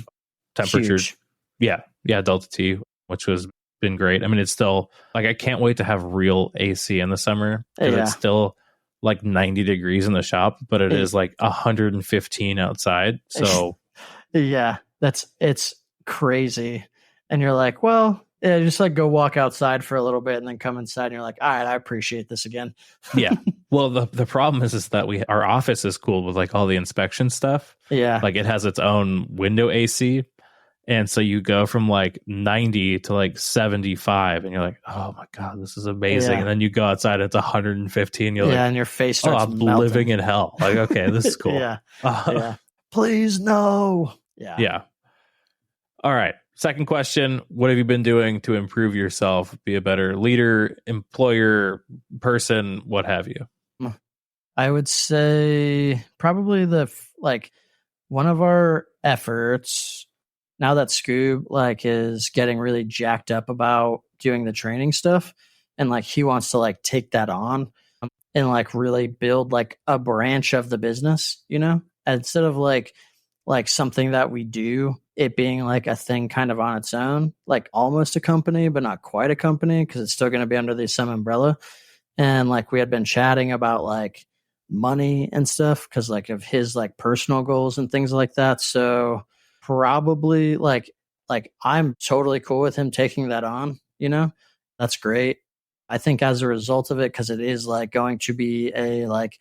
temperature. Huge. Yeah, Delta T, which has been great. I mean, it's still like I can't wait to have real AC in the summer because it's still like 90 degrees in the shop, but it is like 115 outside. So yeah, it's crazy. And you're like, well, yeah, just like go walk outside for a little bit and then come inside and you're like, all right, I appreciate this again. Yeah. Well, the problem is that our office is cool with like all the inspection stuff. Yeah. Like it has its own window AC. And so you go from like 90 to like 75 and you're like, oh my God, this is amazing. And then you go outside, it's 115. You're like, and your face starts I'm melting. living in hell. Like, okay, this is cool. Yeah. Please, no. Yeah. All right. Second question. What have you been doing to improve yourself, be a better leader, employer, person, what have you? I would say probably one of our efforts now that Scoob like is getting really jacked up about doing the training stuff, and like he wants to like take that on and like really build like a branch of the business, you know, instead of like something that we do, it being like a thing kind of on its own, like almost a company, but not quite a company because it's still going to be under the same umbrella. And like we had been chatting about like money and stuff because like of his like personal goals and things like that. So probably like I'm totally cool with him taking that on, you know, that's great. I think as a result of it, because it is like going to be a like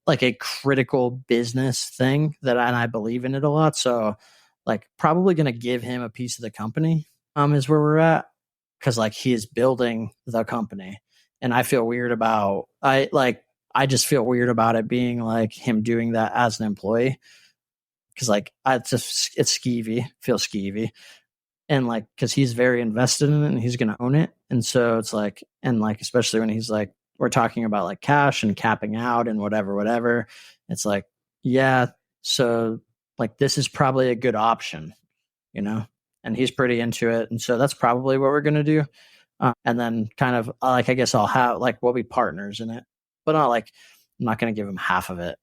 a critical business thing and I believe in it a lot. So like probably going to give him a piece of the company is where we're at. Cause like he is building the company and I feel weird about, I just feel weird about it being like him doing that as an employee. Cause like it's skeevy, feels skeevy. And like, cause he's very invested in it and he's going to own it. And so it's like, and like, especially when he's like, we're talking about like cash and capping out and whatever. It's like, yeah. So like, this is probably a good option, you know, and he's pretty into it. And so that's probably what we're going to do. And then kind of like, I guess I'll have like, we'll be partners in it, but not like, I'm not going to give him half of it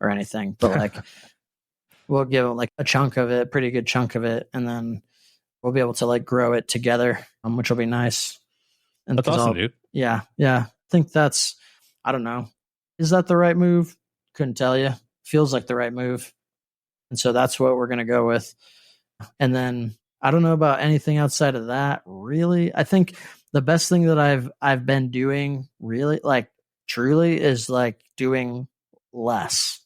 or anything, but like, we'll give him like a chunk of it, pretty good chunk of it. And then we'll be able to like grow it together, which will be nice. And that's awesome, dude. Yeah. I think that's, I don't know. Is that the right move? Couldn't tell you. Feels like the right move. And so that's what we're going to go with. And then I don't know about anything outside of that, really. I think the best thing that I've been doing really like truly is like doing less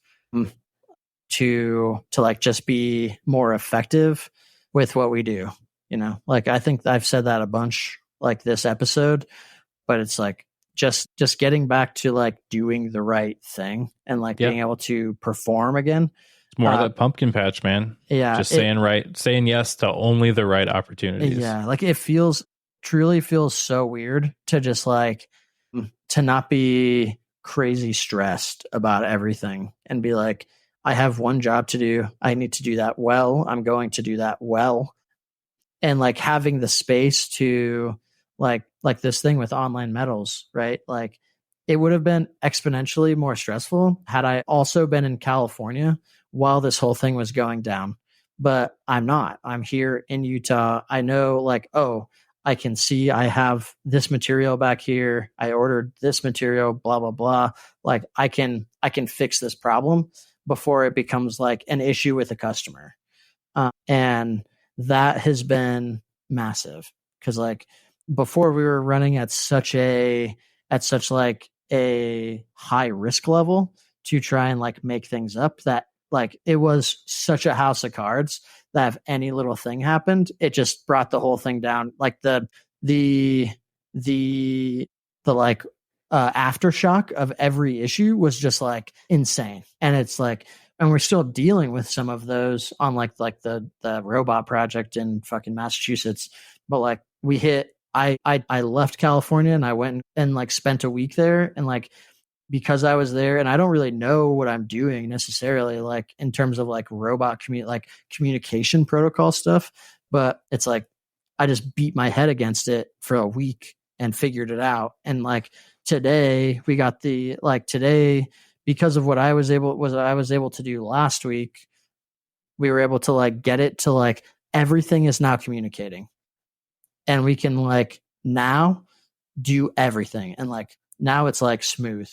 to like just be more effective with what we do. You know, like I think I've said that a bunch like this episode, but it's like just getting back to like doing the right thing and like being able to perform again. It's more of that pumpkin patch, man. Yeah. Just saying yes to only the right opportunities. Yeah. Like it truly feels so weird to just like, to not be crazy stressed about everything and be like, I have one job to do. I need to do that well. I'm going to do that well. And like having the space to like this thing with online medals, right? Like it would have been exponentially more stressful had I also been in California while this whole thing was going down. But I'm not. I'm here in Utah. I know like, oh, I can see I have this material back here. I ordered this material, blah, blah, blah. Like I can fix this problem before it becomes like an issue with a customer. And that has been massive because like before we were running at such like a high risk level to try and like make things up that like it was such a house of cards that if any little thing happened, it just brought the whole thing down. Like the like aftershock of every issue was just like insane. And it's like, and we're still dealing with some of those on like the robot project in fucking Massachusetts. But like we hit, I left California and I went and like spent a week there, and like because I was there and I don't really know what I'm doing necessarily, like in terms of like robot communication protocol stuff, but it's like I just beat my head against it for a week and figured it out. And like today we got today, because of what I was able to do last week, we were able to like get it to like everything is now communicating, and we can like now do everything. And like now it's like smooth,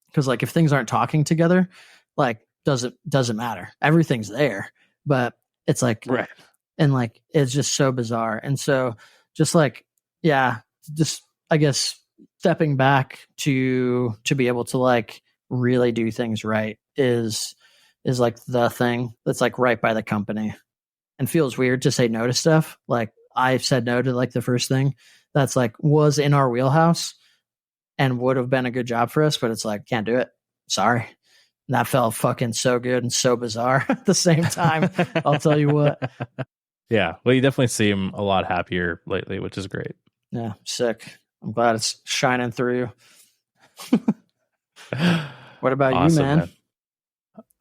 because like if things aren't talking together, like doesn't matter. Everything's there, but it's like, right. And like it's just so bizarre. And so just like, yeah, just I guess stepping back to be able to like really do things right is like the thing that's like right by the company, and feels weird to say no to stuff. Like I said no to like the first thing that's like was in our wheelhouse and would have been a good job for us, but it's like, can't do it. Sorry. And that felt fucking so good and so bizarre at the same time. I'll tell you what. Yeah. Well, you definitely seem a lot happier lately, which is great. Yeah. Sick. I'm glad it's shining through. What about awesome, you, man?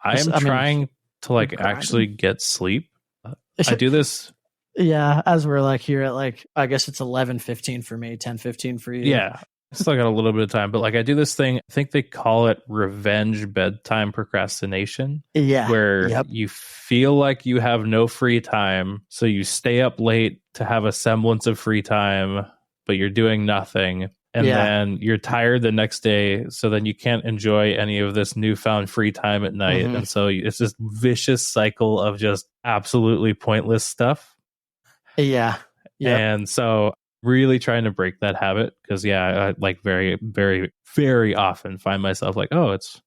I am trying to like actually get sleep. I do this. Yeah, as we're like here at like, I guess it's 11:15 for me, 10:15 for you. Yeah, I still got a little bit of time, but like I do this thing. I think they call it revenge bedtime procrastination. Yeah, where you feel like you have no free time, so you stay up late to have a semblance of free time, but you're doing nothing. And then you're tired the next day, so then you can't enjoy any of this newfound free time at night. Mm-hmm. And so it's this vicious cycle of just absolutely pointless stuff. Yeah. Yep. And so really trying to break that habit, because I like very, very, very often find myself like, oh, it's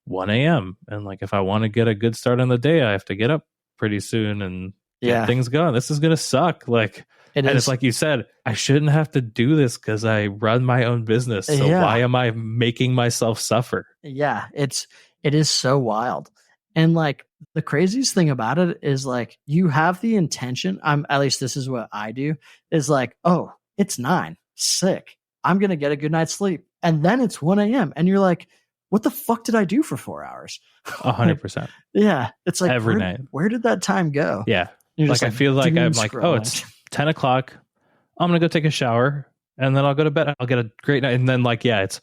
1 a.m. And like if I want to get a good start on the day, I have to get up pretty soon and get things going. This is going to suck. Like, it's like you said, I shouldn't have to do this because I run my own business. So why am I making myself suffer? Yeah, it is so wild. And like the craziest thing about it is like you have the intention. At least this is what I do, is like, oh, it's 9, sick. I'm going to get a good night's sleep. And then it's 1 a.m. And you're like, what the fuck did I do for 4 hours? 100%. Yeah. It's like every night. Where did that time go? Yeah. Like I feel like I'm like, oh, it's 10 o'clock. I'm going to go take a shower and then I'll go to bed. I'll get a great night. And then like, it's,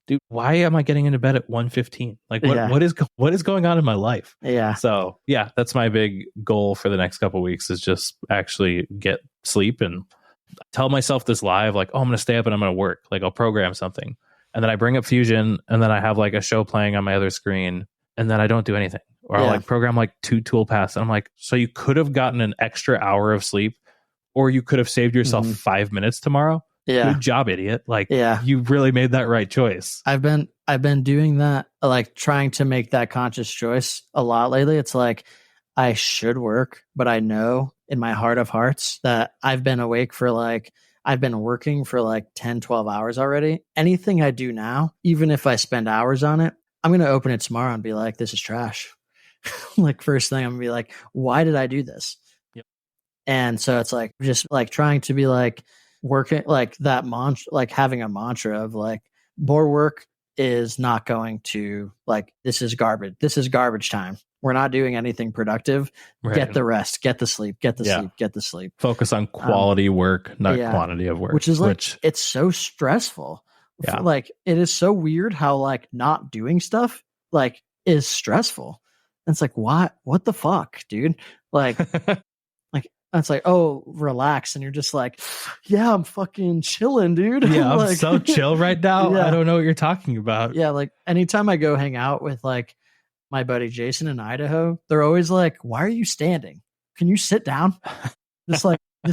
dude, why am I getting into bed at 1:15? Like what is going on in my life? Yeah. So that's my big goal for the next couple of weeks, is just actually get sleep and tell myself this lie of like, oh, I'm going to stay up and I'm going to work. Like I'll program something. And then I bring up Fusion and then I have like a show playing on my other screen and then I don't do anything. Or I'll like program like 2 toolpaths. And I'm like, so you could have gotten an extra hour of sleep, or you could have saved yourself 5 minutes tomorrow. Yeah. Good job, idiot. Like, you really made that right choice. I've been doing that, like trying to make that conscious choice a lot lately. It's like, I should work, but I know in my heart of hearts that I've been awake for like, I've been working for like 10, 12 hours already. Anything I do now, even if I spend hours on it, I'm going to open it tomorrow and be like, this is trash. Like first thing I'm going to be like, why did I do this? Yep. And so it's like, just like trying to be like working like that mantra, like having a mantra of like more work is not going to like, this is garbage. This is garbage time. we're not doing anything productive. Right. Get the rest, get the sleep, get the sleep, get the sleep. Focus on quality work, not quantity of work. Which is like, it's so stressful. Yeah. Like, it is so weird how like not doing stuff like is stressful. And it's like, what the fuck, dude? Like, it's like, oh, relax. And you're just like, yeah, I'm fucking chilling, dude. Yeah, I'm like, so chill right now. Yeah. I don't know what you're talking about. Yeah, like anytime I go hang out with like my buddy Jason in Idaho, they're always like, why are you standing? Can you sit down? just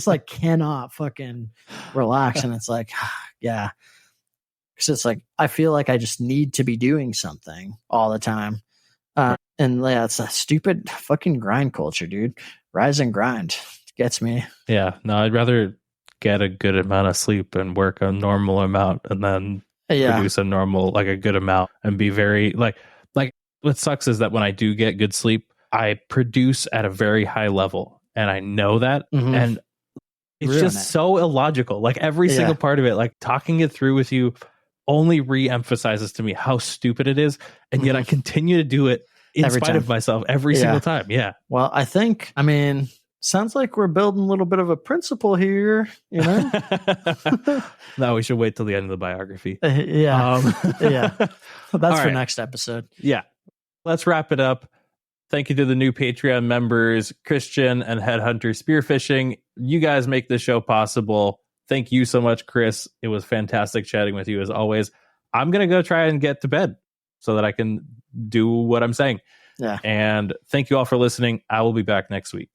like cannot fucking relax. And it's like, yeah. Because it's like, I feel like I just need to be doing something all the time. And yeah, it's a stupid fucking grind culture, dude. Rise and grind gets me. Yeah, no, I'd rather get a good amount of sleep and work a normal amount and then produce a normal, like a good amount, and be very like what sucks is that when I do get good sleep, I produce at a very high level, and I know that, and it's just so illogical. Like every single part of it, like talking it through with you only re-emphasizes to me how stupid it is, and yet I continue to do it in spite of myself every single time. Yeah. Well, I mean, sounds like we're building a little bit of a principle here, you know? No, we should wait till the end of the biography. Yeah. That's for right. next episode. Yeah. Let's wrap it up. Thank you to the new Patreon members, Christian and Headhunter Spearfishing. You guys make this show possible. Thank you so much, Chris. It was fantastic chatting with you as always. I'm going to go try and get to bed so that I can do what I'm saying. Yeah. And thank you all for listening. I will be back next week.